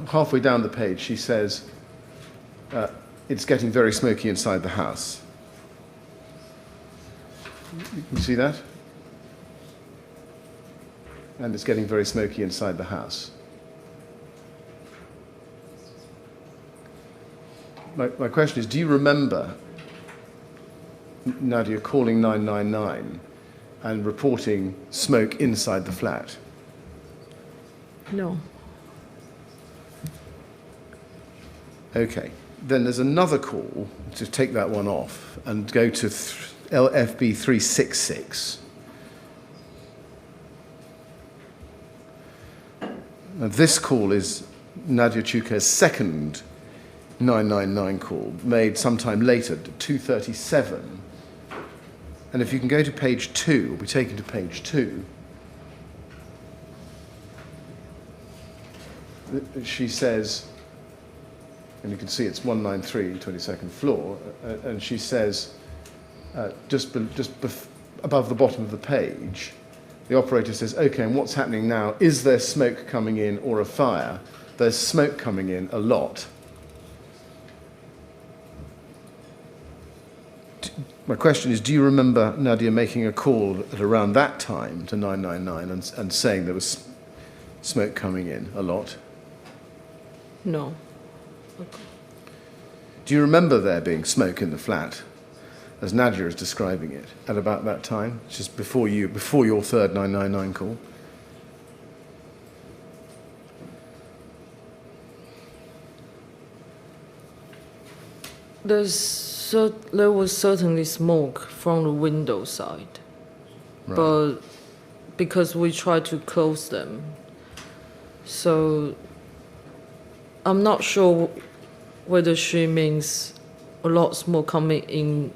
Halfway down the page, she says, it's getting very smoky inside the house. You see that? And it's getting very smoky inside the house. My question is, do you remember Nadia calling 999 and reporting smoke inside the flat? No. Okay. Then there's another call, to take that one off, and go to LFB 366. Now, this call is Nadia Chuka's second 999 call, made sometime later, 2:37. And if you can go to page 2, we'll be taken to page 2. She says, and you can see it's 193, 22nd floor, and she says, just above the bottom of the page, the operator says, okay, and what's happening now? Is there smoke coming in or a fire? There's smoke coming in a lot. My question is, do you remember Nadia making a call at around that time to 999 and saying there was smoke coming in a lot? No. Okay. Do you remember there being smoke in the flat, as Nadia is describing it, at about that time, just before your third 999 call? There was certainly smoke from the window side, Right. but because we tried to close them, so I'm not sure whether she means a lot of smoke coming in,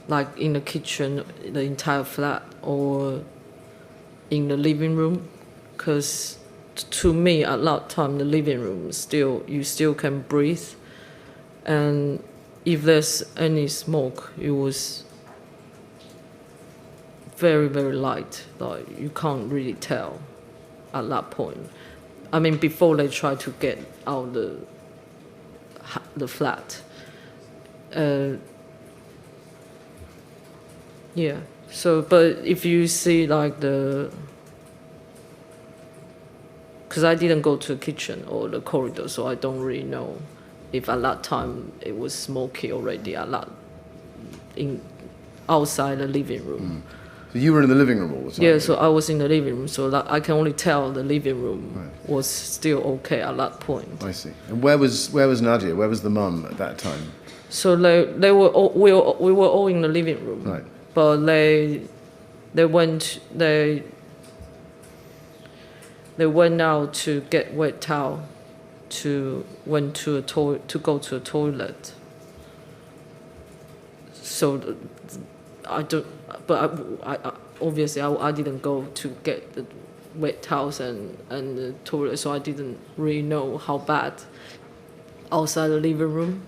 like in the kitchen, the entire flat, or in the living room, because to me at that time the living room you still can breathe, and if there's any smoke, it was very, very light. Like you can't really tell at that point. I mean, before they try to get out the flat. Yeah. So, but if you see like because I didn't go to the kitchen or the corridor, so I don't really know if at that time it was smoky already outside the living room. So you were in the living room all the time? Yeah, so I was in the living room, so that I can only tell the living room was still okay at that point. I see. And where was Nadia? Where was the mum at that time? So we were all in the living room. Right. But they went out to get wet towel to go to a toilet. So I obviously I didn't go to get the wet towels and the toilet, so I didn't really know how bad outside the living room.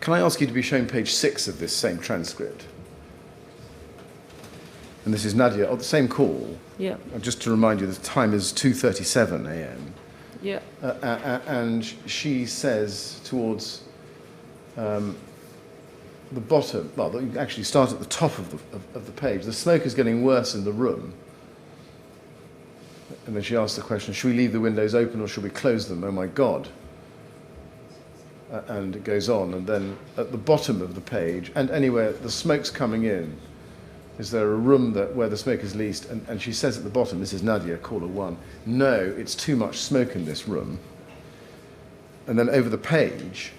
Can I ask you to be shown page 6 of this same transcript? And this is Nadia, the same call. Yeah. Just to remind you, the time is 2:37 a.m. Yeah. And she says towards the bottom, well, you actually start at the top of the page. The smoke is getting worse in the room. And then she asks the question, should we leave the windows open or should we close them? Oh my God. And it goes on. And then at the bottom of the page, and anywhere the smoke's coming in, is there a room where the smoke is least? And she says at the bottom, this is Nadia, caller 1, no, it's too much smoke in this room. And then over the page,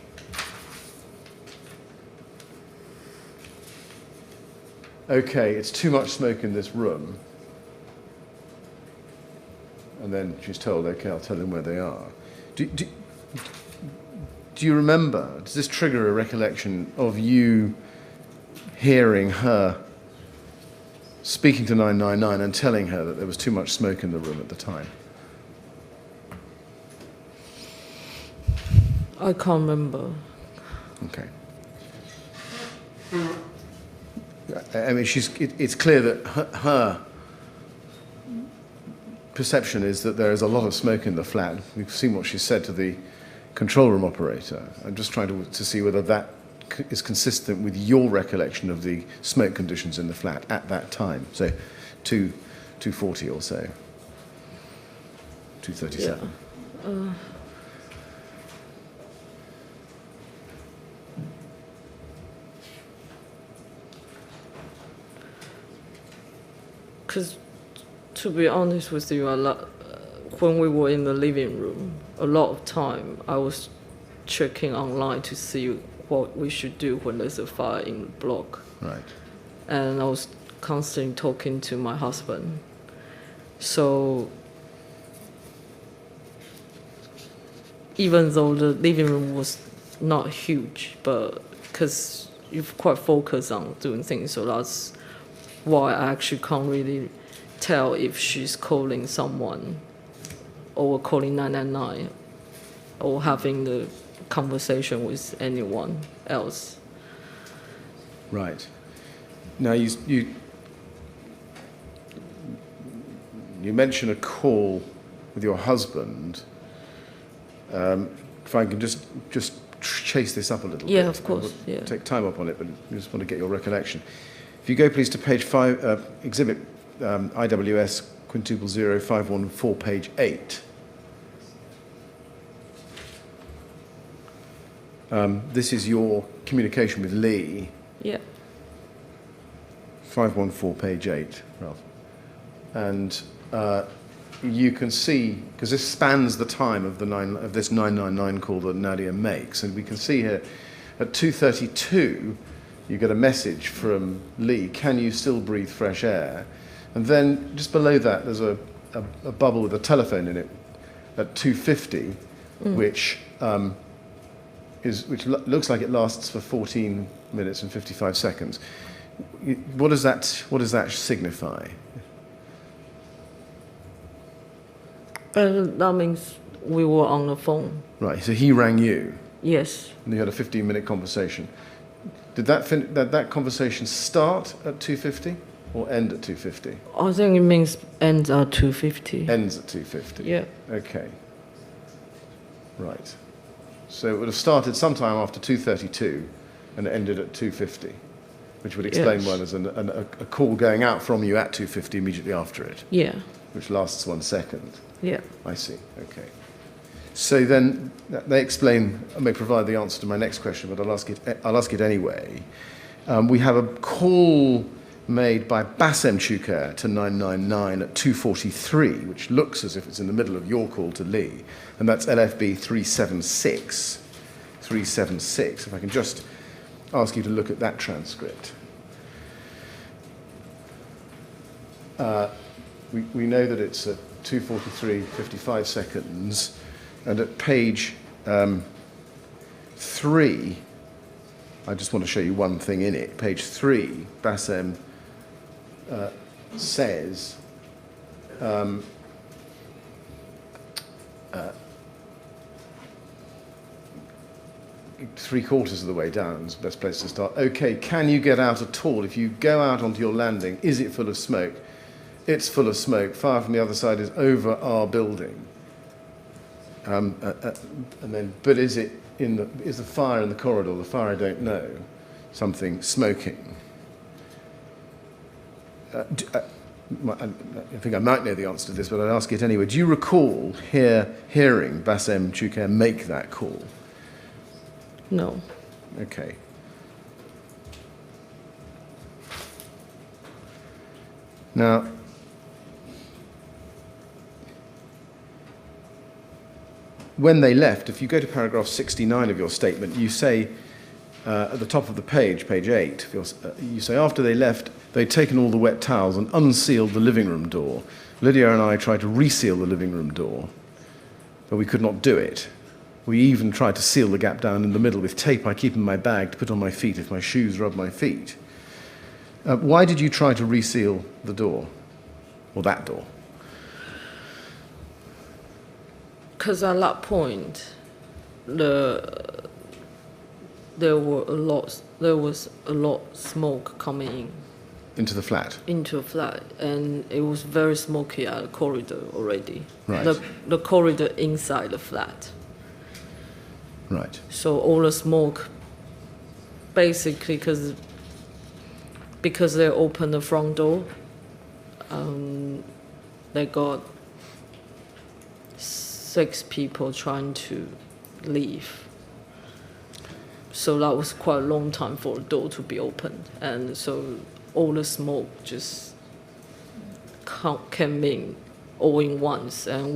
okay, it's too much smoke in this room. And then she's told, okay, I'll tell them where they are. do you remember, does this trigger a recollection of you hearing her speaking to 999 and telling her that there was too much smoke in the room at the time? I can't remember. Okay. I mean, it's clear that her perception is that there is a lot of smoke in the flat. We've seen what she said to the control room operator. I'm just trying to see whether that is consistent with your recollection of the smoke conditions in the flat at that time. So 2:40 or so. 2:37. Yeah. Because, to be honest with you, when we were in the living room, a lot of time I was checking online to see what we should do when there's a fire in the block. Right. And I was constantly talking to my husband. So even though the living room was not huge, but because you're quite focused on doing things, so that's why I actually can't really tell if she's calling someone or calling 999 or having the conversation with anyone else. Right. Now, you mention a call with your husband. If I can just chase this up a little bit. Yeah, of course. Yeah. Take time up on it, but I just want to get your recollection. If you go, please, to page 5, exhibit IWS quintuple 0514, page 8. This is your communication with Lee. Yeah. 514, page 8, Ralph. And you can see, because this spans the time of this 999 call that Nadia makes, and we can see here at 2:32, you get a message from Lee, can you still breathe fresh air? And then just below that, there's a bubble with a telephone in it at 2:50, which looks like it lasts for 14 minutes and 55 seconds. What does that signify? That means we were on the phone. Right, so he rang you, Yes. and you had a 15-minute conversation. Did that conversation start at 2:50 or end at 2:50? I think it means ends at 2:50. Ends at 2:50. Yeah. Okay. Right. So it would have started sometime after 2:32 and it ended at 2:50, which would explain Yes. why there's a call going out from you at 2:50 immediately after it, Yeah. which lasts 1 second. Yeah. I see. Okay. So then they explain, may provide the answer to my next question, but I'll ask it anyway. We have a call made by Bassem Choucair to 999 at 2:43, which looks as if it's in the middle of your call to Lee, and that's LFB 376. 376. If I can just ask you to look at that transcript. We know that it's at 2:43, 55 seconds, and at page 3, I just want to show you one thing in it. Page 3, Bassem says, 3/4 of the way down is the best place to start. Okay, can you get out at all? If you go out onto your landing, is it full of smoke? It's full of smoke. Fire from the other side is over our building. And then, but is the fire in the corridor? The fire, I don't know. Something smoking. I think I might know the answer to this, but I'll ask it anyway. Do you recall hearing Bassem Choucair make that call? No. Okay. Now, when they left, if you go to paragraph 69 of your statement, you say at the top of the page, page 8, you say, after they left, they'd taken all the wet towels and unsealed the living room door. Lydia and I tried to reseal the living room door, but we could not do it. We even tried to seal the gap down in the middle with tape I keep in my bag to put on my feet if my shoes rub my feet. Why did you try to reseal the door, or that door? Because at that point, there was a lot of smoke coming in. Into the flat? Into a flat, and it was very smoky at the corridor already. Right. The corridor inside the flat. Right. So all the smoke, basically, because they opened the front door, they got 6 people trying to leave. So that was quite a long time for the door to be opened, and so all the smoke just came in all in once, and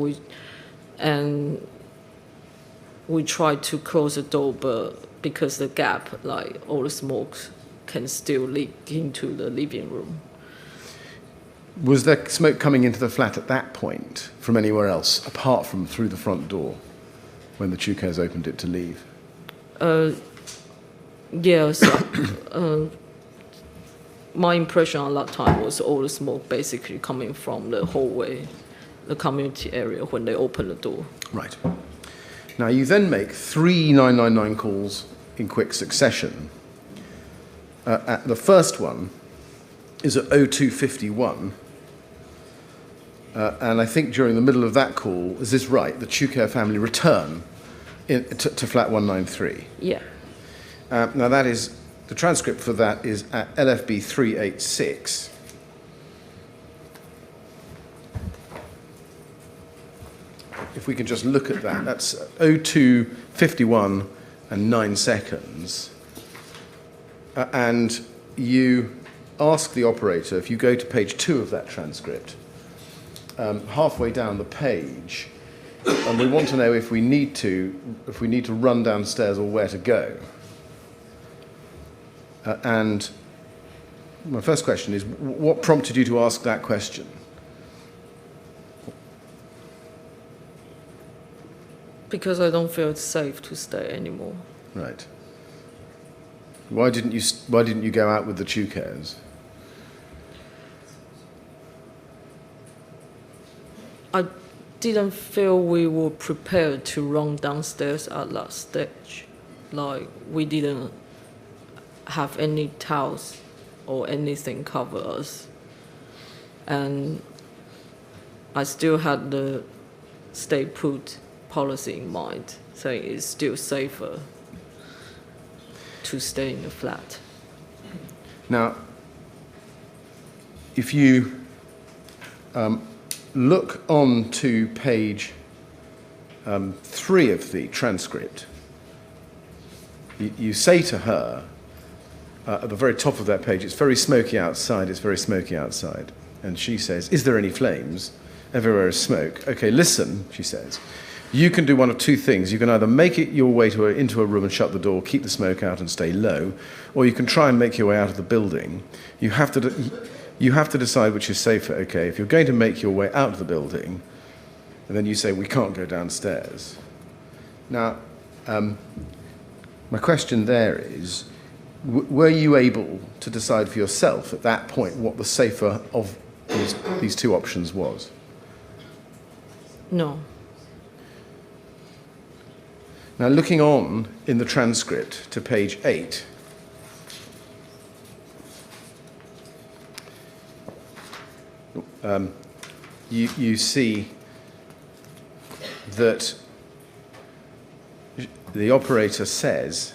we tried to close the door, but because the gap, like all the smoke can still leak into the living room. Was there smoke coming into the flat at that point from anywhere else, apart from through the front door, when the Chukers opened it to leave? Yes. My impression at that time was all the smoke basically coming from the hallway, the community area, when they opened the door. Right. Now, you then make 3 999 calls in quick succession. The first one is at 02:51. And I think during the middle of that call, is this right, the Chuker family return to flat 193? Yeah. Now, that is, the transcript for that is at LFB 386. If we can just look at that, that's 02:51 and 9 seconds. And you ask the operator, if you go to page 2 of that transcript, halfway down the page, and we want to know if we need to run downstairs or where to go. And my first question is, what prompted you to ask that question? Because I don't feel it's safe to stay anymore. Right. Why didn't you go out with the Chukers? I didn't feel we were prepared to run downstairs at that stage. Like, we didn't have any towels or anything cover us. And I still had the stay put policy in mind, saying it's still safer to stay in a flat. Now, if you look on to page 3 of the transcript, you say to her, at the very top of that page, it's very smoky outside, it's very smoky outside. And she says, is there any flames? Everywhere is smoke. Okay, listen, she says. You can do one of 2 things. You can either make it your way into a room and shut the door, keep the smoke out and stay low, or you can try and make your way out of the building. You have to decide which is safer. Okay, if you're going to make your way out of the building, and then you say, we can't go downstairs. Now, my question there is, were you able to decide for yourself at that point what the safer of these 2 options was? No. Now, looking on in the transcript to page 8, you see that the operator says,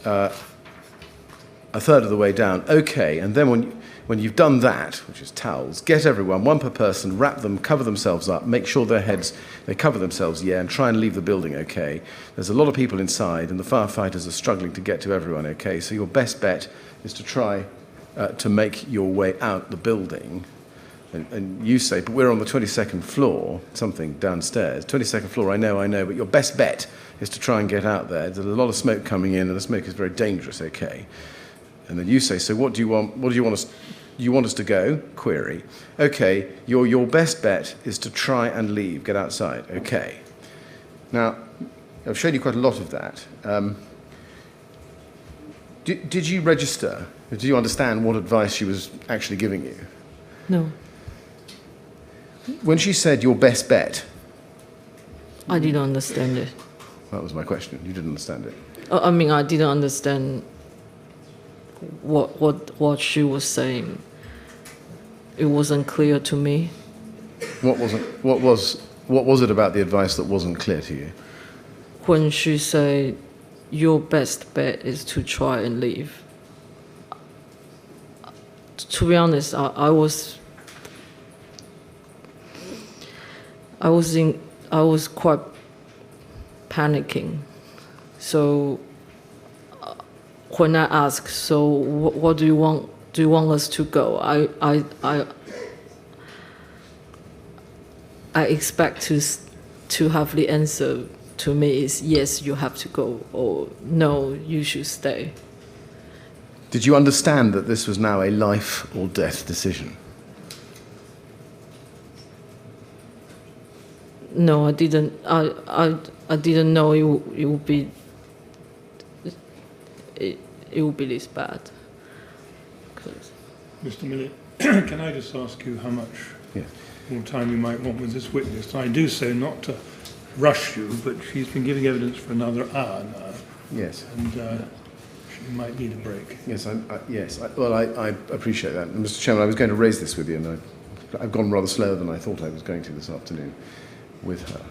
a third of the way down, okay, and then when you've done that, which is towels, get everyone, 1 per person, wrap them, cover themselves up, make sure they cover themselves, and try and leave the building, okay. There's a lot of people inside, and the firefighters are struggling to get to everyone, okay. So your best bet is to try to make your way out the building. And you say, but we're on the 22nd floor, something downstairs. 22nd floor, I know, but your best bet is to try and get out there. There's a lot of smoke coming in, and the smoke is very dangerous, okay. And then you say, so what do you want us you want us to go? Query. Okay, your best bet is to try and leave, get outside. Okay. Now, I've shown you quite a lot of that. Did you register? Did you understand what advice she was actually giving you? No, When she said your best bet, I didn't understand it. that was my question. You didn't understand it. I mean, I didn't understand what she was saying. It wasn't clear to me. What was it about the advice that wasn't clear to you? When she said, your best bet is to try and leave. To be honest, I was quite panicking. So when I asked, so what do you want? Do you want us to go? I expect to have the answer to me is yes, you have to go, or no, you should stay. Did you understand that this was now a life or death decision? No, I didn't. I didn't know it would be. It would be this bad. Mr. Millett, can I just ask you how much more time you might want with this witness? I do so not to rush you, but she's been giving evidence for another hour now. Yes. And she might need a break. Yes, I appreciate that. And Mr. Chairman, I was going to raise this with you, and I've gone rather slower than I thought I was going to this afternoon with her.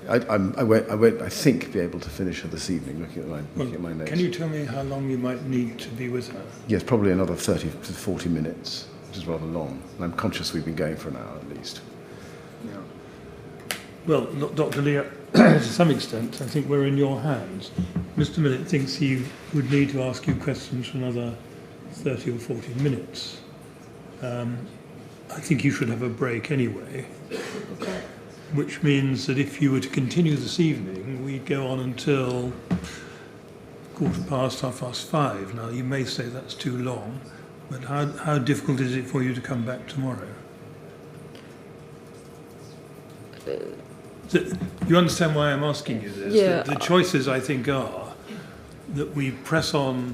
I won't, I think, be able to finish her this evening, looking at my notes. Can you tell me how long you might need to be with her? Yes, probably another 30 to 40 minutes, which is rather long. And I'm conscious we've been going for an hour at least. Yeah. Well, Dr. Lee, to some extent, I think we're in your hands. Mr. Millett thinks he would need to ask you questions for another 30 or 40 minutes. I think you should have a break anyway. Okay. Which means that if you were to continue this evening, we'd go on until 5:15. Now, you may say that's too long, but how difficult is it for you to come back tomorrow? You understand why I'm asking you this? Yeah. The choices, I think, are that we press on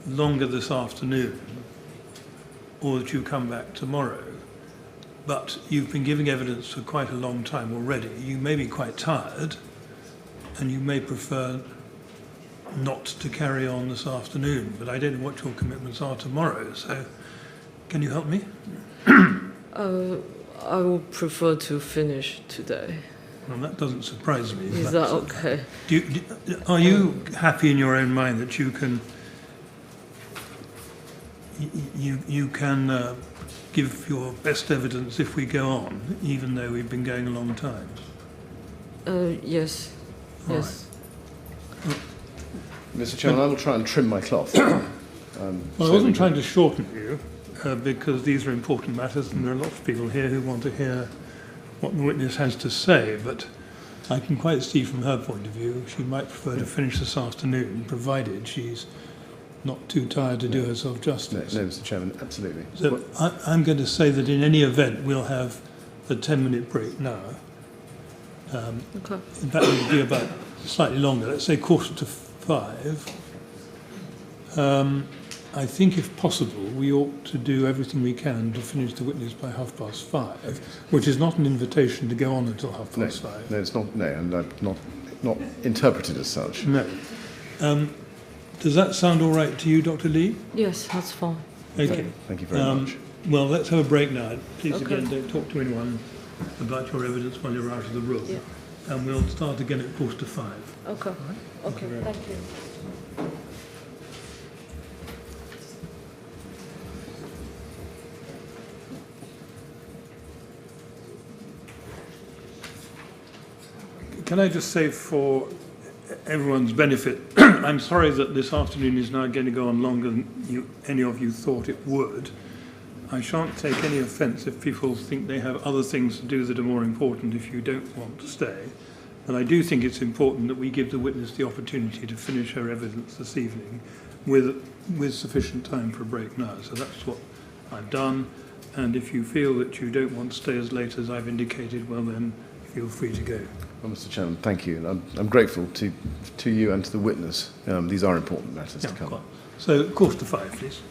longer this afternoon, or that you come back tomorrow. But you've been giving evidence for quite a long time already. You may be quite tired, and you may prefer not to carry on this afternoon, but I don't know what your commitments are tomorrow, so can you help me? I would prefer to finish today. Well, that doesn't surprise me. Is that okay? Are you happy in your own mind that you can give your best evidence if we go on, even though we've been going a long time? Yes. All Yes. right. Mr. Chairman, I will try and trim my cloth. Well, I wasn't trying to shorten you, because these are important matters, and there are lots of people here who want to hear what the witness has to say, but I can quite see from her point of view she might prefer to finish this afternoon, provided she's not too tired to do herself justice. No, Mr. Chairman, absolutely. So I'm going to say that in any event we'll have a 10-minute break now. Okay. In fact, it'll be about slightly longer, let's say 4:45. I think if possible we ought to do everything we can to finish the witness by 5:30, which is not an invitation to go on until 5:30. No, it's not. No, and I've not interpreted as such. No. Does that sound all right to you, Dr. Lee? Yes, that's fine. Okay. Thank you very much. Well, let's have a break now. Please, Okay. again, don't talk to anyone about your evidence while you're out of the room. Yeah. And we'll start again at 4:45. Okay. Okay. very Thank you. Can I just say, for everyone's benefit, I'm sorry that this afternoon is now going to go on longer than any of you thought it would. I shan't take any offence if people think they have other things to do that are more important if you don't want to stay. But I do think it's important that we give the witness the opportunity to finish her evidence this evening with sufficient time for a break now. So that's what I've done. And if you feel that you don't want to stay as late as I've indicated, well then, feel free to go. Well, Mr. Chairman, thank you. And I'm grateful to you and to the witness. These are important matters to cover. Quite. So 4:45, please.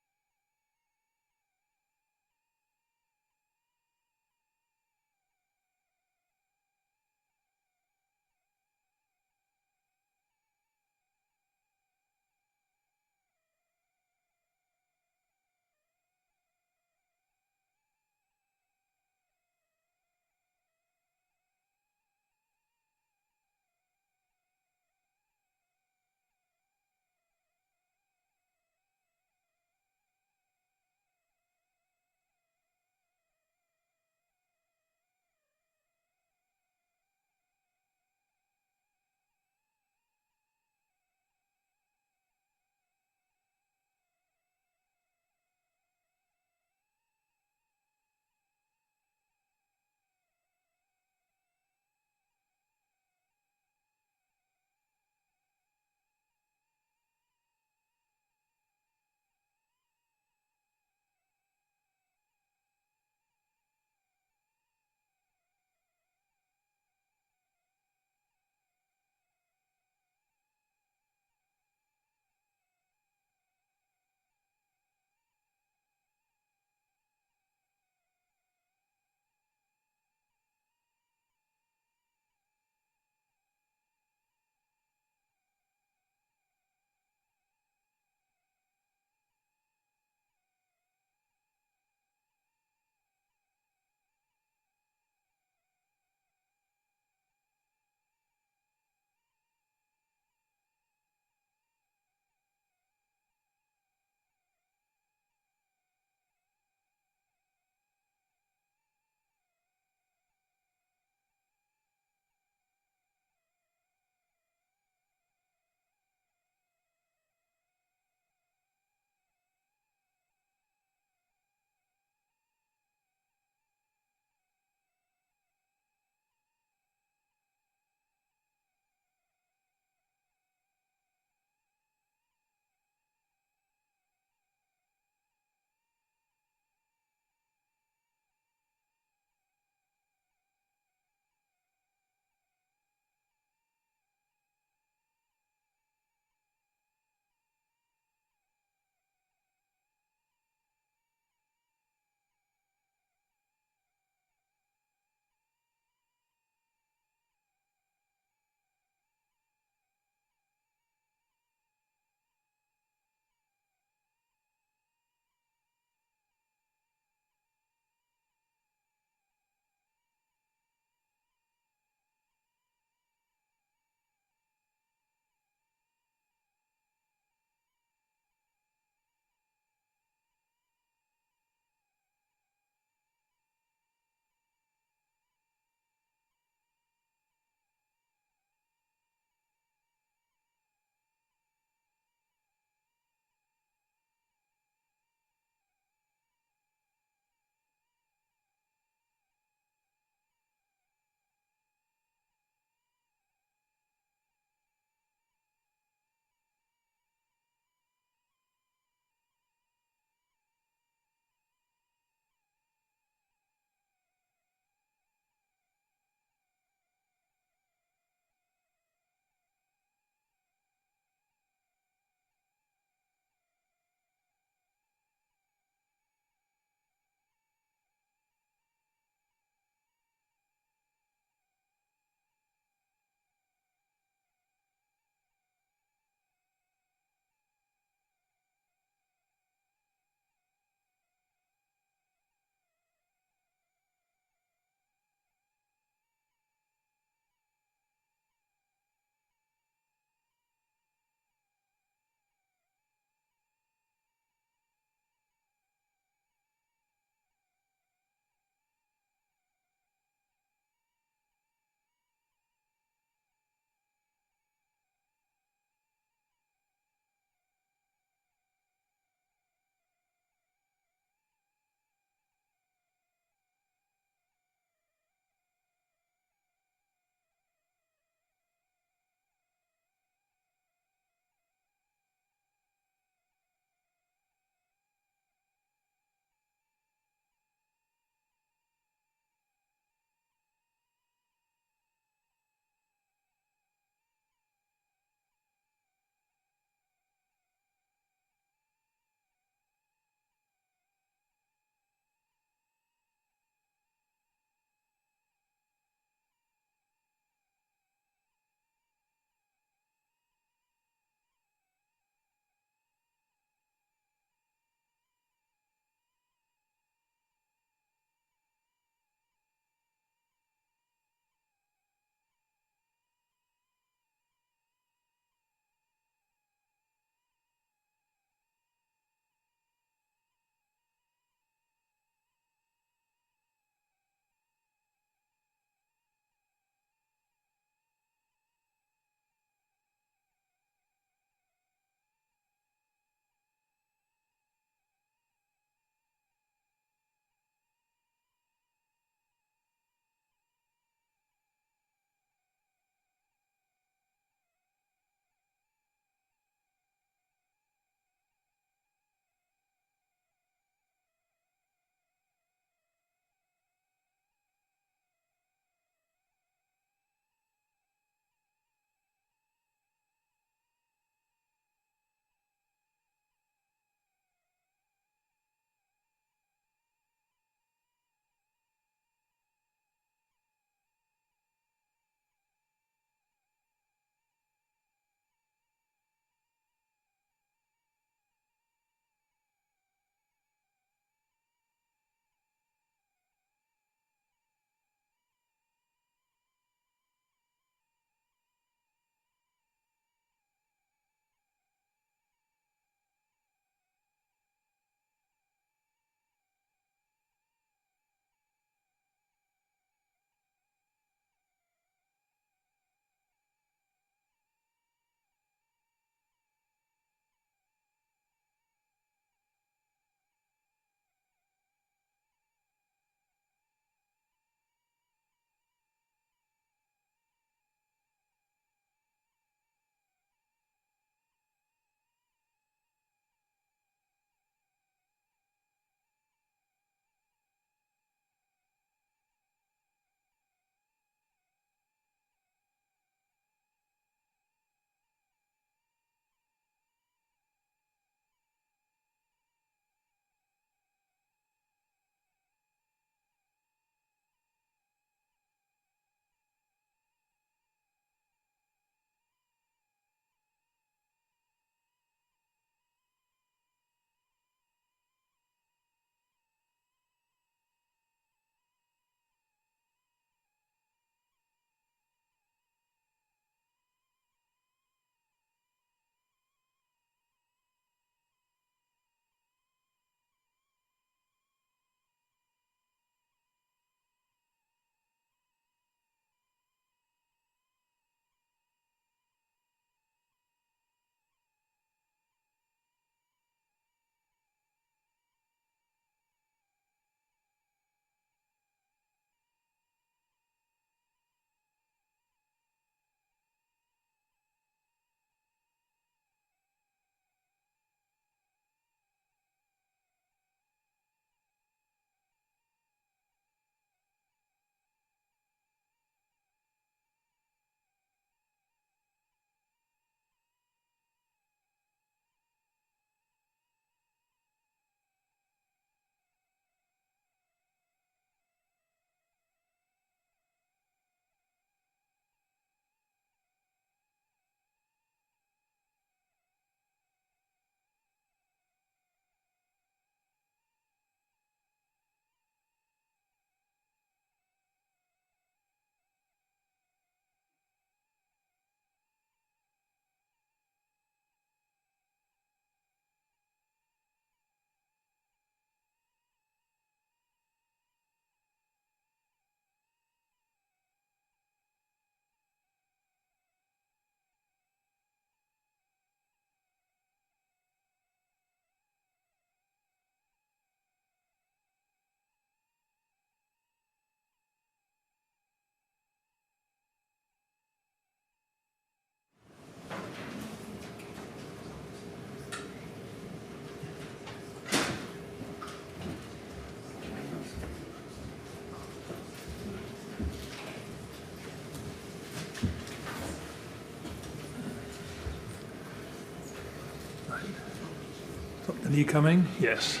Are you coming? Yes.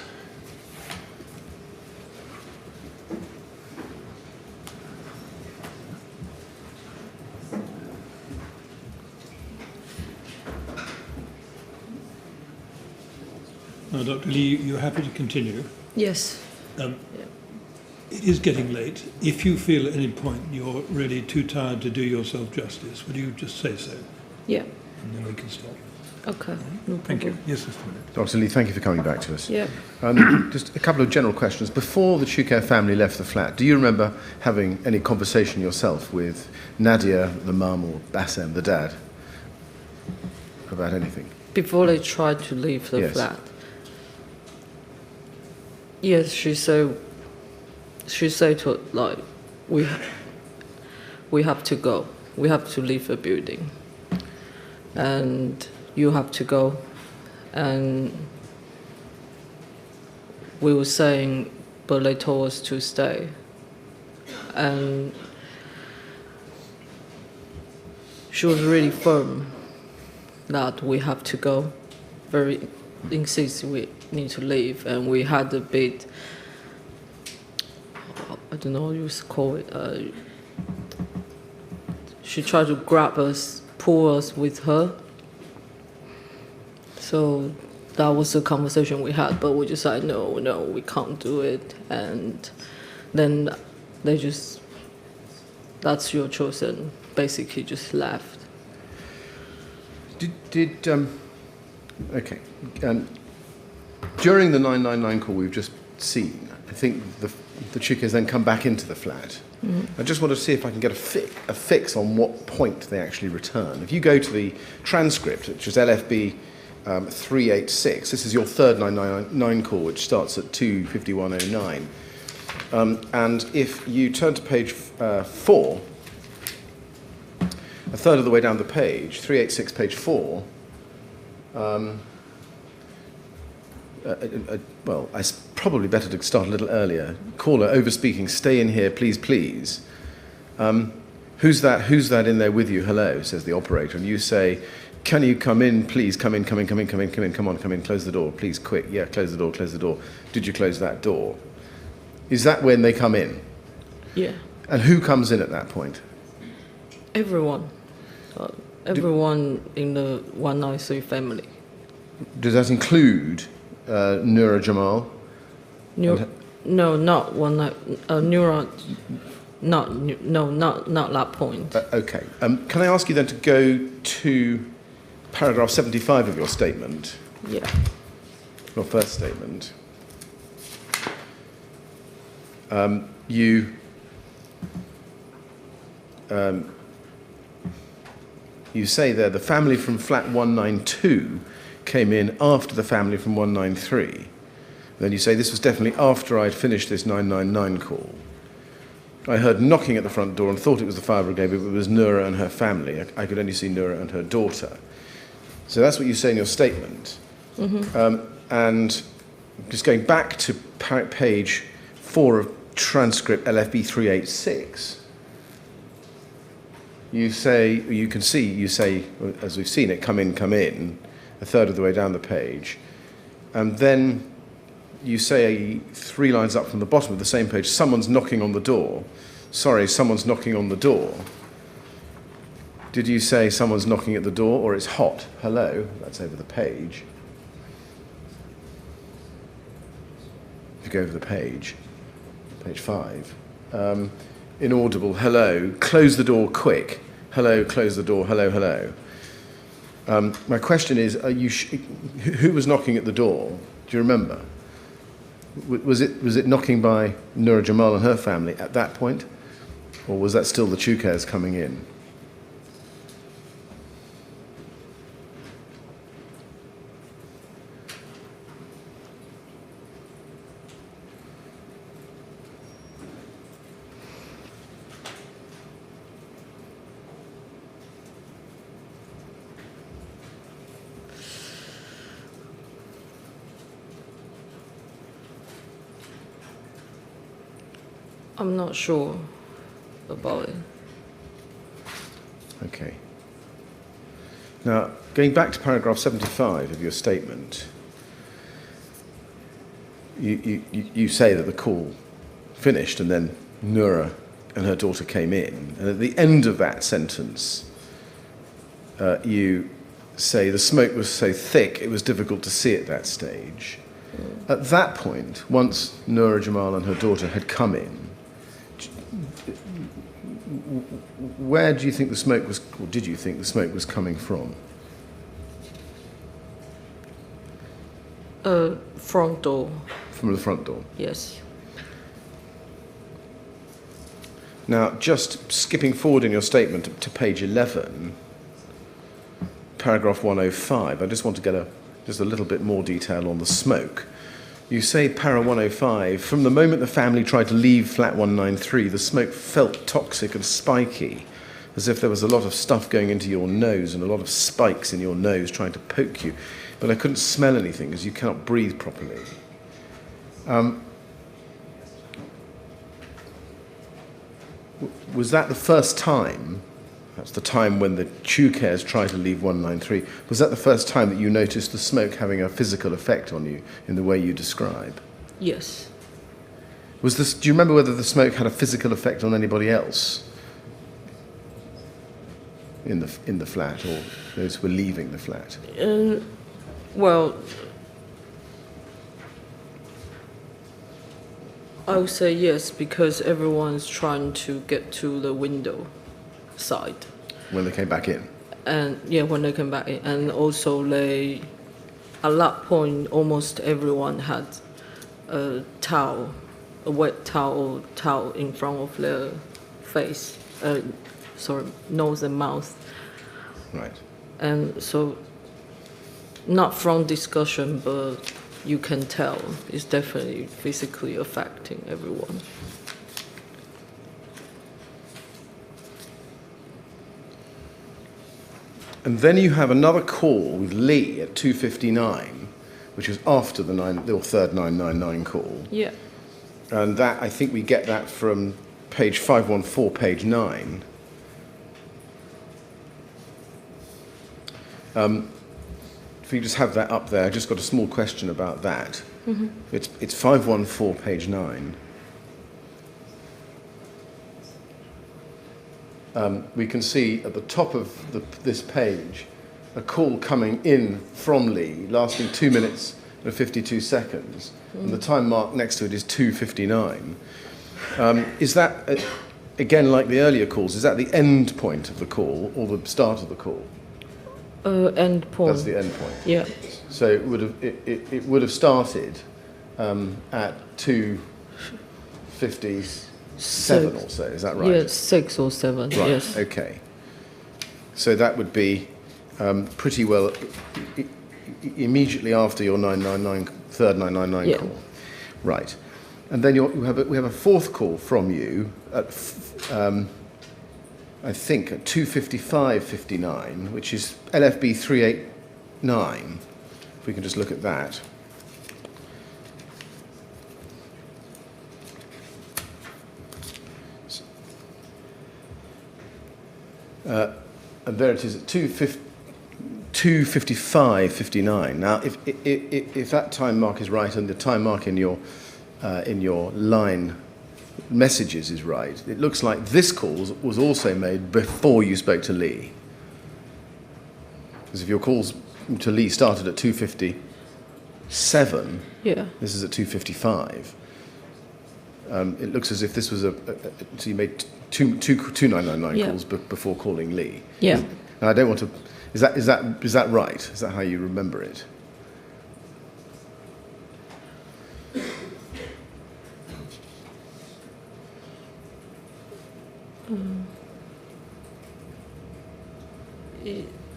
Now, Dr. Lee, you're happy to continue? Yes. It is getting late. If you feel at any point you're really too tired to do yourself justice, would you just say so? Yeah. And then we can stop. Okay. No problem. Thank you. Yes, Mr. Willett. Dr. Lee, thank you for coming back to us. Yeah. Just a couple of general questions. Before the Choucair family left the flat, do you remember having any conversation yourself with Nadia, the mum, or Bassem, the dad, about anything? Before they tried to leave the Yes. flat. Yes, she said to like, we have to go. We have to leave the building. And you have to go. And we were saying, but they told us to stay. And she was really firm that we have to go. Very insisted we need to leave, and we had a bit, I don't know what you call it, she tried to grab us, pull us with her. So that was the conversation we had, but we just said, no, we can't do it. And then they just, that's your choice, and basically just left. Okay. During the 999 call we've just seen, I think the Choucairs then come back into the flat. I just want to see if I can get a fix on what point they actually return. If you go to the transcript, which is LFB 386, this is your third 999 call, which starts at 2:51:09. And if you turn to page 4, a third of the way down the page, 386, page 4, well, it's probably better to start a little earlier. Caller, over-speaking, stay in here, please, please. Who's that in there with you? Hello, says the operator. And you say, can you come in, please? Come in, come in, come in, come in, come in. Come on, come in, close the door, please, quick. Yeah, close the door, close the door. Did you close that door? Is that when they come in? Yeah. And who comes in at that point? Everyone. Everyone in the 193 family. Does that include Noura Jamal? No, not one. Noura. Not that point. Okay. Can I ask you then to go to paragraph 75 of your statement? Yeah. Your first statement. You say there the family from flat 192 came in after the family from 193. Then you say this was definitely after I'd finished this 999 call. I heard knocking at the front door and thought it was the fire brigade, but it was Noura and her family. I could only see Noura and her daughter. So that's what you say in your statement. Mm-hmm. And just going back to page 4 of transcript LFB 386, you say, as we've seen it, come in, a third of the way down the page. And then you say 3 lines up from the bottom of the same page, someone's knocking on the door. Sorry, someone's knocking on the door. Did you say someone's knocking at the door, or it's hot? Hello, that's over the page. If you go over the page 5, inaudible, hello, close the door quick. Hello, close the door, hello, hello. My question is, who was knocking at the door? Do you remember? Was it knocking by Noura Jamal and her family at that point? Or was that still the Choucairs coming in? I'm not sure about it. Okay. Now, going back to paragraph 75 of your statement, you say that the call finished and then Noura and her daughter came in, and at the end of that sentence, you say the smoke was so thick it was difficult to see at that stage. At that point, once Noura Jamal and her daughter had come in, where do you think the smoke was, or did you think the smoke was coming from? Front door. From the front door? Yes. Now, just skipping forward in your statement to page 11, paragraph 105, I just want to get just a little bit more detail on the smoke. You say, para 105, from the moment the family tried to leave flat 193, the smoke felt toxic and spiky, as if there was a lot of stuff going into your nose and a lot of spikes in your nose trying to poke you. But I couldn't smell anything as you cannot breathe properly. Was that the first time, that's the time when the Chukers tried to leave 193, was that the first time that you noticed the smoke having a physical effect on you in the way you describe? Yes. Do you remember whether the smoke had a physical effect on anybody else in the flat, or those who were leaving the flat? Well, I would say yes, because everyone's trying to get to the window side. When they came back in? And yeah, when they came back in. And also at that point, almost everyone had a wet towel in front of their face, nose and mouth. Right. And so, not from discussion, but you can tell it's definitely physically affecting everyone. And then you have another call with Lee at 2:59, which was after the third 999 call. Yeah. And that, I think we get that from page 514, page 9. If you just have that up there, I just got a small question about that. Mm-hmm. It's 514, page 9. We can see at the top of this page a call coming in from Lee, lasting 2 minutes and 52 seconds, and the time mark next to it is 2:59. Is that, again, like the earlier calls, is that the end point of the call or the start of the call? End point. That's the end point. Yeah. So it would have started at 2:57 or so. Is that right? Yeah, 6 or 7. Right. Yes. Okay. So that would be pretty well immediately after your third 999 call. Right. And then we have a fourth call from you at I think at 2:55:59, which is LFB 389. If we can just look at that. And there it is at 2:55:59. Now, if that time mark is right and the time mark in your line messages is right, it looks like this call was also made before you spoke to Lee. Because if your calls to Lee started at 2:57, yeah, this is at 2:55. It looks as if this was so you made two 999 calls before calling Lee. Yeah. And I don't want to. Is that right? Is that how you remember it?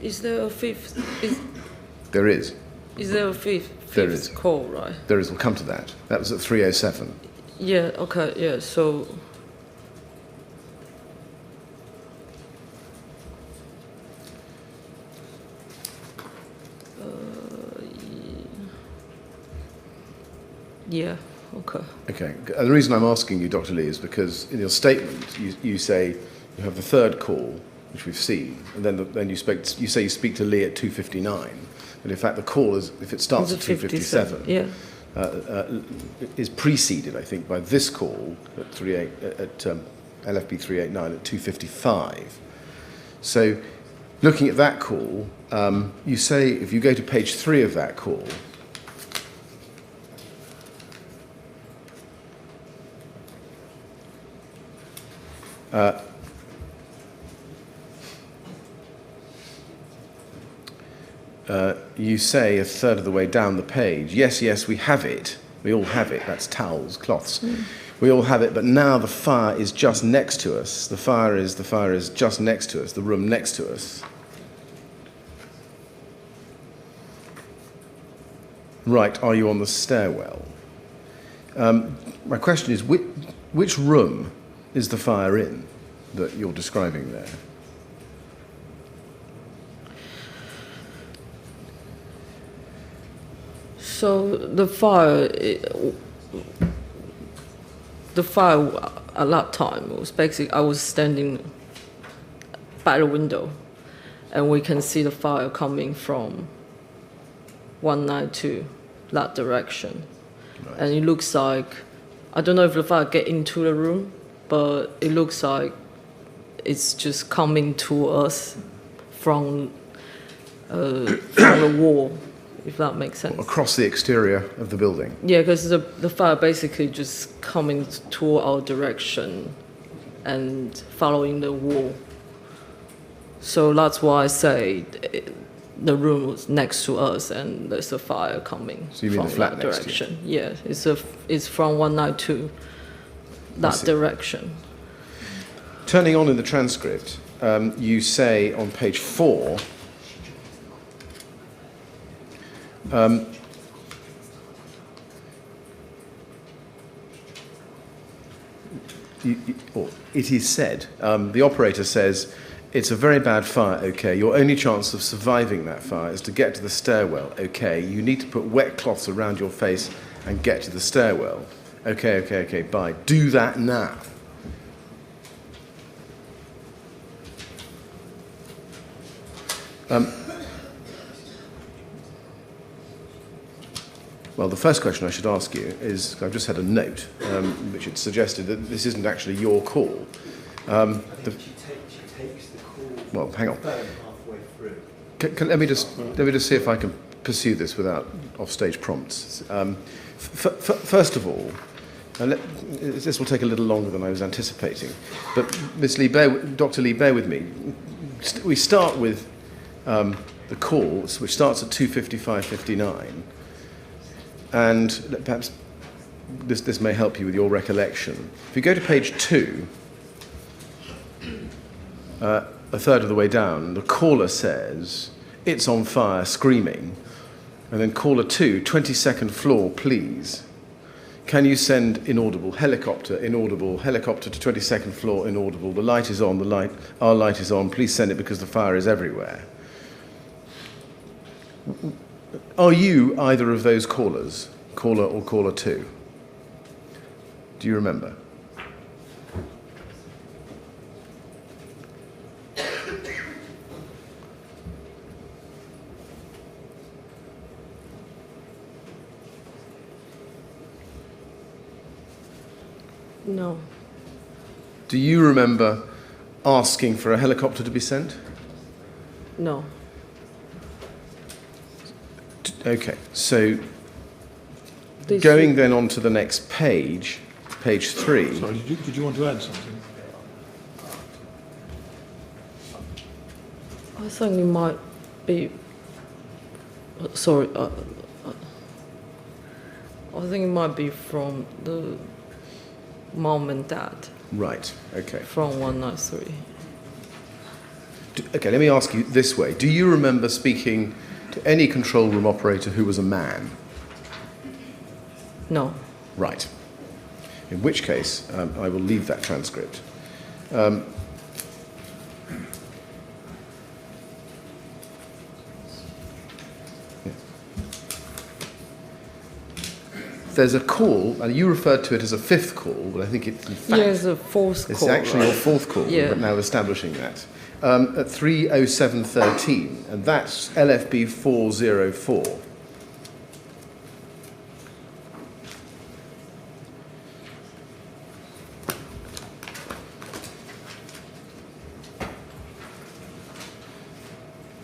Is there a fifth? There is. Is there a fifth There is. call, right? There is. We'll come to that. That was at 3:07. Yeah. Okay. Yeah. So. Yeah. Okay. Okay. And the reason I'm asking you, Dr. Lee, is because in your statement you say you have the third call, which we've seen, and then you say you speak to Lee at 2:59, but in fact the call is if it starts at 2:57. Yeah. is preceded, I think, by this call at LFB 389 at 2:55. So, looking at that call, you say if you go to page 3 of that call, you say a third of the way down the page, yes, we have it. We all have it. That's towels, cloths. We all have it, but now the fire is just next to us. The fire is just next to us, the room next to us. Right, are you on the stairwell? My question is, which room is the fire in that you're describing there? So the fire at that time was basically I was standing by the window, and we can see the fire coming from 192 that direction, right. And it looks like I don't know if the fire get into the room, but it looks like it's just coming to us from the wall. If that makes sense. Across the exterior of the building? Yeah, because the fire basically just coming toward our direction and following the wall. So that's why I say the room was next to us and there's a fire coming so you mean from the flat that next direction. To you? Yeah, it's from 192, that direction. Turning on in the transcript, you say on page 4, it is said, the operator says, it's a very bad fire, okay, your only chance of surviving that fire is to get to the stairwell, okay, you need to put wet cloths around your face and get to the stairwell, okay, bye, do that now. Well, the first question I should ask you is, I've just had a note which had suggested that this isn't actually your call. She takes the call. Well, hang on. Halfway through. Let me just see if I can pursue this without offstage prompts. First of all, this will take a little longer than I was anticipating, but Dr. Lee, bear with me. We start with the call, which starts at 2:55:59. And perhaps this may help you with your recollection. If you go to page 2, a third of the way down, the caller says, it's on fire, screaming. And then caller 2, 22nd floor, please. Can you send inaudible, helicopter to 22nd floor, inaudible. The light is on, our light is on, please send it because the fire is everywhere. Are you either of those callers, caller or caller 2? Do you remember? No. Do you remember asking for a helicopter to be sent? No. Okay, so going then on to the next page, page 3. Sorry, did you want to add something? I think it might be. Sorry, I think it might be from the mom and dad. Right. Okay. From 193. Okay, let me ask you this way: do you remember speaking to any control room operator who was a man? No. Right. In which case, I will leave that transcript. There's a call, and you referred to it as a 5th call, but I think it's in fact... Yeah, it's a 4th call. It's actually your 4th call, yeah. But now establishing that. At 3:07:13, and that's LFB 404.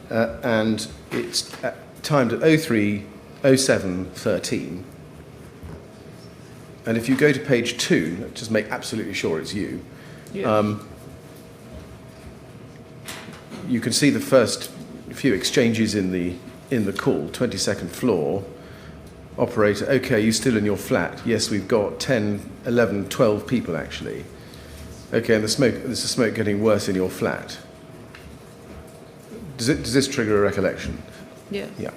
and it's timed at 03:07:13. And if you go to page 2, just make absolutely sure it's you, Yeah. You can see the first few exchanges in the call. 22nd floor, operator, okay, you still in your flat? Yes, we've got 10, 11, 12 people actually. Okay, and there's the smoke getting worse in your flat. Does this trigger a recollection? Yeah. Yeah.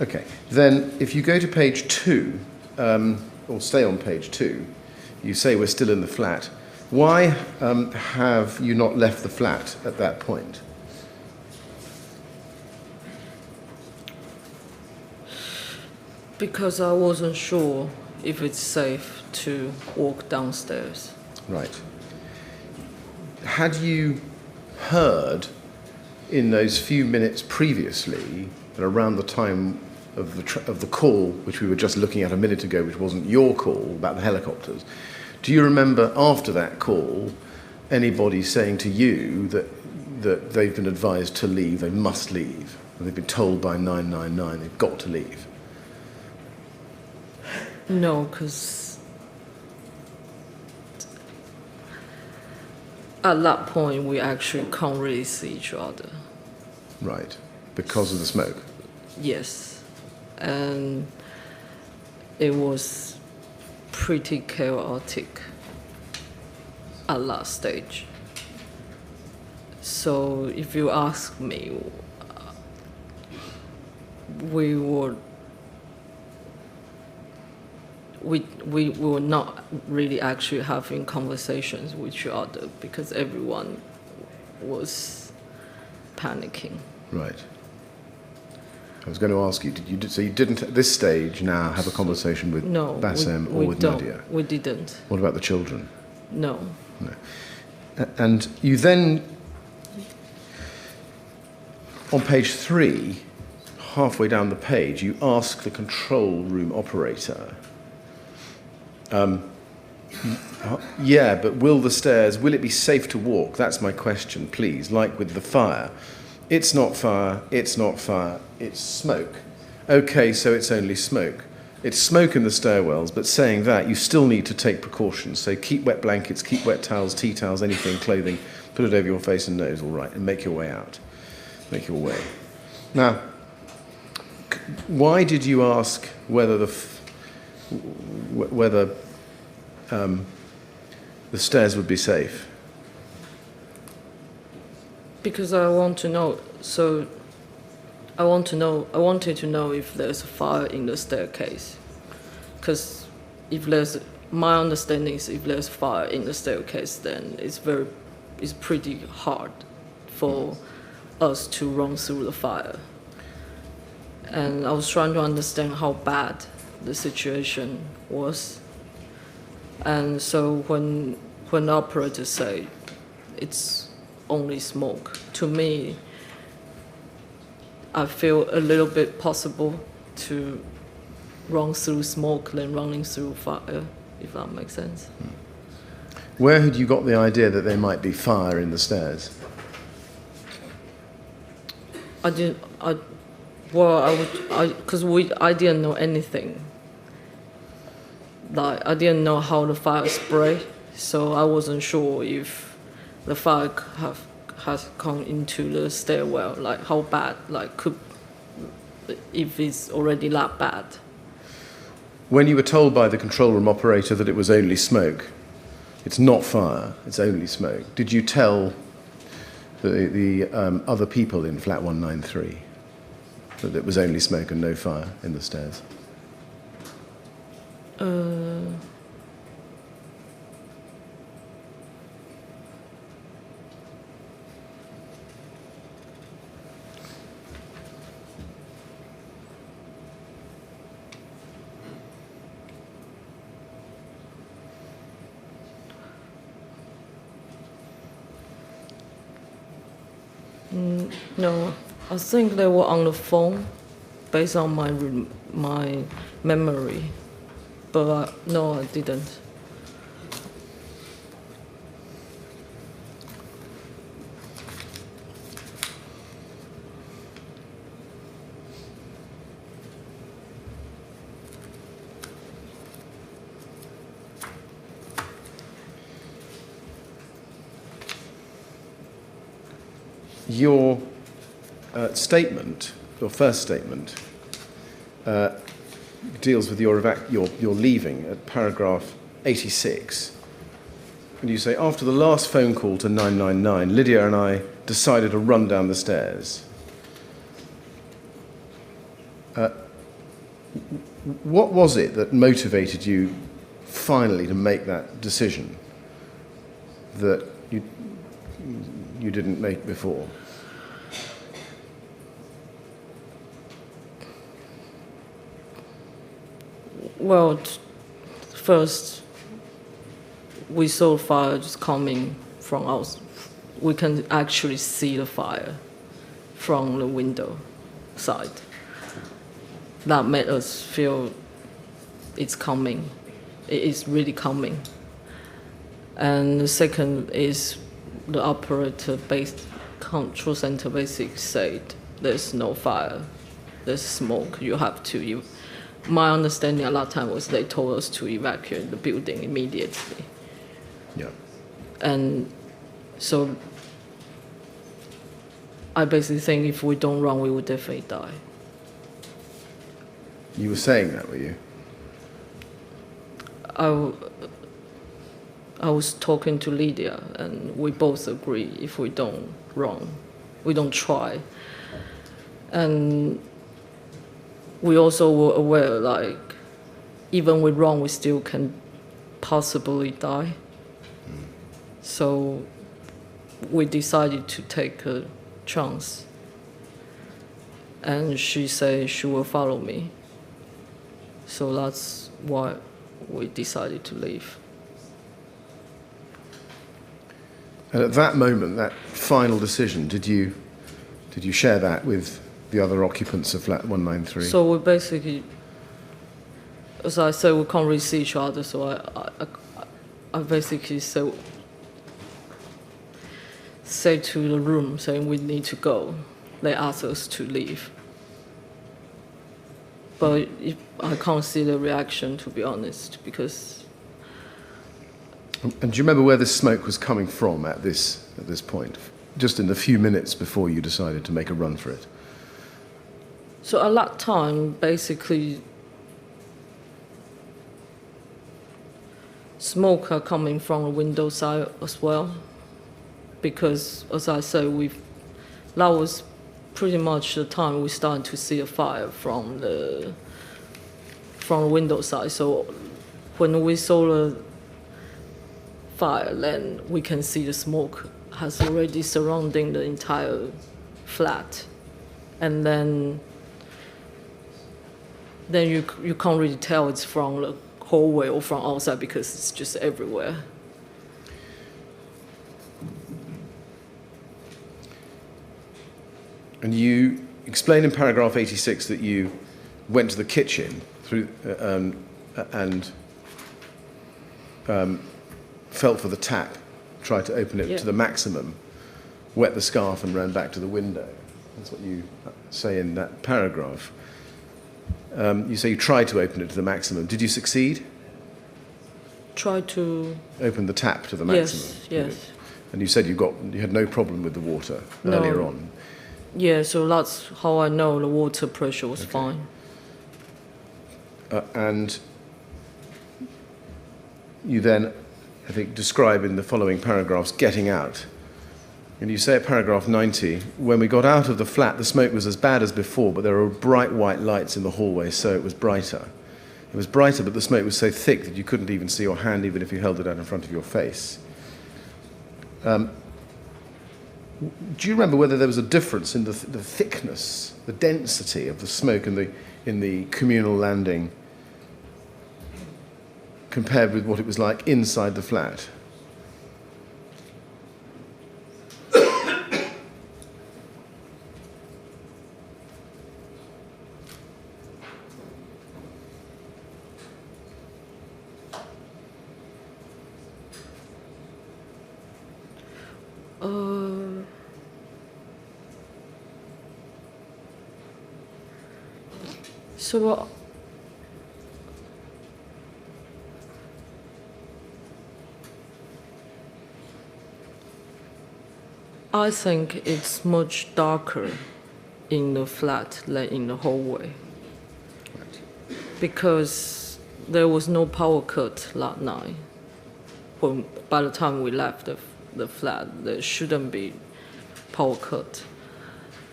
Okay. Then if you go to page 2, or stay on page 2, you say we're still in the flat. Why have you not left the flat at that point? Because I wasn't sure if it's safe to walk downstairs. Right. Had you heard in those few minutes previously, at around the time of the call, which we were just looking at a minute ago, which wasn't your call, about the helicopters, do you remember after that call anybody saying to you that they've been advised to leave, they must leave, and they've been told by 999 they've got to leave? No, because at that point we actually can't really see each other. Right, because of the smoke? Yes, and it was pretty chaotic at that stage. So if you ask me, we were not really actually having conversations with each other because everyone was panicking. Right. I was going to ask you, so you didn't at this stage now have a conversation with Bassem or with Nadia? We didn't. What about the children? No. No. And you then, on page 3, halfway down the page, you ask the control room operator, yeah, but will it be safe to walk? That's my question, please, like with the fire. It's not fire, it's not fire, it's smoke. Okay, so it's only smoke. It's smoke in the stairwells, but saying that, you still need to take precautions. So keep wet blankets, keep wet towels, tea towels, anything, clothing, put it over your face and nose, all right, and make your way out. Make your way. Now, why did you ask whether the stairs would be safe? Because I want to know. So I wanted to know if there's a fire in the staircase. Because my understanding is if there's fire in the staircase, then it's pretty hard for us to run through the fire. And I was trying to understand how bad the situation was. And so when the operator said it's only smoke, to me, I feel a little bit possible to run through smoke than running through fire, if that makes sense. Where had you got the idea that there might be fire in the stairs? I didn't know anything. Like, I didn't know how the fire spread, so I wasn't sure if the fire has come into the stairwell, like how bad, if it's already that bad. When you were told by the control room operator that it was only smoke, it's not fire, it's only smoke, did you tell the other people in flat 193 that it was only smoke and no fire in the stairs? No, I think they were on the phone, based on my memory. But no, I didn't. Your statement, your first statement, deals with your leaving at paragraph 86. And you say, after the last phone call to 999, Lydia and I decided to run down the stairs. What was it that motivated you finally to make that decision that you didn't make before? Well, first, we saw fire just coming from us. We can actually see the fire from the window side. That made us feel it's coming. It is really coming. And the second is the operator control center basically said there's no fire, there's smoke, you have to. My understanding at that time was they told us to evacuate the building immediately. Yeah. And so I basically think if we don't run, we will definitely die. You were saying that, were you? I was talking to Lydia, and we both agree if we don't run, we don't try. And we also were aware, like, even with run, we still can possibly die. So we decided to take a chance. And she said she will follow me. So that's why we decided to leave. And at that moment, that final decision, did you share that with the other occupants of flat 193? So we basically, as I said, we can't really see each other. So I basically said to the room, saying we need to go. They asked us to leave. But I can't see the reaction, to be honest, because. And do you remember where this smoke was coming from at this point, just in the few minutes before you decided to make a run for it? So at that time, basically, smoke are coming from the window side as well, because, as I said, that was pretty much the time we started to see a fire from the window side. So when we saw the fire, then we can see the smoke has already surrounding the entire flat, and then you can't really tell it's from the hallway or from outside because it's just everywhere. And you explain in paragraph 86 that you went to the kitchen and felt for the tap, tried to open it to the maximum, wet the scarf and ran back to the window. That's what you say in that paragraph. You say you tried to open it to the maximum. Did you succeed? Try to open the tap to the maximum. Yes. And you said you had no problem with the water earlier on. Yeah, so that's how I know the water pressure was fine. And you then, I think, describe in the following paragraphs getting out. And you say at paragraph 90, when we got out of the flat, the smoke was as bad as before, but there were bright white lights in the hallway, so it was brighter. It was brighter, but the smoke was so thick that you couldn't even see your hand, even if you held it out in front of your face. Do you remember whether there was a difference in the thickness, the density of the smoke in the communal landing compared with what it was like inside the flat? So I think it's much darker in the flat than in the hallway. Because there was no power cut that night. By the time we left the flat, there shouldn't be power cut.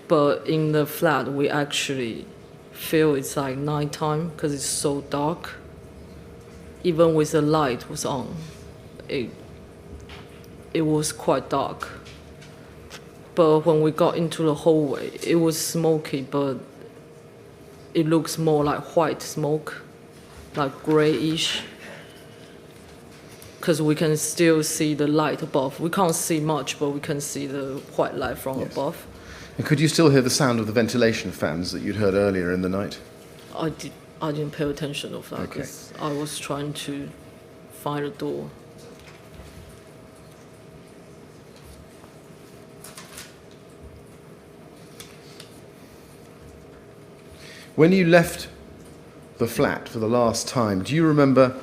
But in the flat, we actually feel it's like nighttime because it's so dark. Even with the light was on, it was quite dark. But when we got into the hallway, it was smoky, but it looks more like white smoke, like grayish. Because we can still see the light above. We can't see much, but we can see the white light from above. And could you still hear the sound of the ventilation fans that you'd heard earlier in the night? I didn't pay attention of that because I was trying to find a door. When you left the flat for the last time, do you remember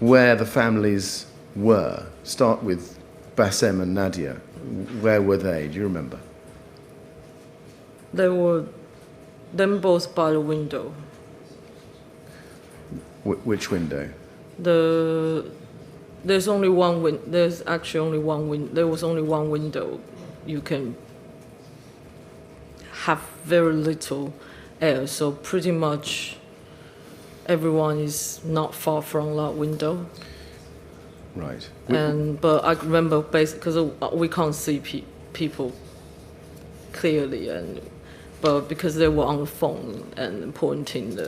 where the families were? Start with Bassem and Nadia. Where were they? Do you remember? They were them both by the window. Which window? There's only one There's actually only one window. There was only one window. You can have very little air, so pretty much everyone is not far from that window. Right. But I remember basically because we can't see people clearly, but because they were on the phone and pointing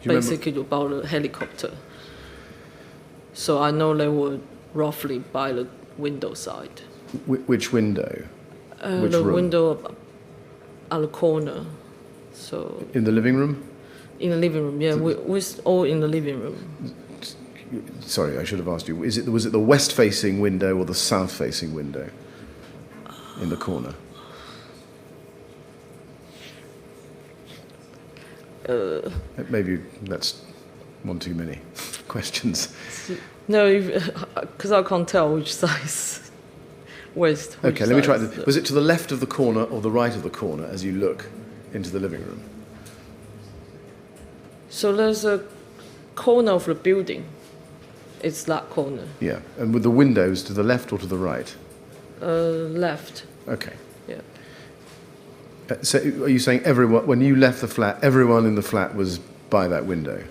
basically about the helicopter. So I know they were roughly by the window side. Which window? Which the room? window at the corner. So in the living room? In the living room, yeah. We're all in the living room. Sorry, I should have asked you. Was it the west-facing window or the south-facing window in the corner? Maybe that's one too many questions. No, because I can't tell which size. West. Okay, let me try this. Was it to the left of the corner or the right of the corner as you look into the living room? So there's a corner of the building. It's that corner. Yeah, and with the windows to the left or to the right? Left. Okay. Yeah. So are you saying everyone, when you left the flat, everyone in the flat was by that window?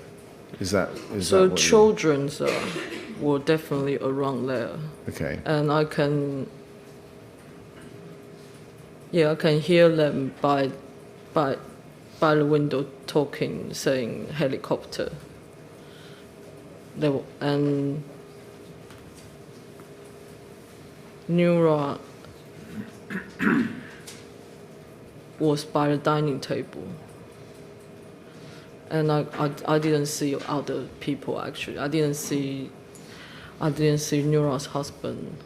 Is that so children were definitely around there. Okay. And I can hear them by the window talking, saying helicopter. And Nura was by the dining table. And I didn't see other people actually. I didn't see Nura's husband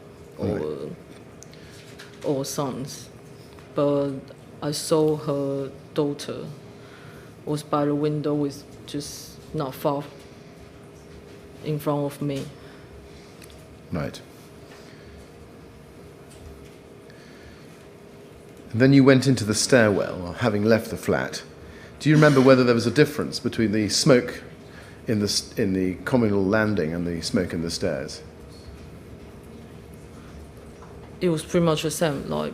or sons, but I saw her daughter was by the window with just not far in front of me. Right. And then you went into the stairwell, having left the flat. Do you remember whether there was a difference between the smoke in the communal landing and the smoke in the stairs? It was pretty much the same, like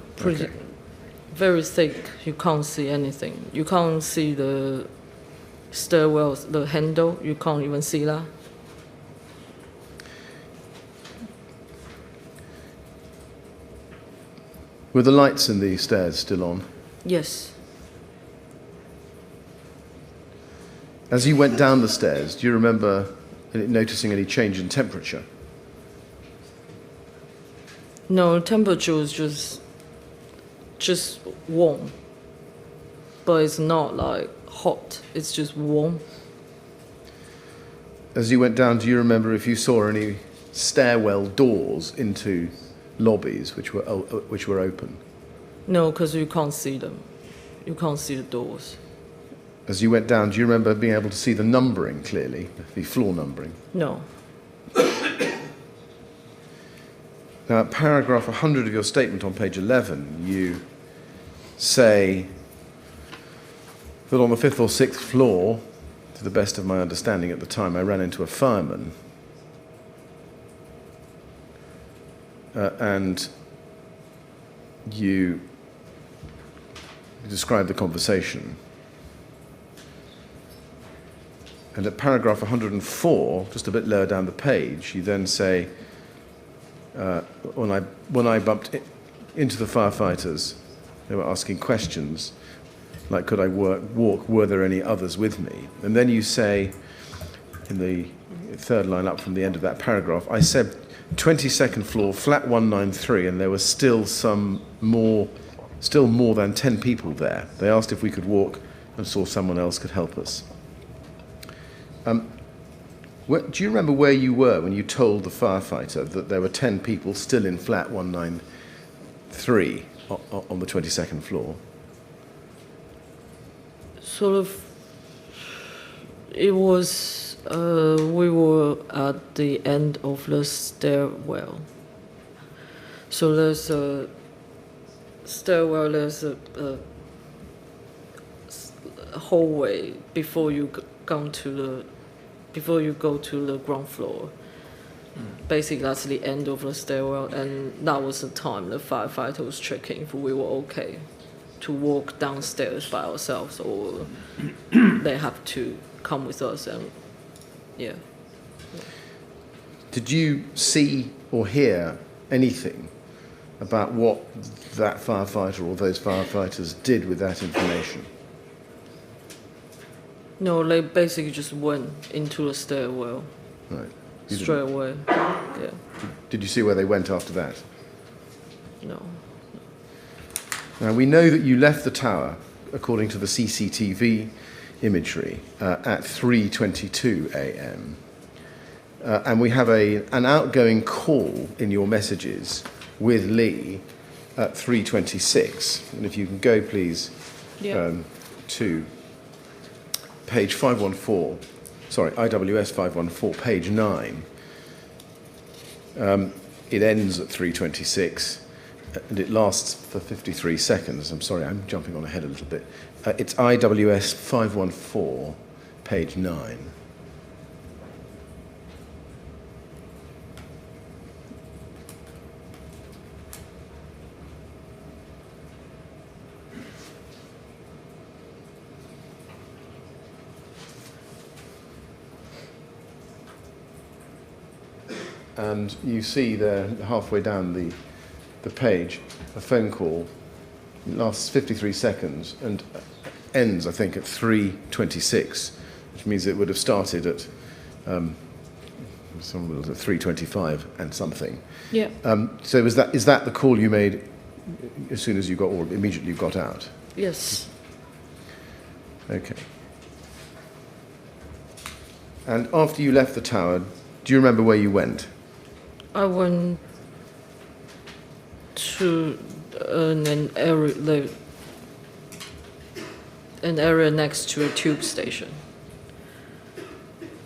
very thick. You can't see anything. You can't see the stairwells, the handle. You can't even see that. Were the lights in the stairs still on? Yes. As you went down the stairs, do you remember noticing any change in temperature? No, temperature was just warm. But it's not like hot, it's just warm. As you went down, do you remember if you saw any stairwell doors into lobbies which were open? No, because you can't see them. You can't see the doors. As you went down, do you remember being able to see the numbering clearly, the floor numbering? No. Now, at paragraph 100 of your statement on page 11, you say that on the 5th or 6th floor, to the best of my understanding at the time, I ran into a fireman. And you describe the conversation. And at paragraph 104, just a bit lower down the page, you then say, when I bumped into the firefighters, they were asking questions, like could I walk, were there any others with me? And then you say, in the third line up from the end of that paragraph, I said 22nd floor, flat 193, and there was still more than 10 people there. They asked if we could walk and saw someone else could help us. Do you remember where you were when you told the firefighter that there were 10 people still in flat 193 on the 22nd floor? Sort of, it was, we were at the end of the stairwell. So there's a stairwell, there's a hallway before you go to the ground floor. Basically, that's the end of the stairwell, and that was the time the firefighter was checking if we were okay to walk downstairs by ourselves, or they have to come with us. And yeah. Did you see or hear anything about what that firefighter or those firefighters did with that information? No, they basically just went into the stairwell. Right. Straight away. Yeah. Did you see where they went after that? No. Now, we know that you left the tower, according to the CCTV imagery, at 3:22 a.m. And we have an outgoing call in your messages with Lee at 3:26. And if you can go, please, to page 514, sorry, IWS 514, page 9. It ends at 3:26. And it lasts for 53 seconds. I'm sorry, I'm jumping on ahead a little bit. It's IWS 514, page 9. And you see there, halfway down the page, a phone call. It lasts 53 seconds and ends, I think, at 3:26, which means it would have started at 3:25 and something. Yeah. So is that the call you made as soon as you got, or immediately you got out? Yes. Okay. And after you left the tower, do you remember where you went? I went to an area next to a tube station,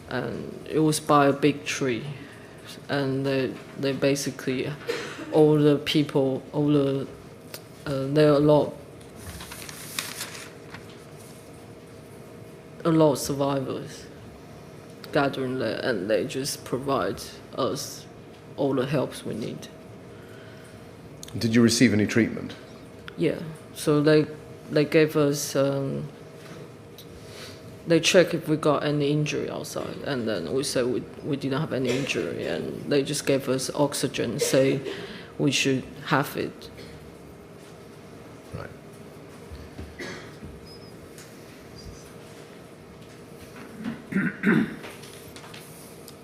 and it was by a big tree, and they basically, all the people, there are a lot of survivors gathering there, and they just provide us all the helps we need. Did you receive any treatment? Yeah, so they gave us, they checked if we got any injury outside, and then we said we didn't have any injury, and they just gave us oxygen, say we should have it. Right.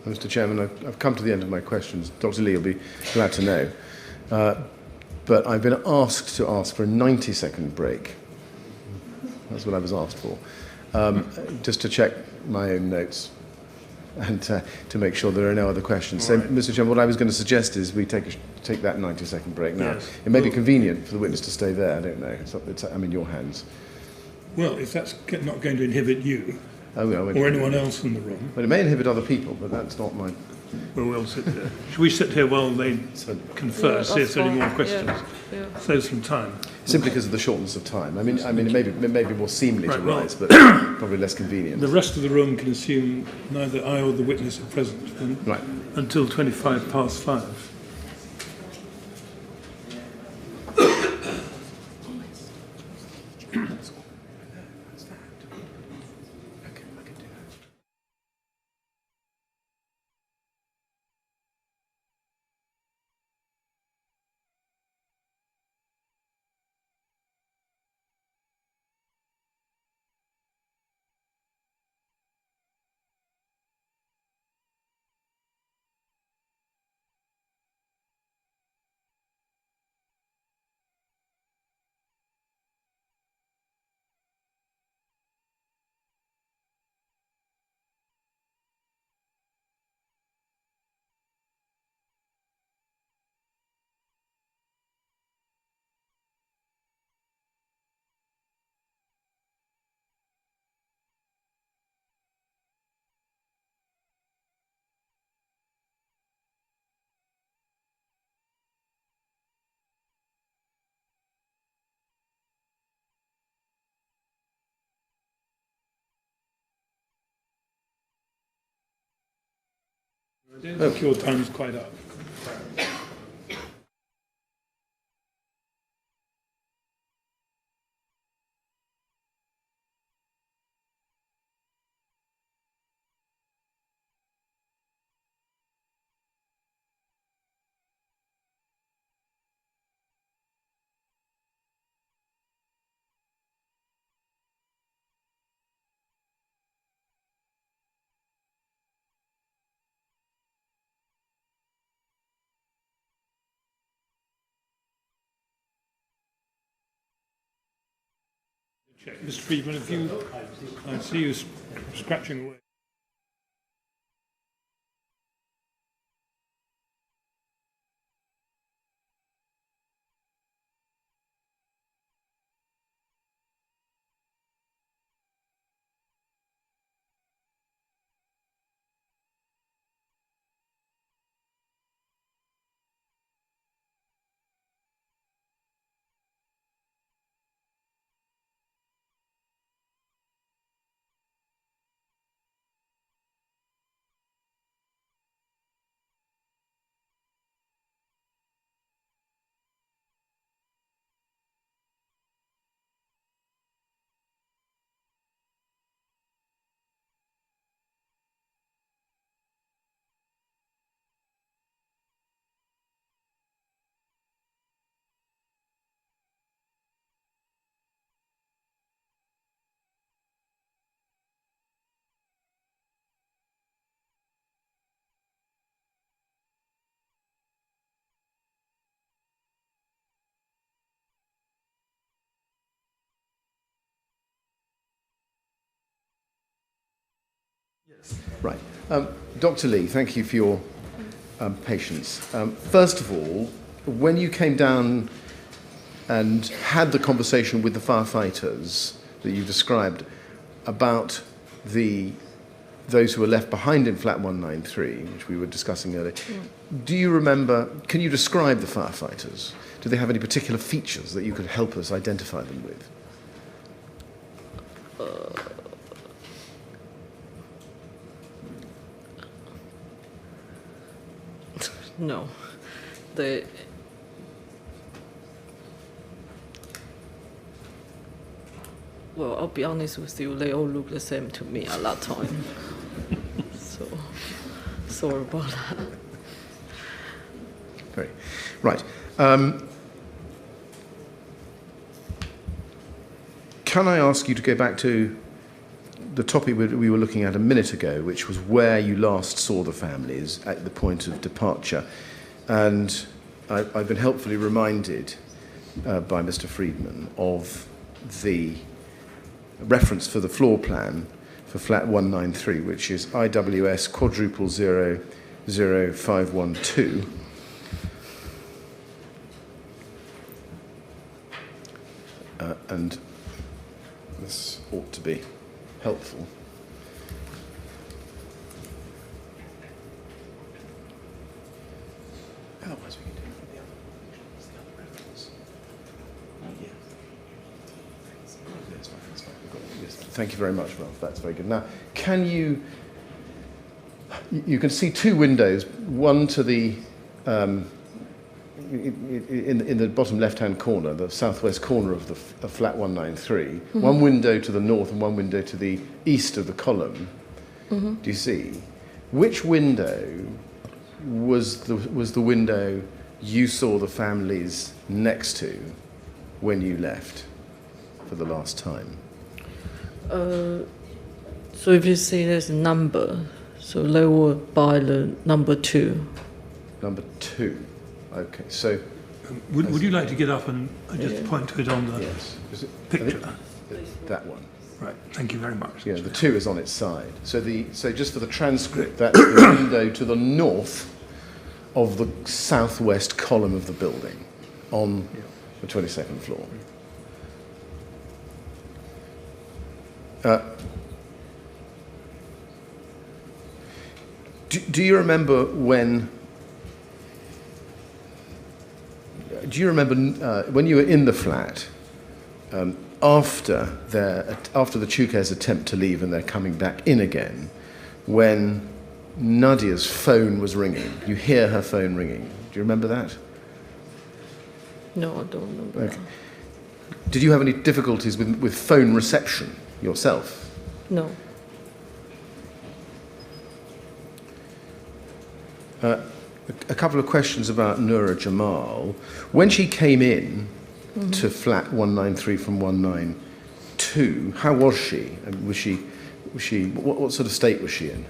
Mr. Chairman, I've come to the end of my questions. Dr. Lee will be glad to know. But I've been asked to ask for a 90-second break. That's what I was asked for. Just to check my own notes and to make sure there are no other questions. So, Mr. Chairman, what I was going to suggest is we take that 90-second break now. Yes. It may be convenient for the witness to stay there. I don't know. I'm in your hands. Well, if that's not going to inhibit you. or anyone else in the room. Well, it may inhibit other people, but that's not my... Well, we'll sit there. Should we sit here while they confer, see if there are any more questions? Yeah. Save some time. Simply because of the shortness of time. I mean, it may be more seemly to rise, but probably less convenient. The rest of the room can assume neither I or the witness are present then, Right. until 5:25. I don't think your time's quite up. Check. Mr. Friedman, if you... I see you scratching away. Right. Dr. Lee, thank you for your patience. First of all, when you came down and had the conversation with the firefighters that you described about those who were left behind in flat 193, which we were discussing earlier, do you remember, can you describe the firefighters? Do they have any particular features that you could help us identify them with? No, well, I'll be honest with you, they all look the same to me at that time. So, sorry about that. Great. Right. Can I ask you to go back to the topic we were looking at a minute ago, which was where you last saw the families at the point of departure? And I've been helpfully reminded by Mr. Friedman of the reference for the floor plan for flat 193, which is IWS quadruple 00512. And this ought to be helpful. Thank you very much, Ralph. That's very good. Now, can you can see two windows, one to the in the bottom left-hand corner, the southwest corner of flat 193, one window to the north and one window to the east of the column. Do you see? Which window was the window you saw the families next to when you left for the last time? So if you see there's a number, so they were by the number 2. Number 2. Okay, so... Would you like to get up and just point to it on the picture? That one. Right, thank you very much. Yeah, the 2 is on its side. So just for the transcript, that's the window to the north of the southwest column of the building on the 22nd floor. Do you remember when? Do you remember when you were in the flat after the Chukers' attempt to leave and they're coming back in again, when Nadia's phone was ringing? You hear her phone ringing. Do you remember that? No, I don't remember. Okay. Did you have any difficulties with phone reception yourself? No. A couple of questions about Noura Jamal. When she came in to flat 193 from 192, how was she? Was she? What sort of state was she in?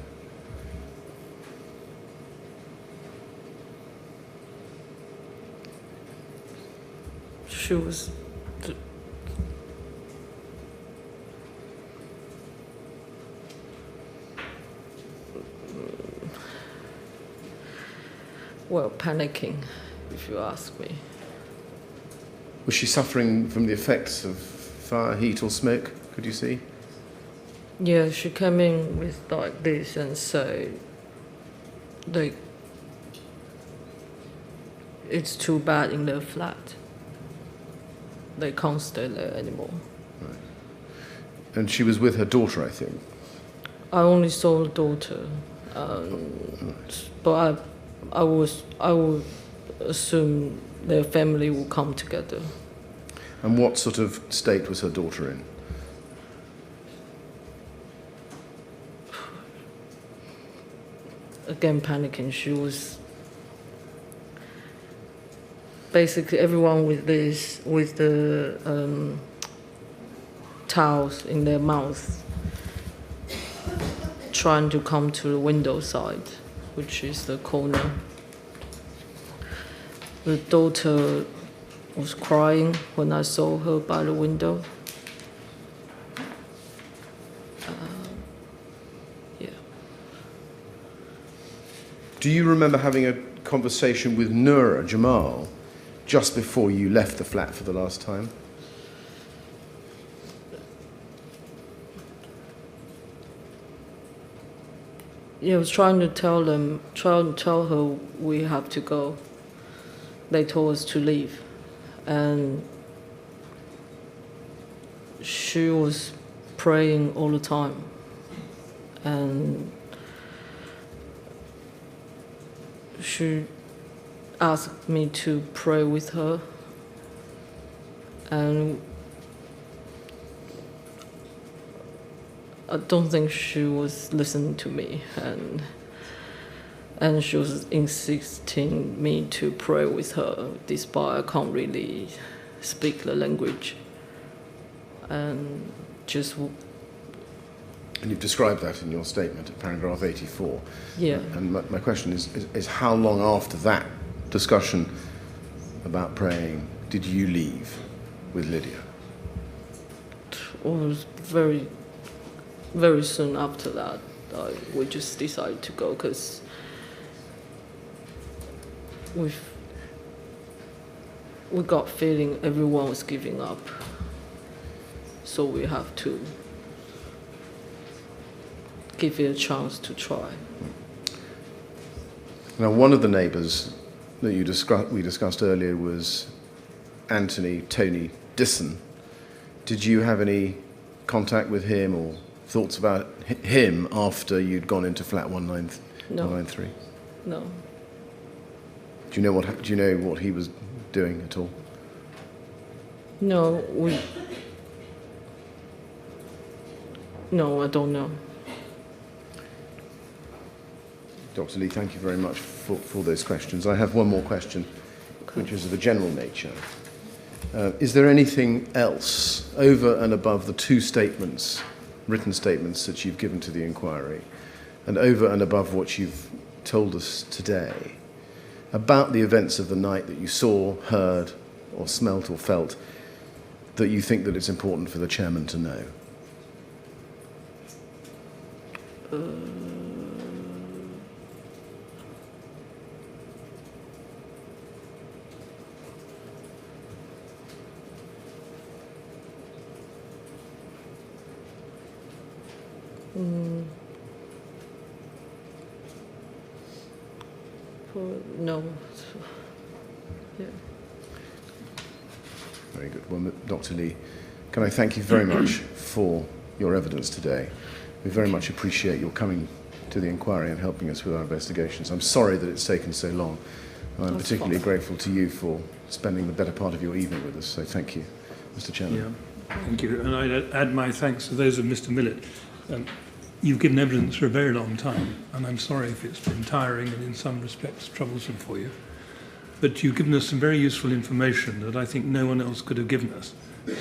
She was... Well, panicking, if you ask me. Was she suffering from the effects of fire, heat or smoke, could you see? Yeah, she came in with like this and said, it's too bad in their flat. They can't stay there anymore. Right. And she was with her daughter, I think? I only saw the daughter, but I would assume their family will come together. And what sort of state was her daughter in? Again, panicking. She was basically everyone with the towels in their mouth, trying to come to the window side, which is the corner. The daughter was crying when I saw her by the window. Yeah. Do you remember having a conversation with Noura Jamal just before you left the flat for the last time? Yeah, I was trying to tell her we have to go. They told us to leave. And she was praying all the time. And she asked me to pray with her. And I don't think she was listening to me, and she was insisting me to pray with her, despite I can't really speak the language. And you've described that in your statement at paragraph 84. Yeah. And my question is how long after that discussion about praying did you leave with Lydia? It was very, very soon after that. We just decided to go because we got feeling everyone was giving up. So we have to give it a chance to try. Now, one of the neighbours that we discussed earlier was Tony Disson. Did you have any contact with him or thoughts about him after you'd gone into flat 193? No. Do you know what he was doing at all? No, I don't know. Dr. Lee, thank you very much for those questions. I have one more question, which is of a general nature. Is there anything else over and above the two statements, written statements that you've given to the inquiry, and over and above what you've told us today, about the events of the night that you saw, heard, or smelt or felt, that you think that it's important for the chairman to know? No. Yeah. Very good. Well, Dr. Lee, can I thank you very much for your evidence today. We very much appreciate your coming to the inquiry and helping us with our investigations. I'm sorry that it's taken so long. And I'm particularly grateful to you for spending the better part of your evening with us. So thank you, Mr. Chairman. Yeah, thank you. And I'd add my thanks to those of Mr. Millett. You've given evidence for a very long time, and I'm sorry if it's been tiring and in some respects troublesome for you. But you've given us some very useful information that I think no one else could have given us.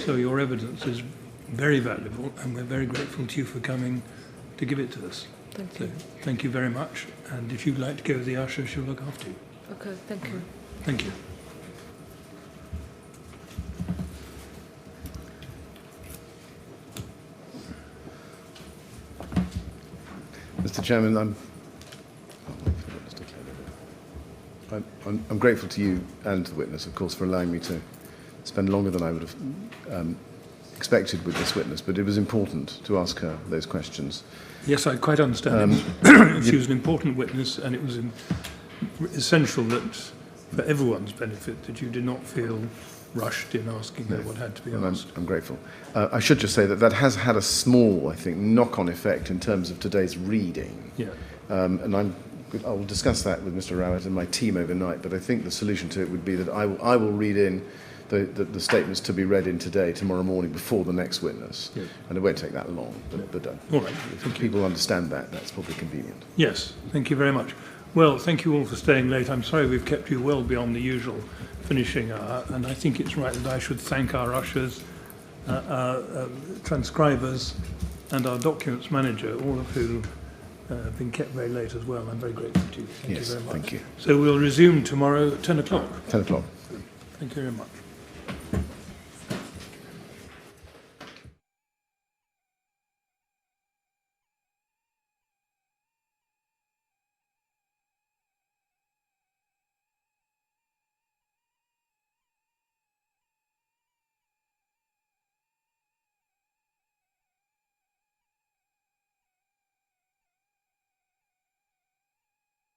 So your evidence is very valuable, and we're very grateful to you for coming to give it to us. Thank you. So, thank you very much. And if you'd like to go with the usher, she'll look after you. Okay, thank you. Thank you. Mr. Chairman, I'm grateful to you and to the witness, of course, for allowing me to spend longer than I would have expected with this witness, but it was important to ask her those questions. Yes, I quite understand. She was an important witness, and it was essential that, for everyone's benefit, that you did not feel rushed in asking her what had to be asked. I'm grateful. I should just say that has had a small, I think, knock-on effect in terms of today's reading. Yeah. And I will discuss that with Mr. Rowett and my team overnight, but I think the solution to it would be that I will read in the statements to be read in today, tomorrow morning, before the next witness. Yeah. And it won't take that long, but all right. If people understand that, that's probably convenient. Yes, thank you very much. Well, thank you all for staying late. I'm sorry we've kept you well beyond the usual finishing hour, and I think it's right that I should thank our ushers, our transcribers, and our documents manager, all of who have been kept very late as well. I'm very grateful to you. Thank you very much. Thank you. So we'll resume tomorrow at 10 o'clock. 10 o'clock. Thank you very much.